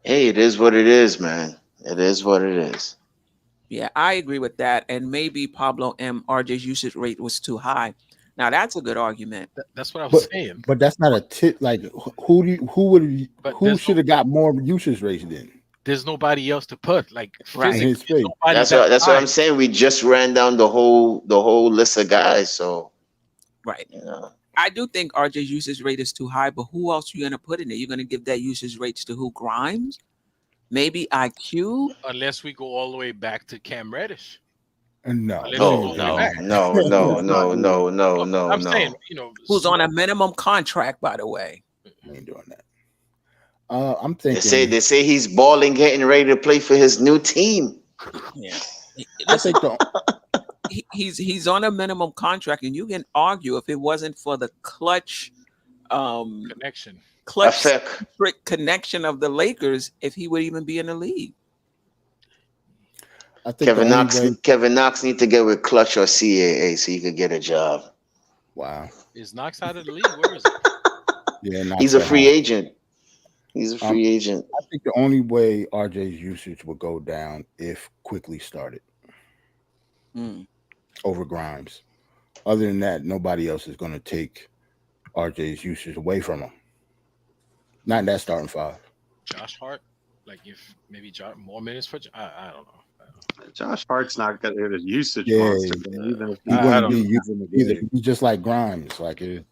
Hey, it is what it is, man. It is what it is. Yeah, I agree with that. And maybe Pablo M. RJ's usage rate was too high. Now that's a good argument. That's what I was saying. But that's not a tip. Like who should have got more usage rates then? There's nobody else to put. Like Right. In his physically, face. That's what I'm saying. We just ran down the whole list of guys. So Right. I do think RJ's usage rate is too high, but who else are you gonna put in there? You're gonna give that usage rates to who? Grimes? Maybe IQ? Unless we go all the way back to Cam Reddish. No. No. I'm saying, who's on a minimum contract, by the way. We ain't doing that. I'm thinking. They say he's balling, getting ready to play for his new team. Yeah. I think he's on a minimum contract, and you can argue if it wasn't for the clutch strict connection of the Lakers, if he would even be in the league. I think Kevin Knox need to get with Clutch or CAA so he could get a job. Wow. Is Knox out of the league? Where is he? Yeah, he's a free agent. He's a free agent. I think the only way RJ's usage would go down if Quickly started over Grimes. Other than that, nobody else is going to take RJ's usage away from him. Not in that starting five. Josh Hart, like if maybe more minutes for I don't know. Josh Hart's not going to hit a usage Yeah, monster. Even if he wouldn't be using either. He's just like Grimes. Like they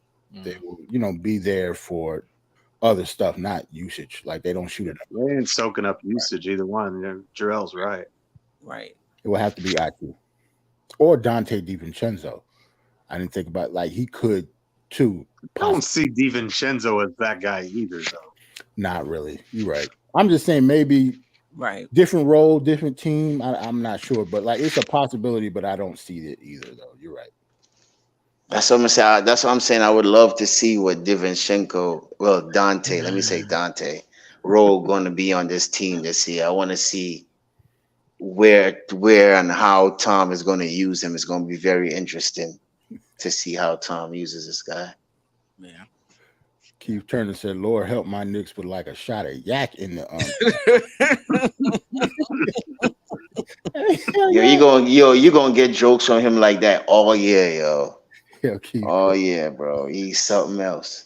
will, be there for other stuff, not usage. Like they don't shoot it up. They ain't soaking up usage either one. Jarrell's right. Right. It would have to be IQ or Dante DiVincenzo. I didn't think about like he could too. I don't see DiVincenzo as that guy either, though. Not really. You're right. I'm just saying maybe. Right. Different role, different team. I'm not sure, but like it's a possibility, but I don't see it either, though. You're right. That's what I'm saying. That's what I'm saying. I would love to see what Dante, let me say Dante, role going to be on this team this year. I want to see where and how Tom is going to use him. It's going to be very interesting to see how Tom uses this guy. Yeah. Keith Turner said, "Lord help my Knicks with like a shot of yak in the." You gonna get jokes from him like that all year, yo. Oh yeah, bro. He's something else.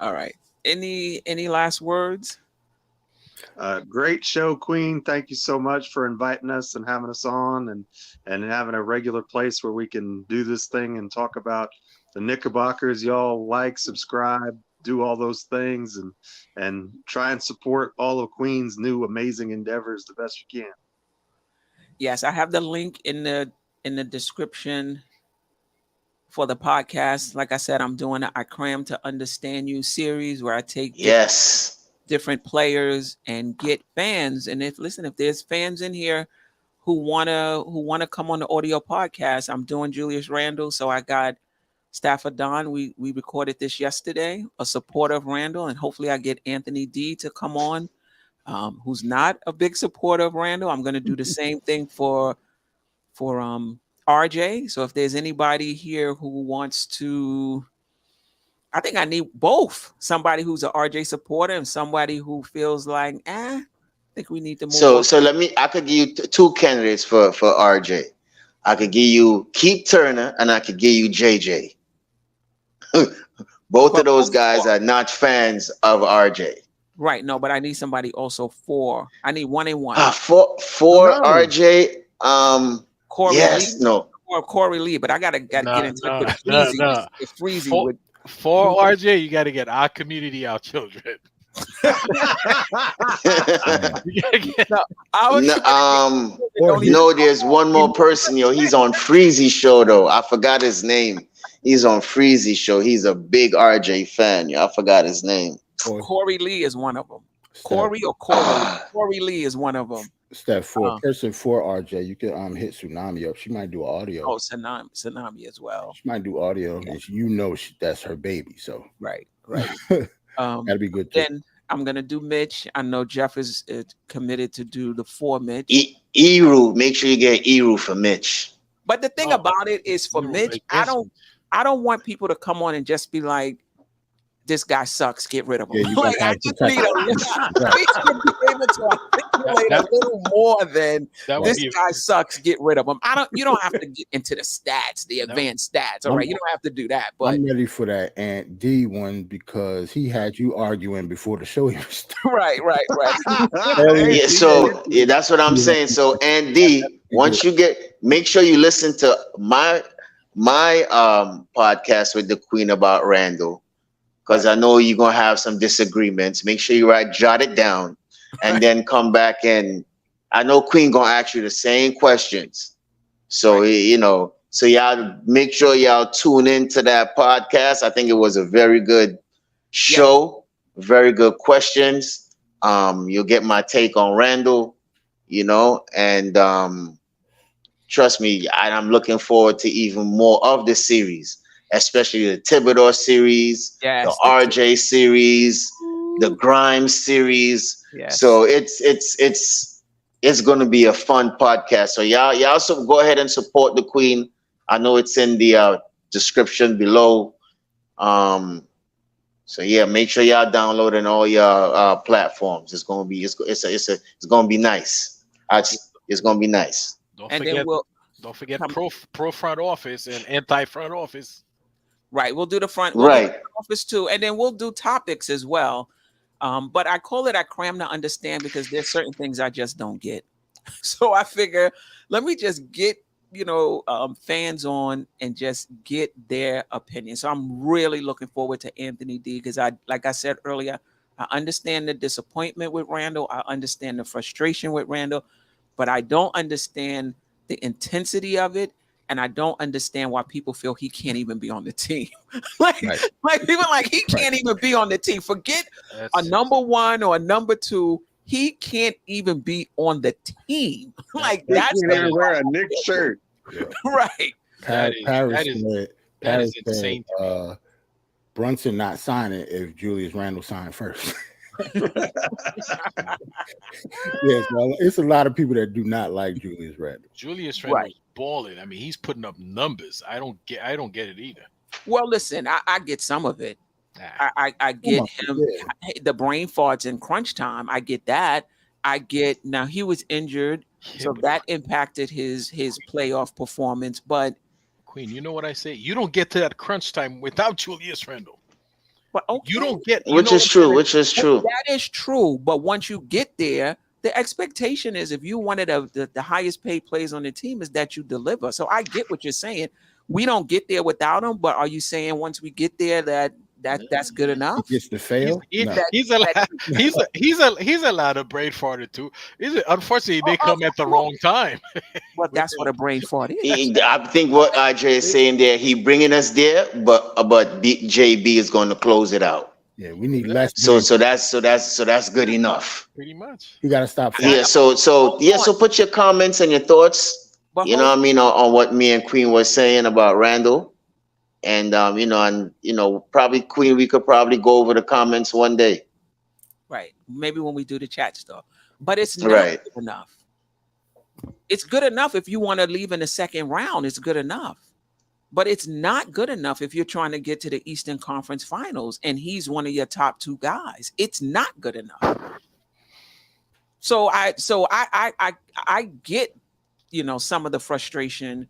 All right. Any last words? Great show, Queen. Thank you so much for inviting us and having us on and having a regular place where we can do this thing and talk about the Knickerbockers. Y'all like, subscribe, do all those things and try and support all of Queen's new amazing endeavors the best you can. Yes, I have the link in the description for the podcast. Like I said, I'm doing I Cram to Understand You series where I take different players and get fans. And if there's fans in here who wanna come on the audio podcast, I'm doing Julius Randle. So I got Stafford Don. We recorded this yesterday, a supporter of Randle, and hopefully I get Anthony D to come on, who's not a big supporter of Randle. I'm going to do the same thing for RJ. So if there's anybody here who wants to, I think I need both. Somebody who's an RJ supporter and somebody who feels like, I think we need to move on. So I could give you two candidates for RJ. I could give you Keith Turner and I could give you JJ. Both of those guys are not fans of RJ. Right. No, but I need somebody also for. I need 1 and 1. For RJ. Corey yes. Lee? No. Or Corey Lee, but I gotta get in touch with Freezy. If Freezy would. For RJ, you got to get our community, our children. No, there's one more person, yo. He's on Freezy show though. I forgot his name. He's on Freezy show. He's a big RJ fan, yo. I forgot his name. Corey Lee is one of them. Corey or Corey? Corey Lee is one of them. Step 4, person 4, RJ. You can hit Tsunami up. She might do audio. Oh, Tsunami as well. She might do audio, and that's her baby. So right. That'd be good too. Then I'm gonna do Mitch. I know Jeff is committed to do the 4 Mitch. Eru, make sure you get Eru for Mitch. But the thing about it is, for Mitch, I don't want people to come on and just be like, this guy sucks, get rid of him. Yeah, like, I just need a able to articulate a little more than this guy sucks, get rid of him. You don't have to get into the stats, the advanced stats. All right. You don't have to do that. But I'm ready for that Ant D one because he had you arguing before the show even started. Right. Yeah, so that's what I'm saying. So Ant D, once you make sure you listen to my podcast with the Queen about Randle. Because I know you're going to have some disagreements. Make sure you jot it down and then come back. And I know Queen going to ask you the same questions. So, so y'all make sure y'all tune into that podcast. I think it was a very good show, very good questions. You'll get my take on Randle, and trust me, I'm looking forward to even more of the series. Especially the Thibodeau series, the RJ series, the Grimes series. Yes. So it's going to be a fun podcast. So y'all also go ahead and support the Queen. I know it's in the description below. So yeah, make sure y'all download on all your platforms. It's going to be going to be nice. It's going to be nice. Don't forget pro front office and anti front office. Right, we'll do the front office too, and then we'll do topics as well. But I call it I cram to understand because there's certain things I just don't get. So I figure let me just get fans on and just get their opinion. So I'm really looking forward to Anthony D because like I said earlier, I understand the disappointment with Randle. I understand the frustration with Randle, but I don't understand the intensity of it. And I don't understand why people feel he can't even be on the team. like people like he can't even be on the team. Forget a number 1 or a number 2. He can't even be on the team. Like that's even wear a Knicks shirt. Right. Paris is insane. Brunson not signing if Julius Randle signed first. Yes, well, it's a lot of people that do not like Julius Randle. Julius Randle is balling. I mean, he's putting up numbers. I don't get it either. Well, listen, I get some of it. I get him the brain farts in crunch time. I get that. Now he was injured, so that impacted his playoff performance. But Queen, you know what I say? You don't get to that crunch time without Julius Randle. But okay. You don't get which is true. That is true. But once you get there, the expectation is if you wanted the highest paid players on the team is that you deliver. So I get what you're saying. We don't get there without him, but are you saying once we get there that's good enough? He gets to fail. He's allowed to brain fart it too. Unfortunately, they come at the wrong time. Well, that's what a brain fart is. I think what RJ is saying there, he bringing us there, but JB is going to close it out. Yeah, we need less. So that's good enough. Pretty much. You got to stop. Yeah. So put your comments and your thoughts. You know what I mean on what me and Queen was saying about Randle. And probably Queen, we could probably go over the comments one day. Right. Maybe when we do the chat stuff. But it's not good enough. It's good enough if you want to leave in the second round. It's good enough. But it's not good enough if you're trying to get to the Eastern Conference Finals and he's one of your top 2 guys. It's not good enough. So I get, some of the frustration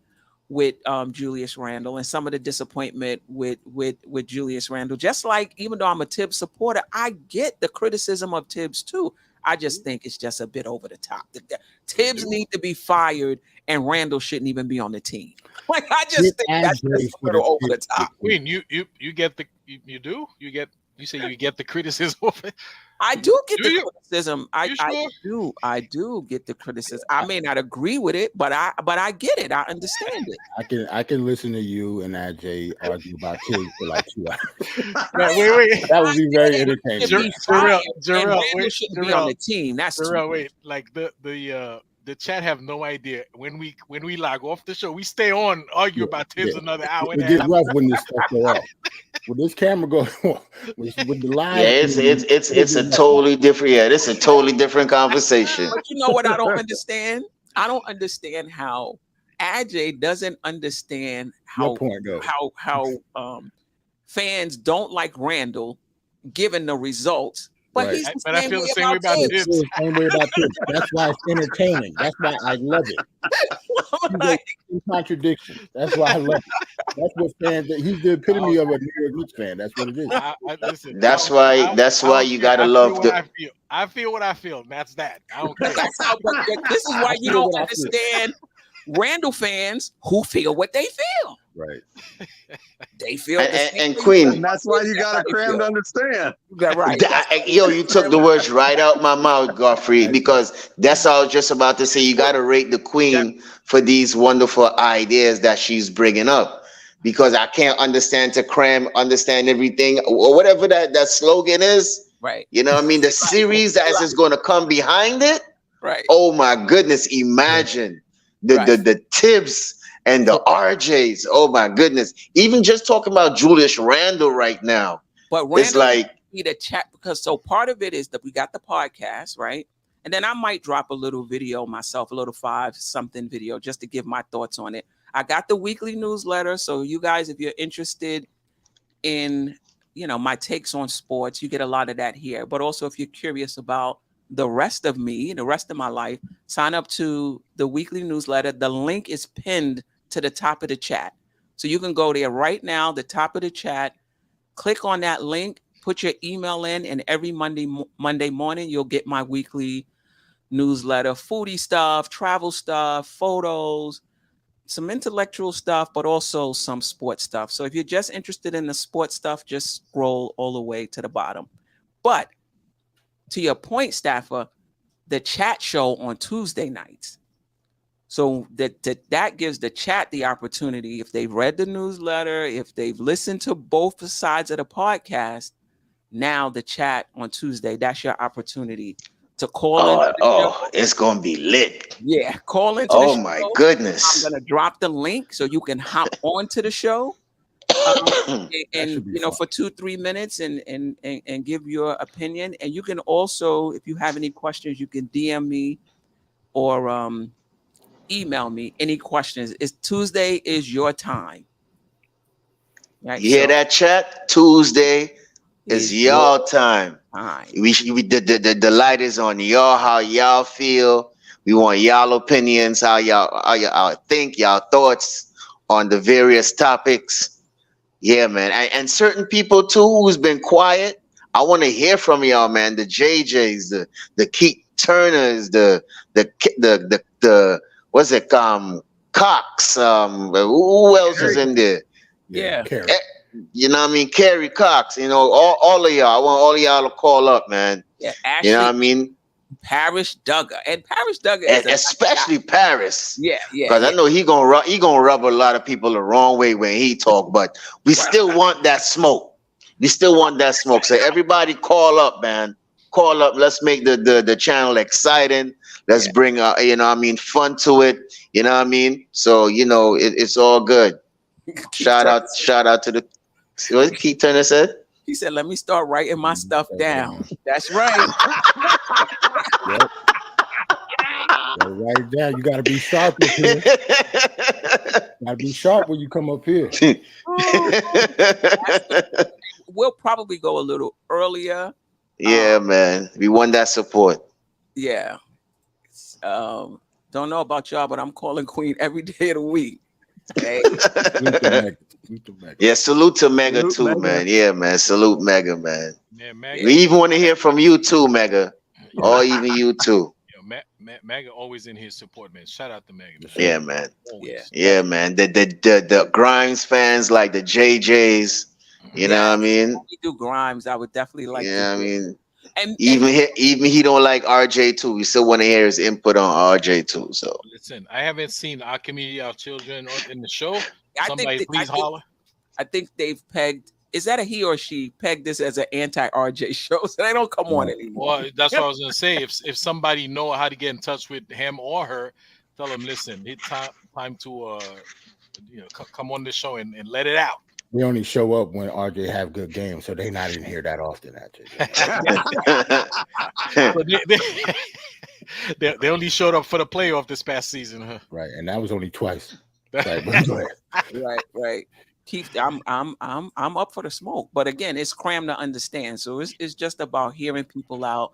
with Julius Randle and some of the disappointment with Julius Randle. Just like, even though I'm a Tibbs supporter, I get the criticism of Tibbs too. I just think it's just a bit over the top. Tibbs need to be fired and Randle shouldn't even be on the team. Like I just think that's just a little over the top. Queen, you get You say you get the criticism of it? I do get Do the you? criticism. You sure? I do get the criticism. I may not agree with it, but I get it. I understand it. I can listen to you and AJ argue about kids for like 2 hours. Wait. That would be very entertaining. Jarrell, Randle shouldn't be on the team. That's too wait. Like the chat have no idea. When we log off the show, we stay on argue about Tibbs another hour. It gets rough when this stuff go off. When this camera goes on, with the live. Yeah, it's a totally different. Yeah, it's a totally different conversation. But you know what I don't understand? I don't understand how AJ doesn't understand how fans don't like Randle given the results. But Right. he's But I feel the same way about Tibbs. Tibbs. Same way about this. That's why it's entertaining. That's why I love it. Like, In contradiction. That's why I love it. That's what fans. He's the epitome of a New York Knicks fan. That's what it is. Listen, That's why you gotta love the. I feel what I feel. That's that. I don't care. that's how, but this is why you don't understand Randle fans who feel what they feel. Right. They feel the same And way Queen. you That's why you feel. got to cram to understand. That right. Yo, you took the words right out my mouth, Godfrey, because that's all I was just about to say. You got to rate the Queen for these wonderful ideas that she's bringing up, because I can't understand everything or whatever that slogan is. Right. You know what I mean? The series as is going to come behind it. Right. Oh my goodness. Imagine the Tibbs and the RJs. Oh my goodness. Even just talking about Julius Randle right now. But Randle it's like need a chat, because so part of it is that we got the podcast, right? And then I might drop a little video myself, a little 5-something video, just to give my thoughts on it. I got the weekly newsletter. So you guys, if you're interested in, my takes on sports, you get a lot of that here. But also if you're curious about the rest of me, the rest of my life, sign up to the weekly newsletter. The link is pinned to the top of the chat. So you can go there right now, the top of the chat, click on that link, put your email in, and every Monday morning, you'll get my weekly newsletter, foodie stuff, travel stuff, photos, some intellectual stuff, but also some sports stuff. So if you're just interested in the sports stuff, just scroll all the way to the bottom. But to your point, Staffer, the chat show on Tuesday nights. So that gives the chat the opportunity, if they've read the newsletter, if they've listened to both sides of the podcast, now the chat on Tuesday, that's your opportunity to call in. It's going to be lit. Yeah, call into the show. Oh my goodness. I'm going to drop the link so you can hop onto the show. And for 2-3 minutes and give your opinion. And you can also, if you have any questions, you can DM me or email me any questions. Tuesday is your time. Right? You hear that, chat? Tuesday is your time. The light is on y'all, how y'all feel. We want y'all opinions, how y'all think, y'all thoughts on the various topics. Yeah, man. And certain people too who's been quiet. I want to hear from y'all, man. The JJs, the Keith Turners, the what's it? Cox. Who else is in there? Yeah. You know what I mean? Kerry Cox. All of y'all. I want all of y'all to call up, man. Yeah. Ashley, you know what I mean? Paris Duggar, and Paris Duggar, is especially Paris. Yeah. Because I know he gonna rub a lot of people the wrong way when he talk, but we still want that smoke. We still want that smoke. So everybody call up, man. Call up. Let's make the channel exciting. Let's bring fun to it. You know what I mean? So it's all good. Shout out to the what did Keith Turner said? He said, "Let me start writing my stuff down." That's right. Yep. Write it down. You got to be sharp up here. Got to be sharp when you come up here. We'll probably go a little earlier. Yeah, man. We want that support. Yeah. Don't know about y'all, but I'm calling Queen every day of the week. Okay. Yeah, salute to Mega too, man. Yeah, man. Salute Mega, man. Yeah, Mega. We even want to hear from you too, Mega. Or even you too. Mega always in his support, man. Shout out to Mega. Yeah, man. Yeah. Yeah, man. The Grimes fans, like the JJs, You know what I mean? We do Grimes. I would definitely like Yeah, to. I mean, And even he don't like RJ too. We still want to hear his input on RJ too. So Listen, I haven't seen Our Community, Our Children in the show. I Somebody think please holler. I think they've pegged. Is that a he or she pegged this as an anti-RJ show? So they don't come on anymore. Well, that's what I was gonna say. If somebody know how to get in touch with him or her, tell them, listen, it's time to come on the show and let it out. We only show up when RJ have good games, so they not in here that often. They only showed up for the playoff this past season, huh? Right, and that was only twice. Right. Keith, I'm up for the smoke, but again, it's crammed to understand. So it's just about hearing people out,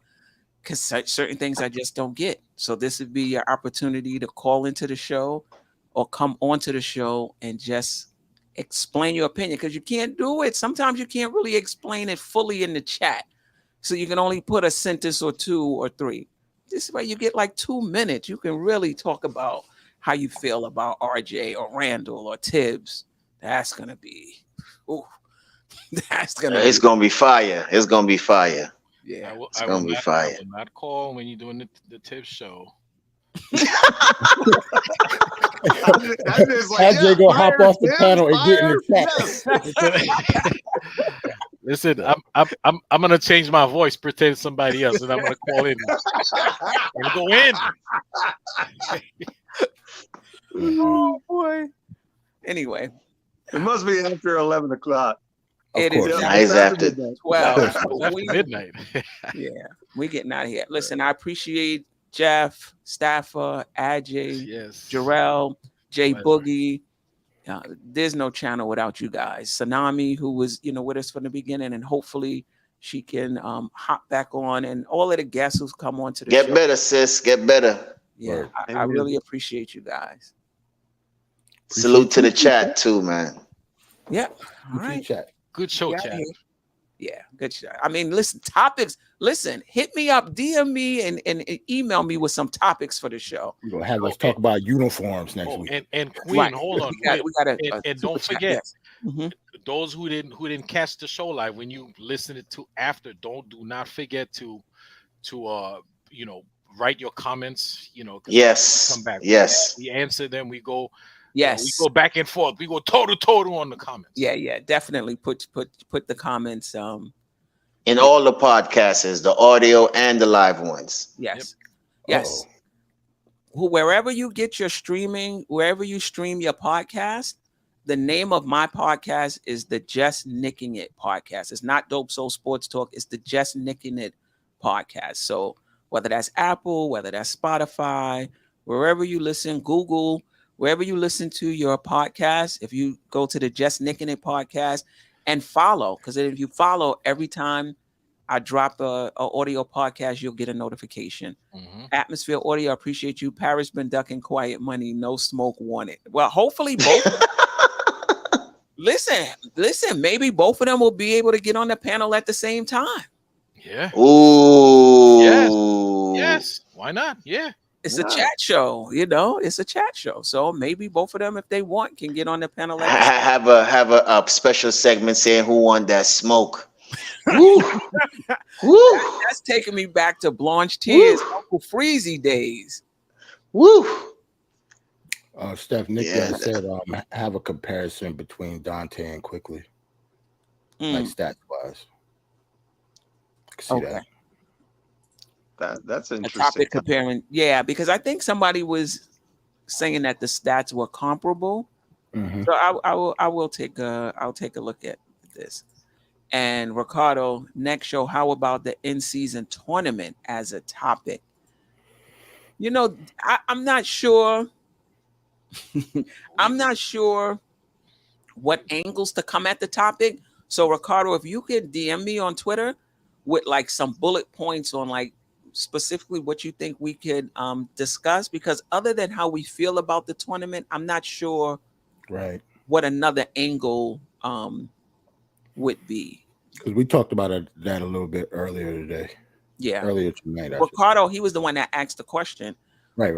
because certain things I just don't get. So this would be your opportunity to call into the show or come onto the show and just explain your opinion, because you can't do it. Sometimes you can't really explain it fully in the chat. So you can only put a sentence or two or three. This way you get like 2 minutes. You can really talk about how you feel about RJ or Randle or Tibbs. That's gonna be, it's gonna be fire. It's gonna be fire. Yeah, it's gonna be fire. I will not call when you're doing the Tibbs show. RJ gonna hop off the panel and get in the chat. Listen, I'm gonna change my voice, pretend somebody else, and I'm gonna call in. I'm gonna go in. Oh boy. Anyway, it must be after 11 o'clock. It is nice after 12. Midnight. Yeah, we getting out of here. Listen, I appreciate Jeff, Staffer, Ajay, Jarrell, Jay Boogie. There's no channel without you guys. Sanami, who was with us from the beginning, and hopefully she can hop back on, and all of the guests who's come on to the show. Get better, sis. Get better. Yeah, I really appreciate you guys. Salute to the chat too, man. Yeah. All right. Good show, chat. Yeah, good shot. I mean, listen, topics. Listen, hit me up, DM me, and email me with some topics for the show. You're gonna have us talk about uniforms next week. And Queen, hold on. We got and don't forget, yes. Those who didn't catch the show live, when you listen it to after, do not forget to write your comments. Yes. Come back. Yes. We answer them. We go. Yes, we go back and forth. We go toe to toe on the comments. Yeah, definitely put the comments. In all the podcasts, the audio and the live ones. Yes, yes. Wherever you get your streaming, wherever you stream your podcast, the name of my podcast is the Just Nicking It podcast. It's not Dope Soul Sports Talk. It's the Just Nicking It podcast. So whether that's Apple, whether that's Spotify, wherever you listen, Google. Wherever you listen to your podcast, if you go to the Just Nicking It podcast and follow, because if you follow, every time I drop a audio podcast, you'll get a notification. Atmosphere Audio, I appreciate you. Paris been ducking quiet money, no smoke wanted. Well, hopefully both. Listen, maybe both of them will be able to get on the panel at the same time. Yeah. Ooh. Yes. Why not? Yeah. It's a chat show, it's a chat show. So maybe both of them, if they want, can get on the panel. Have a special segment saying who won that smoke. Woo. Woo. That's taking me back to Blanche Tears, Uncle Freezy days. Woo. Steph, Nick said have a comparison between Dante and Quickly. Like stats wise. See that. That's interesting. A topic comparing, because I think somebody was saying that the stats were comparable. So I will take a look at this. And Ricardo, next show, how about the in-season tournament as a topic? I'm not sure. I'm not sure what angles to come at the topic. So Ricardo, if you could DM me on Twitter with like some bullet points on like specifically what you think we could discuss, because other than how we feel about the tournament, I'm not sure what another angle would be. Because we talked about that a little bit earlier today. Yeah. Earlier tonight. Ricardo, he was the one that asked the question. Right.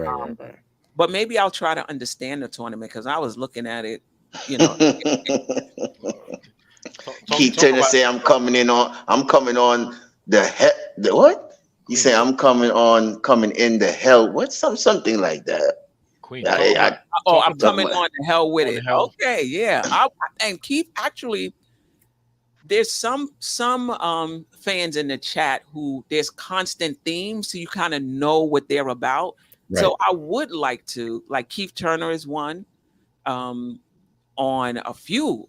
But maybe I'll try to understand the tournament, because I was looking at it, Keith Turner say I'm coming on the what? He say I'm coming in the hell. What's something like that? Queen. I'm coming on the hell with it. Hell. Okay, yeah. And Keith, actually, there's some fans in the chat who there's constant themes, so you kind of know what they're about. Right. So I would like to, like Keith Turner is one, on a few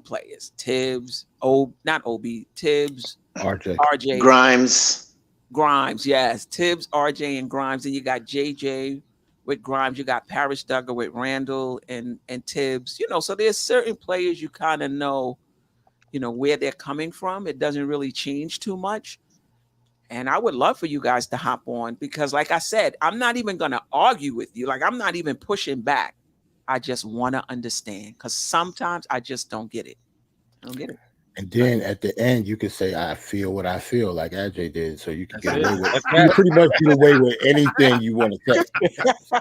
players. Tibbs, Tibbs, RJ, Grimes, yes. Tibbs, RJ, and Grimes. And you got JJ with Grimes. You got Parrish Duggar with Randle and Tibbs. You know, so there's certain players you kind of know, where they're coming from. It doesn't really change too much. And I would love for you guys to hop on because, like I said, I'm not even going to argue with you. Like, I'm not even pushing back. I just want to understand because sometimes I just don't get it. I don't get it. And then at the end, you can say, I feel what I feel, like AJ did. So you can get away with you pretty much get away with anything you want to say.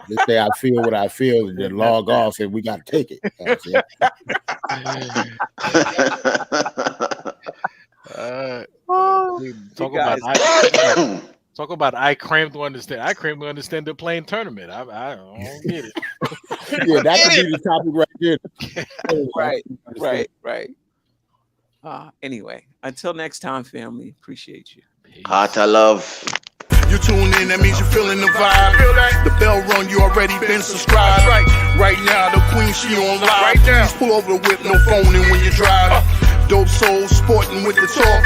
Just say, I feel what I feel, and then log off, and we got to take it. Talk about I cram to understand. I cram to understand the playing tournament. I don't get it. Yeah, that could be the topic right there. Right. Anyway, until next time, family. Appreciate you. Heart I love. You tune in, that means you're feeling the vibe. The bell rung, you already been subscribed. Right now, the queen, she on live. Please pull over the whip, no phoning when you drive. Dope Soul sporting with the talk.